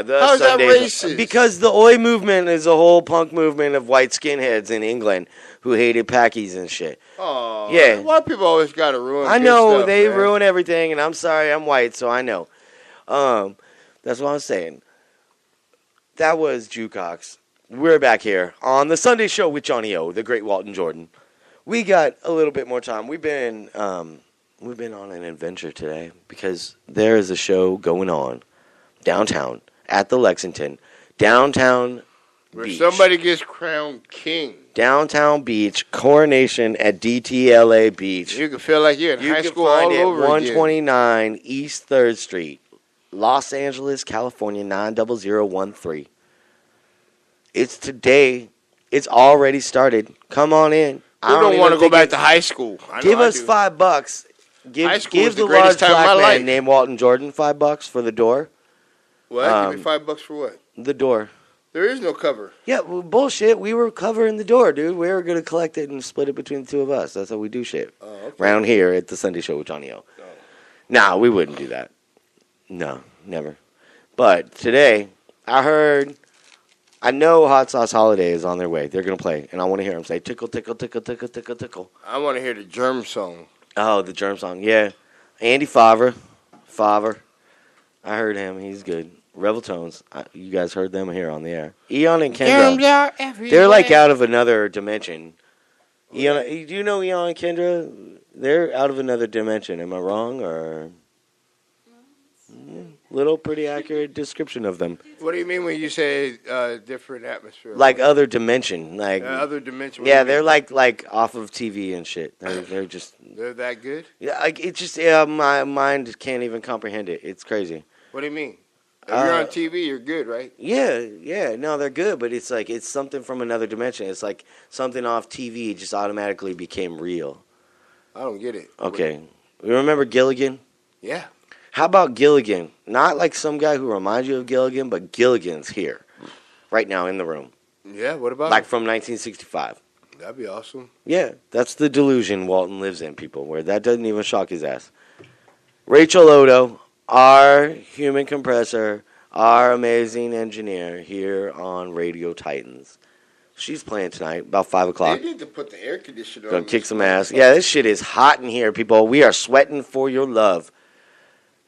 The How's that Sunday racist? Because the oi movement is a whole punk movement of white skinheads in England who hated Packies and shit. Oh, Yeah. Why people always got to ruin I good know stuff, they man? ruin everything, and I'm sorry, I'm white, so I know. That's what I'm saying. That was Jewcocks. We're back here on the Sunday show with Johnny O, the great Walton Jordan. We got a little bit more time. We've been on an adventure today because there is a show going on downtown at the Lexington, downtown Where beach. somebody gets crowned king. Downtown beach, Coronation at DTLA Beach. You can feel like you're in You high can school find all it over again. 129 East 3rd Street, Los Angeles, California, 90013. It's today. It's already started. Come on in. Who don't want to go back to high school? I know Give I us do. $5. High school Give was the the greatest large time of black my man life. named Walton Jordan $5 for the door. What? Give me $5 for what? The door. There is no cover. Yeah, well, bullshit. We were covering the door, dude. We were going to collect it and split it between the two of us. That's how we do shit. Oh, okay. Around here at the Sunday show with Johnny O. Oh. Nah, we wouldn't do that. No, never. But today, I know Hot Sauce Holiday is on their way. They're going to play, and I want to hear them say, tickle, tickle, tickle, tickle, tickle, tickle. I want to hear the germ song. Oh, the Germ song, yeah. Andy Favre. I heard him. He's good. Revel Tones. You guys heard them here on the air. Eon and Kendra. They're like out of another dimension. Eon, do you know Eon and Kendra? They're out of another dimension. Am I wrong? Or little pretty accurate description of them. What do you mean when you say different atmosphere? Like other dimension. Like other dimension? Yeah, they're like off of TV and shit. They're just. They're that good? Yeah, like it's just my mind can't even comprehend it. It's crazy. What do you mean? If you're on TV, you're good, right? Yeah. No, they're good, but it's like it's something from another dimension. It's like something off TV just automatically became real. I don't get it. Okay. You remember Gilligan? Yeah. How about Gilligan? Not like some guy who reminds you of Gilligan, but Gilligan's here right now in the room. Yeah, what about Like him? from 1965. That'd be awesome. Yeah, that's the delusion Walton lives in, people, where that doesn't even shock his ass. Rachel Odo, our human compressor, our amazing engineer here on Radio Titans. She's playing tonight, about 5 o'clock. They need to put the air conditioner on. Gonna kick some ass. Yeah, this shit is hot in here, people. We are sweating for your love.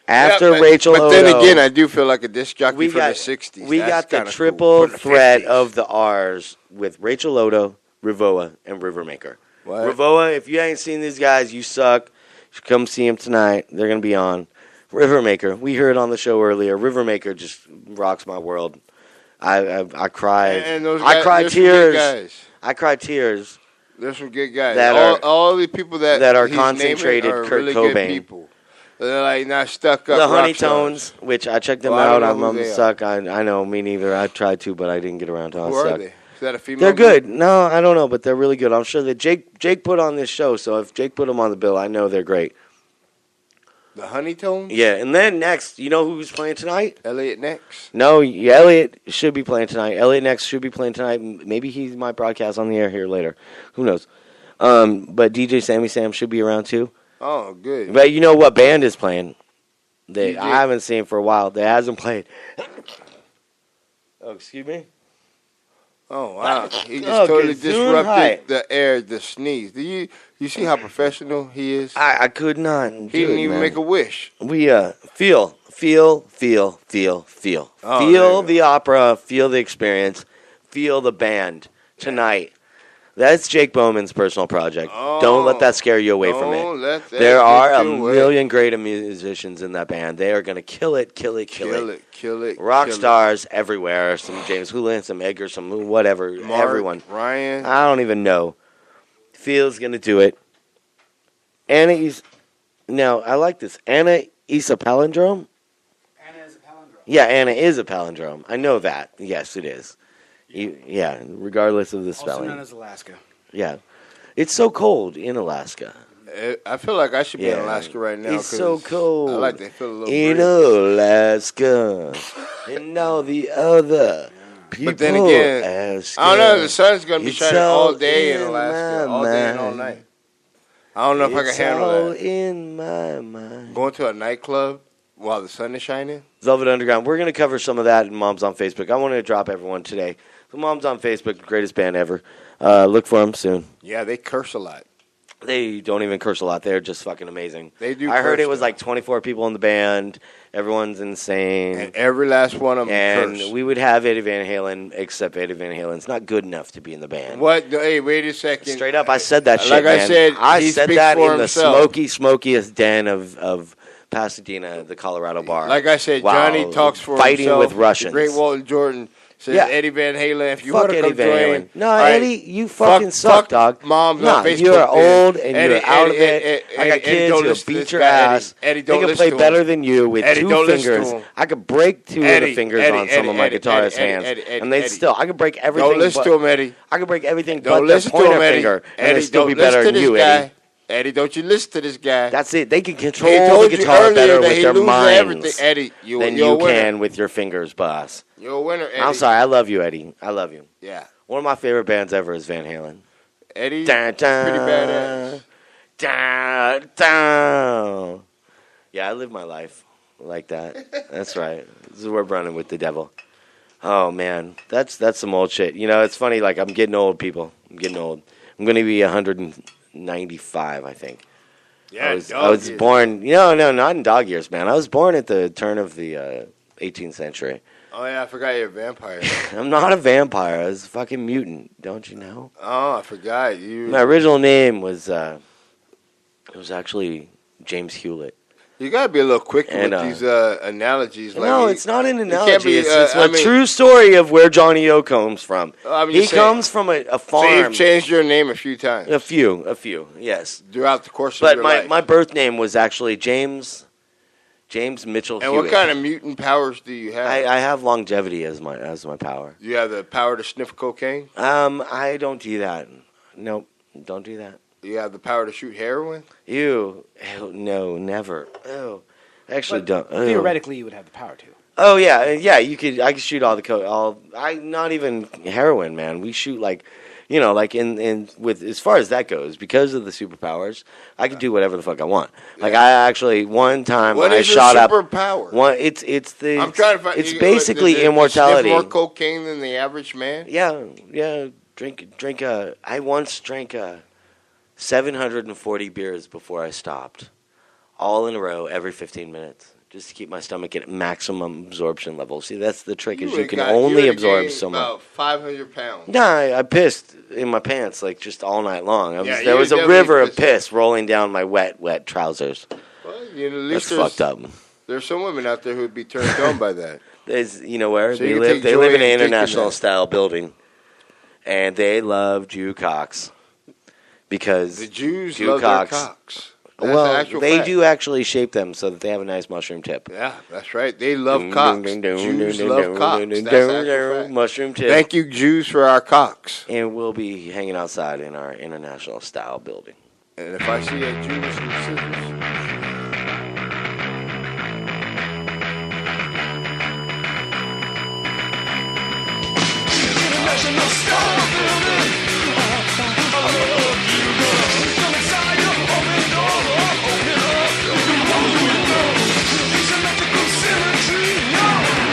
After Rachel But then Odo, again, I do feel like a disc jockey we from got, the 60s. We That's got the kinda triple cool. From the threat 50s. of the R's with Rachel Odo, Rivoa, and Rivermaker. What? Rivoa, if you ain't seen these guys, you suck. You should come see them tonight. They're going to be on. Rivermaker, we heard on the show earlier. Rivermaker just rocks my world. I cried. And those I guys, cried there's some good tears. guys. I cried tears. There's some good guys. That all the people that are he's concentrated naming are Kurt really Cobain. good people. They're like not stuck up. The rock Honeytones, stars. which I checked them Well, I out. don't know I'm who they suck. I know, me neither. I tried to, but I didn't get around to it. Who are they? Is that a female? They're group? good. No, I don't know, but they're really good. I'm sure that Jake put on this show, so if Jake put them on the bill, I know they're great. The Honeytones? Yeah, and then next, you know who's playing tonight? Elliot Next. No, Elliot should be playing tonight. Elliot Next should be playing tonight. Maybe he might broadcast on the air here later. Who knows? But DJ Sammy Sam should be around too. Oh, good. But you know what band is playing? DJ. I haven't seen for a while. They hasn't played. Oh, excuse me? Oh, wow. He just Oh, totally Gazoon High. disrupted the air, the sneeze. Do you see how professional he is? I could not. He didn't even make a wish. We feel. Oh, Feel there you the opera, feel the experience, feel the band tonight. That's Jake Bowman's personal project. Don't let that scare you away from Don't it. let that There are get a you away. million great musicians in that band. They are going to kill it. Kill it. Rock kill it. stars everywhere. Some James Houlihan, some Edgar, some whatever. Mark, everyone. Ryan. I don't even know. Feel's going to do it. Now, I like this. Anna is a palindrome? Anna is a palindrome. Yeah, Anna is a palindrome. I know that. Yes, it is. Yeah, regardless of the spelling. Also known as Alaska. Yeah. It's so cold in Alaska. I feel like I should be in Yeah. Alaska right now. It's so 'cause cold. I like to feel a little in breeze. Alaska and all the other But then again, ask I don't know. you, The sun's gonna be it's shining all all day in in Alaska, my all day and all mind. night. I don't know if I can It's handle all that. in my mind. Going to a nightclub while the sun is shining. Velvet Underground. We're going to cover some of that in Moms on Facebook. I want to drop everyone today. So Moms on Facebook, greatest band ever. Look for them soon. Yeah, they curse a lot. They don't even curse a lot. They're just fucking amazing. They do. I heard curse it was though. like 24 people in the band. Everyone's insane. And every last one of them And curse. we would have Eddie Van Halen, except Eddie Van Halen's not good enough to be in the band. What? Hey, wait a second. Straight up, I said that shit, Like I man. said, I he said speaks that for in himself. the smokiest den of Pasadena, the Colorado bar. Like I said, Wow. Johnny talks for Fighting himself. with Russians. The great Walton Jordan says Yeah. Eddie Van Halen. If you Fuck want to Eddie come Van join, Halen. No, all right, Eddie, you fucking suck, dog. Moms Nah, on Facebook. you're man. old and Eddie, you're out of Eddie, it. I got Eddie, kids don't who'll listen to beat this your guy, ass. Eddie, They don't can listen play to better him. than you with Eddie, two don't listen to fingers. him. I could break two of Eddie, the fingers Eddie, on some of my Eddie, guitarist Eddie, hands, Eddie, and they'd Eddie. still. I could break everything. Don't listen but, to him, Eddie. I could break everything Don't but their listen to pointer him, Eddie. finger, and Eddie, they'd still don't be better listen to than this you, guy. Eddie. Eddie, don't you listen to this guy. That's it. They can He control told the you guitar earlier better that with he their loses minds everything. Eddie, than you're you a winner. can with your fingers, boss. You're a winner, Eddie. I'm sorry. I love you, Eddie. I love you. Yeah. One of my favorite bands ever is Van Halen. Eddie, Dun, dun, pretty badass. Dun, dun. Yeah, I live my life like that. That's right. This is we're running with the devil. Oh man, that's some old shit. You know, it's funny. Like I'm getting old, people. I'm getting old. I'm going to be 195, I think. Yeah, I was born. No, not in dog years, man. I was born at the turn of the 18th century. Oh yeah, I forgot you're a vampire. I'm not a vampire. I was a fucking mutant. Don't you know? Oh, I forgot you. My original name was it was actually James Hewlett. You gotta be a little quicker And, with these analogies. Like No, it's not an can't analogy. be, It's I a mean- true story of where Johnny O comes from. I'm He just saying- comes from a So farm. you've changed your name a few times A few, yes. throughout the course of But your my, life. my birth name was actually James Mitchell and Hewitt. what kind of mutant powers do you have? I have longevity as my power. You have the power to sniff cocaine. I don't do that. Nope, don't do that. You have the power to shoot heroin. Ew, no, never. Ew. Actually, don't. Ew. Theoretically, you would have the power to. Oh yeah. You could. I could shoot all the not even heroin, man. We shoot like, like in with as far as that goes, because of the superpowers, I could do whatever the fuck I want. Like I actually one time What I is your shot up. superpower? One, it's the. I'm trying to find. It's you- basically does it immortality. Sniff more cocaine than the average man. Yeah. Drink. I once drank 740 beers before I stopped, all in a row every 15 minutes, just to keep my stomach at maximum absorption level. See, that's the trick, is you can only absorb so much. About 500 pounds. Nah, I pissed in my pants like just all night long. Yeah, There you was a definitely river of pissed. piss rolling down my wet trousers. Well, at least That's there's- fucked up. There's some women out there who'd be turned on by that. There's, where So they you can live? take They joy live in in an thinking international that. style building, and they love Jew cocks because The Jews Jew love cocks. their cocks. That's an Well, actual they fact. do actually shape them so that they have a nice mushroom tip. Yeah, that's right. They love cocks. Jews love cocks. That's actual fact. Mushroom tip. Thank you, Jews, for our cocks. And we'll be hanging outside in our international style building. And if I see a Jew with some scissors, International Star Building. I love you, girl. Come inside, open the door, open it up. Come on, window. These electrical symmetry.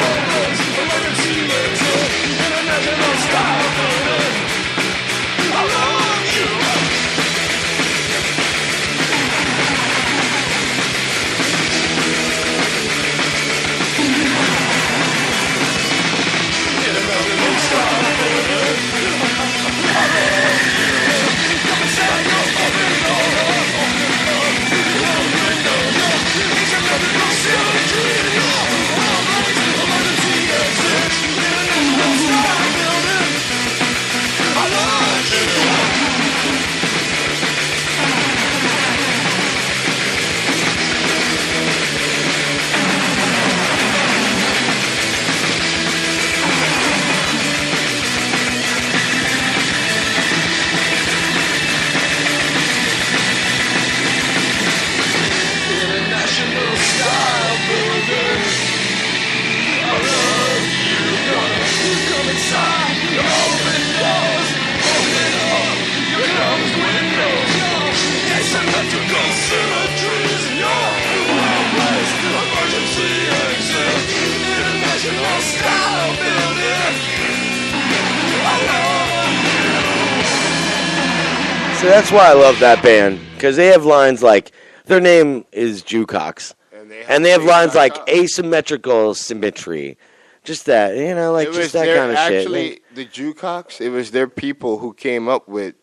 Always emergency exit. International Star Building. I love you. International Star Building. that's why I love that band, because they have lines like, their name is Jukebox, and they have lines like asymmetrical symmetry. Just that, like just that kind of shit. Actually, the Jukebox, it was their people who came up with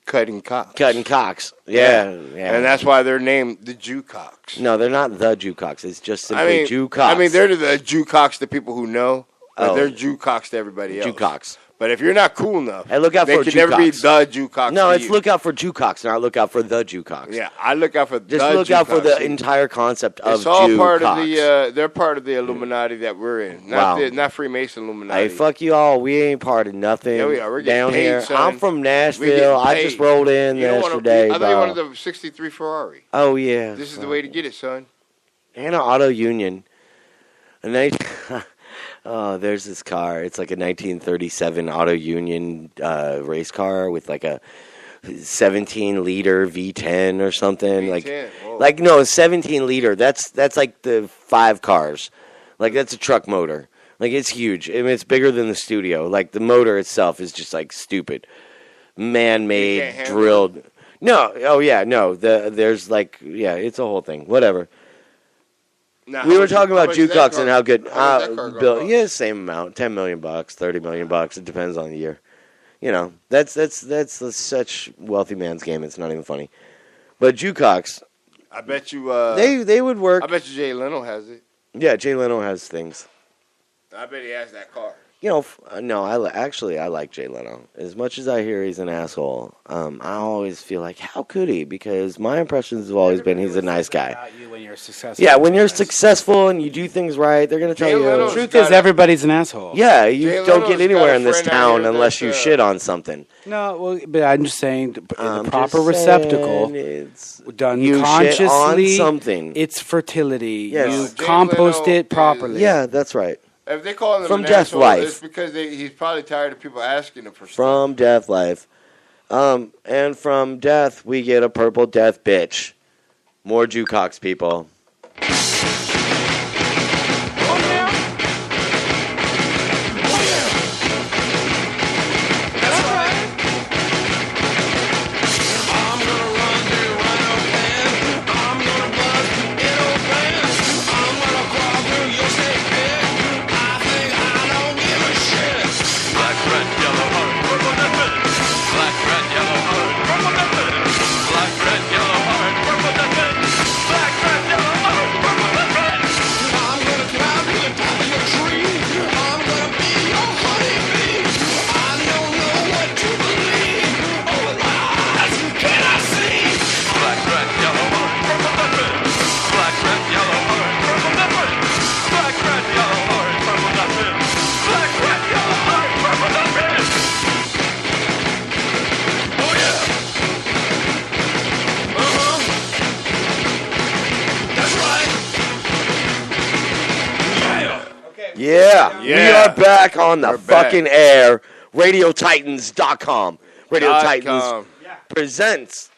cutting cocks. Cutting cocks, yeah. And that's why they're named the Jukebox. No, they're not the Jukebox. It's just simply Jukebox. I mean, they're the Jukebox to people who know, but they're Jukebox to everybody else. Jukebox. But if you're not cool enough, hey, look out they for can Jukebox. never be the Jukebox. No, to it's you. look out for Jukebox, not look out for the Jukebox. Yeah, I look out for just the look out for Jukebox. the entire concept of It's all Jukebox. part of the. They're part of the Illuminati that we're in. Not Freemason Illuminati. Hey, fuck you all. We ain't part of nothing. Yeah, we are. We're getting down paid, here. son. I'm from We Nashville. getting I paid. just rolled in You don't wanna yesterday. I thought you wanted the '63 Ferrari. Oh yeah. This is the way to get it, son. And an auto union. And they. Oh, there's this car. It's like a 1937 auto union race car with like a 17-liter V10 or something. Like no, 17-liter. That's like the 5 cars. Like that's a truck motor. Like it's huge. I mean, it's bigger than the studio. Like the motor itself is just like stupid, man-made, drilled. No, oh yeah, no. There's like it's a whole thing. Whatever. Now, we were talking about Jukebox and how good Bill. Yeah, same amount, $10 million, $30 million. It depends on the year. That's such wealthy man's game. It's not even funny. But Jukebox, I bet you they would work. I bet you Jay Leno has it. Yeah, Jay Leno has things. I bet he has that car. No, I like Jay Leno. As much as I hear he's an asshole, I always feel like, how could he? Because my impressions have always been he's a nice guy. About you when you're successful. Yeah, when you're successful and you do things right, they're going to tell you. The truth is, everybody's an asshole. Yeah, you don't get anywhere in this town unless you shit on something. No, well, but I'm just saying, in the proper just receptacle, saying done you consciously, shit on something. It's fertility. Yes. You Jay compost Leno it properly. Yeah, that's right. If they call him From an Death asshole, Life. it's because he's probably tired of people asking him for stuff. From Death Life. And from Death, we get a purple death bitch. More Jukebox people. Yeah, we are back on the fucking air. RadioTitans.com. Radio Titans presents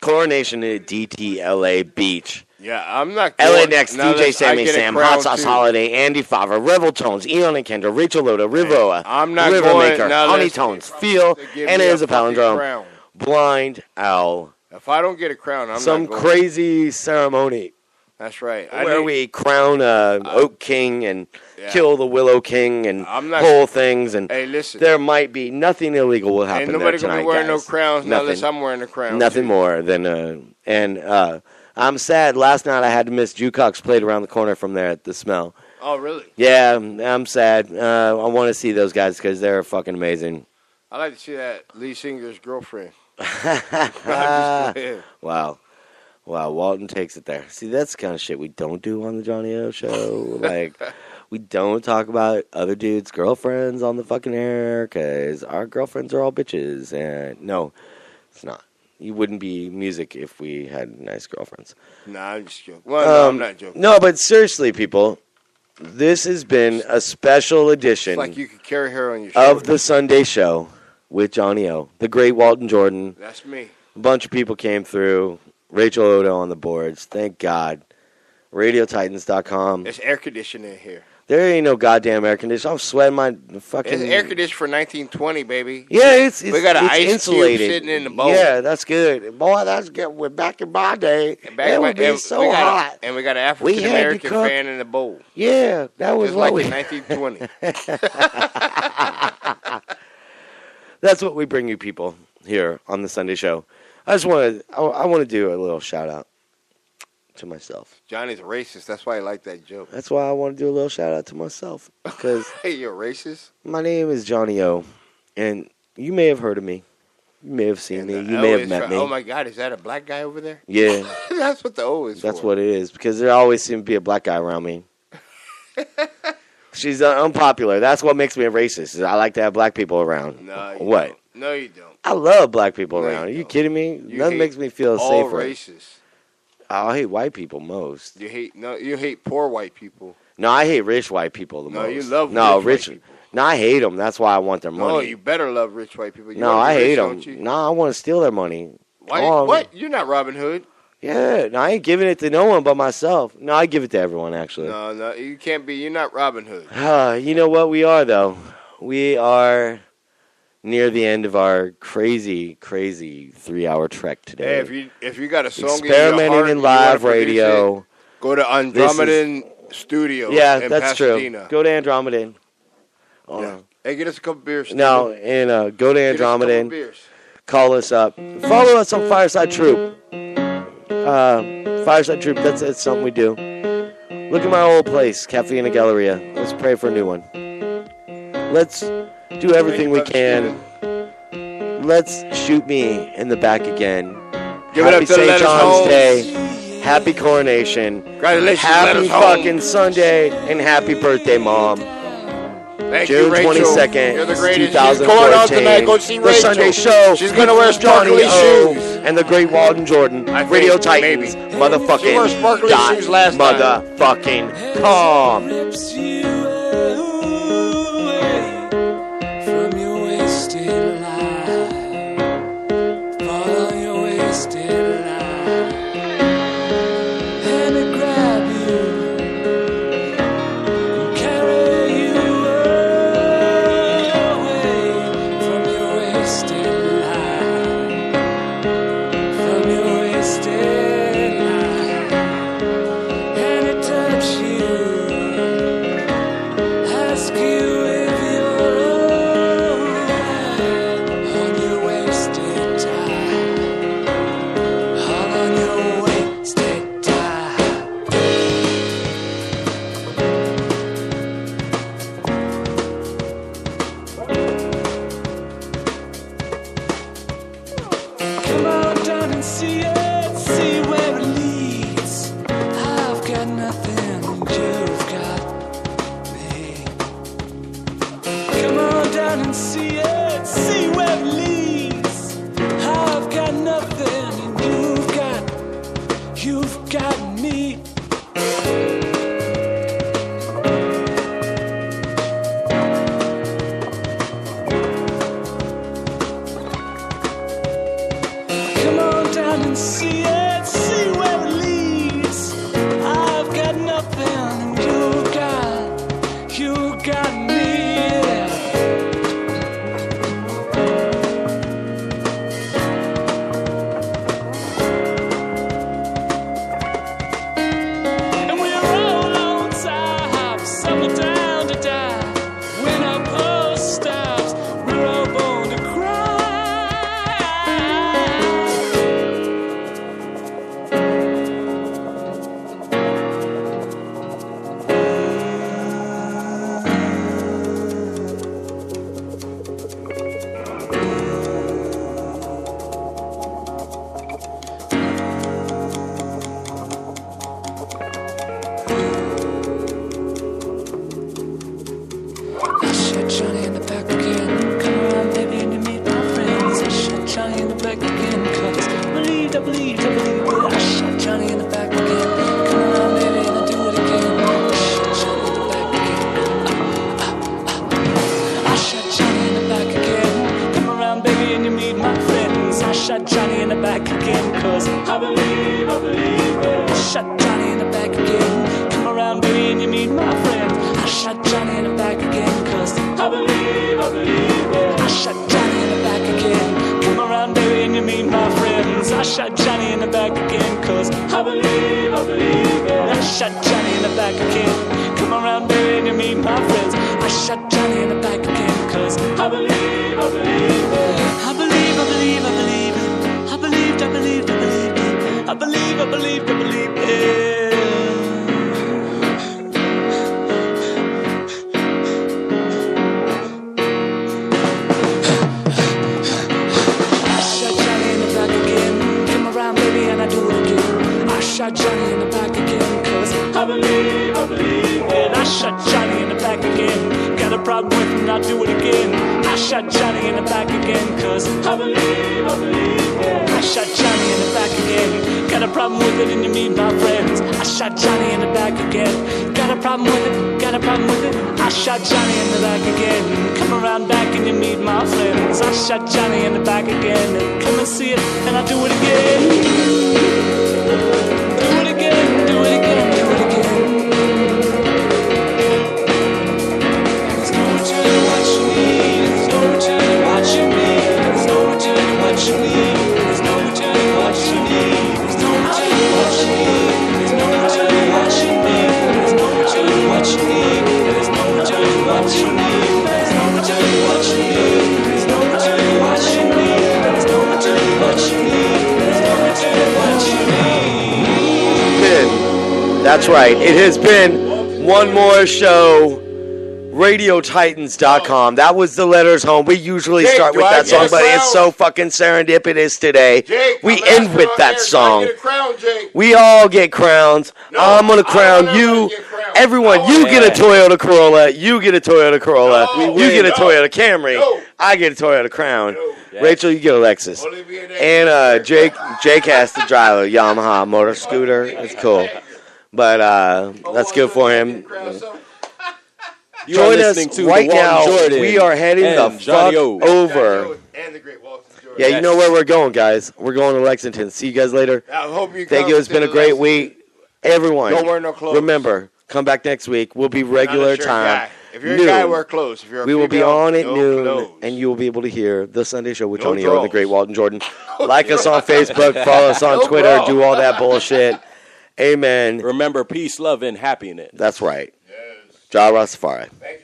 Coronation at DTLA Beach. Yeah, I'm not. LA Next, DJ Sammy Sam, Hot Sauce Holiday, Andy Favre, Revel Tones, Eon and Kendra, Rachel Loda, Rivoa, I'm not River going, Maker, now Honey let's- Tones, Feel, give and me it is a fucking palindrome. crown. Blind Owl. If I don't get a crown, I'm Some not going. crazy ceremony That's right. where we crown Oak King and kill the Willow King and not- whole things. And Hey, listen. there might be nothing illegal will happen Ain't there nobody tonight, gonna be wearing no guys. crowns Nothing. unless I'm wearing a crown. Nothing too. more than I'm sad. Last night I had to miss Jukebox played around the corner from there at the Smell. Oh, really? Yeah, I'm sad. I want to see those guys because they're fucking amazing. I like to see that lead singer's girlfriend. Wow. Walton takes it there. See, that's the kind of shit we don't do on the Johnny O show. Like, we don't talk about other dudes' girlfriends on the fucking air because our girlfriends are all bitches. And no, it's not. You wouldn't be music if we had nice girlfriends. Nah, I'm just joking. Well, no, I'm not joking. No, but seriously, people, this has been a special edition It's like you could carry her on your shoulder. of the Sunday show with Johnny O, the great Walton Jordan. That's me. A bunch of people came through. Rachel Odo on the boards. Thank God. RadioTitans.com. There's air conditioning in here. There ain't no goddamn air conditioner. I'm sweating my fucking. It's air conditioned for 1920, baby. Yeah, it's we got an it's ice insulated. cube sitting in the bowl. Yeah, that's good. Boy, that's good. We're back in my day. It would be so hot. And we got an African American fan in the bowl. Yeah, that was just what like we. in 1920. That's what we bring you people here on the Sunday show. I want to do a little shout out to myself. Johnny's a racist. That's why I like that joke. That's why I want to do a little shout out to myself because hey, you're racist. My name is Johnny O, and you may have heard of me. You may have seen me. You may have met me. Oh my God, is that a black guy over there? Yeah, that's what the O is. That's for. what it is because there always seems to be a black guy around me. She's unpopular. That's what makes me a racist. Is I like to have black people around. No, what? Don't. No, you don't. I love black people around. Are you kidding me? Nothing makes me feel all safer. Racists. I hate white people most. You hate poor white people. No, I hate rich white people the most. No, you love rich white people. No, I hate them. That's why I want their money. No, you better love rich white people. No, I hate them. No, I want to steal their money. Why? What? You're not Robin Hood. Yeah, no, I ain't giving it to no one but myself. No, I give it to everyone, actually. No, you can't be. You're not Robin Hood. You know what we are, though? We are near the end of our crazy 3-hour trek today. Hey, if you got a song experimenting in your heart, in live radio, go to Andromedan Studios. Yeah, in that's Pasadena. true. Go to Andromedan. Yeah. Hey, get us a couple beers. Steven. No, and go to Andromedan. Get us a couple beers. Call us up. Follow us on Fireside Troop. Fireside Troop, that's something we do. Look at my old place, Cafe in the Galleria. Let's pray for a new one. Let's do everything we can. Let's shoot me in the back again. Give Happy it up to St. John's Holmes. Day. Happy Coronation. Congratulations, happy fucking Sunday and happy birthday, Mom. Thank June you, Rachel. 22nd, You're the greatest. 2014. She's going on tonight. Go see the Rachel. Sunday show. She's going to wear Johnny sparkly O shoes. and the great Walton Jordan. Radio Titans. maybe. Motherfucking. She wore sparkly dot shoes last time. Motherfucking calm. From your wasted life, fall on your wasted life, and to grab you and carry you away from your wasted life, from your wasted life, and to touch you, ask you if you're on your wasted time, all on your wasted time. Come on down and see it, see where it leads. I've got nothing, and you've got me. Come on down and see it, see where it leads. I've got nothing, and you've got me. Come on down and see it, see where it leads. I've got nothing, and you've got me. Yeah. And we're all on top, somewhere down to die. When our pulse stops, we're all born to cry. I shot Johnny in the back again. Come around, baby, and you meet my friends. I shot Johnny in the back again. Cause I believe that I shot Johnny in the back again. Come around, baby, and I do it again. I shot Johnny in the back again. I shot Johnny in the back again. Come around, baby, and you meet my friends. I shot Johnny in the back again. Cause I believe it. I shot Johnny in the back again. Come around, baby, and you meet my friends. I shot I shot Johnny in the back again, cause I believe, yeah. I shot Johnny in the back again. Come around, baby, and you meet my friends. I shot Johnny in the back again, cause I believe, yeah. I believe, I believe, I believe. I believed, I believed, I believed. I believe, I believed, I believed, yeah. I do it again. I shot Johnny in the back again, cause I believe, and I shot Johnny in the back again. Got a problem with him, I'll do it again. I shot Johnny in the back again, cause I believe, and I shot Johnny in the back again. Got a problem with it, and you meet my friends. I shot Johnny in the back again. Got a problem with it, got a problem with it. I shot Johnny in the back again. Come around back and you meet my friends. I shot Johnny in the back again. And come and see it, and I do it again. Do it again, do it again, do it again. There's no return to what you need. There's no return to what you need. There's no return to what you need. There's no return to what you need. There's no return to what you need. There's no return to what you need. There's no return to what you need. There's no return to what you need. There's no return to what you need. There's no return to what you need. There's no return to what you need. There's no return to what you need. That's right. It has been one more show. RadioTitans.com. That was the letters home. We usually start with that song, but it's so fucking serendipitous today. Jake, we end with that song. We all get crowns. No, I'm going to crown you. Everyone, you get a Toyota Corolla. You get a Toyota Corolla. You get a Toyota Camry. I get a Toyota Crown. Rachel, you get a Lexus. And Jake has to drive a Yamaha motor scooter. It's cool. But that's good for him. Join us right now. Jordan we are heading the fuck over. And the great Walton Jordan. Yeah, you know where we're going, guys. We're going to Lexington. See you guys later. I hope you Thank you. It's been a great week. Everyone, don't wear no clothes. Remember, come back next week. We'll be regular time. If you're a guy, wear clothes. If you're a we will be female, on at no noon, clothes. and you will be able to hear the Sunday show with No Tony O and the draws. great Walton Jordan. Like us on Facebook, follow us on No Twitter, bra. do all that bullshit. Amen. Remember, peace, love, and happiness. That's right. Jah Rastafari. Thank you.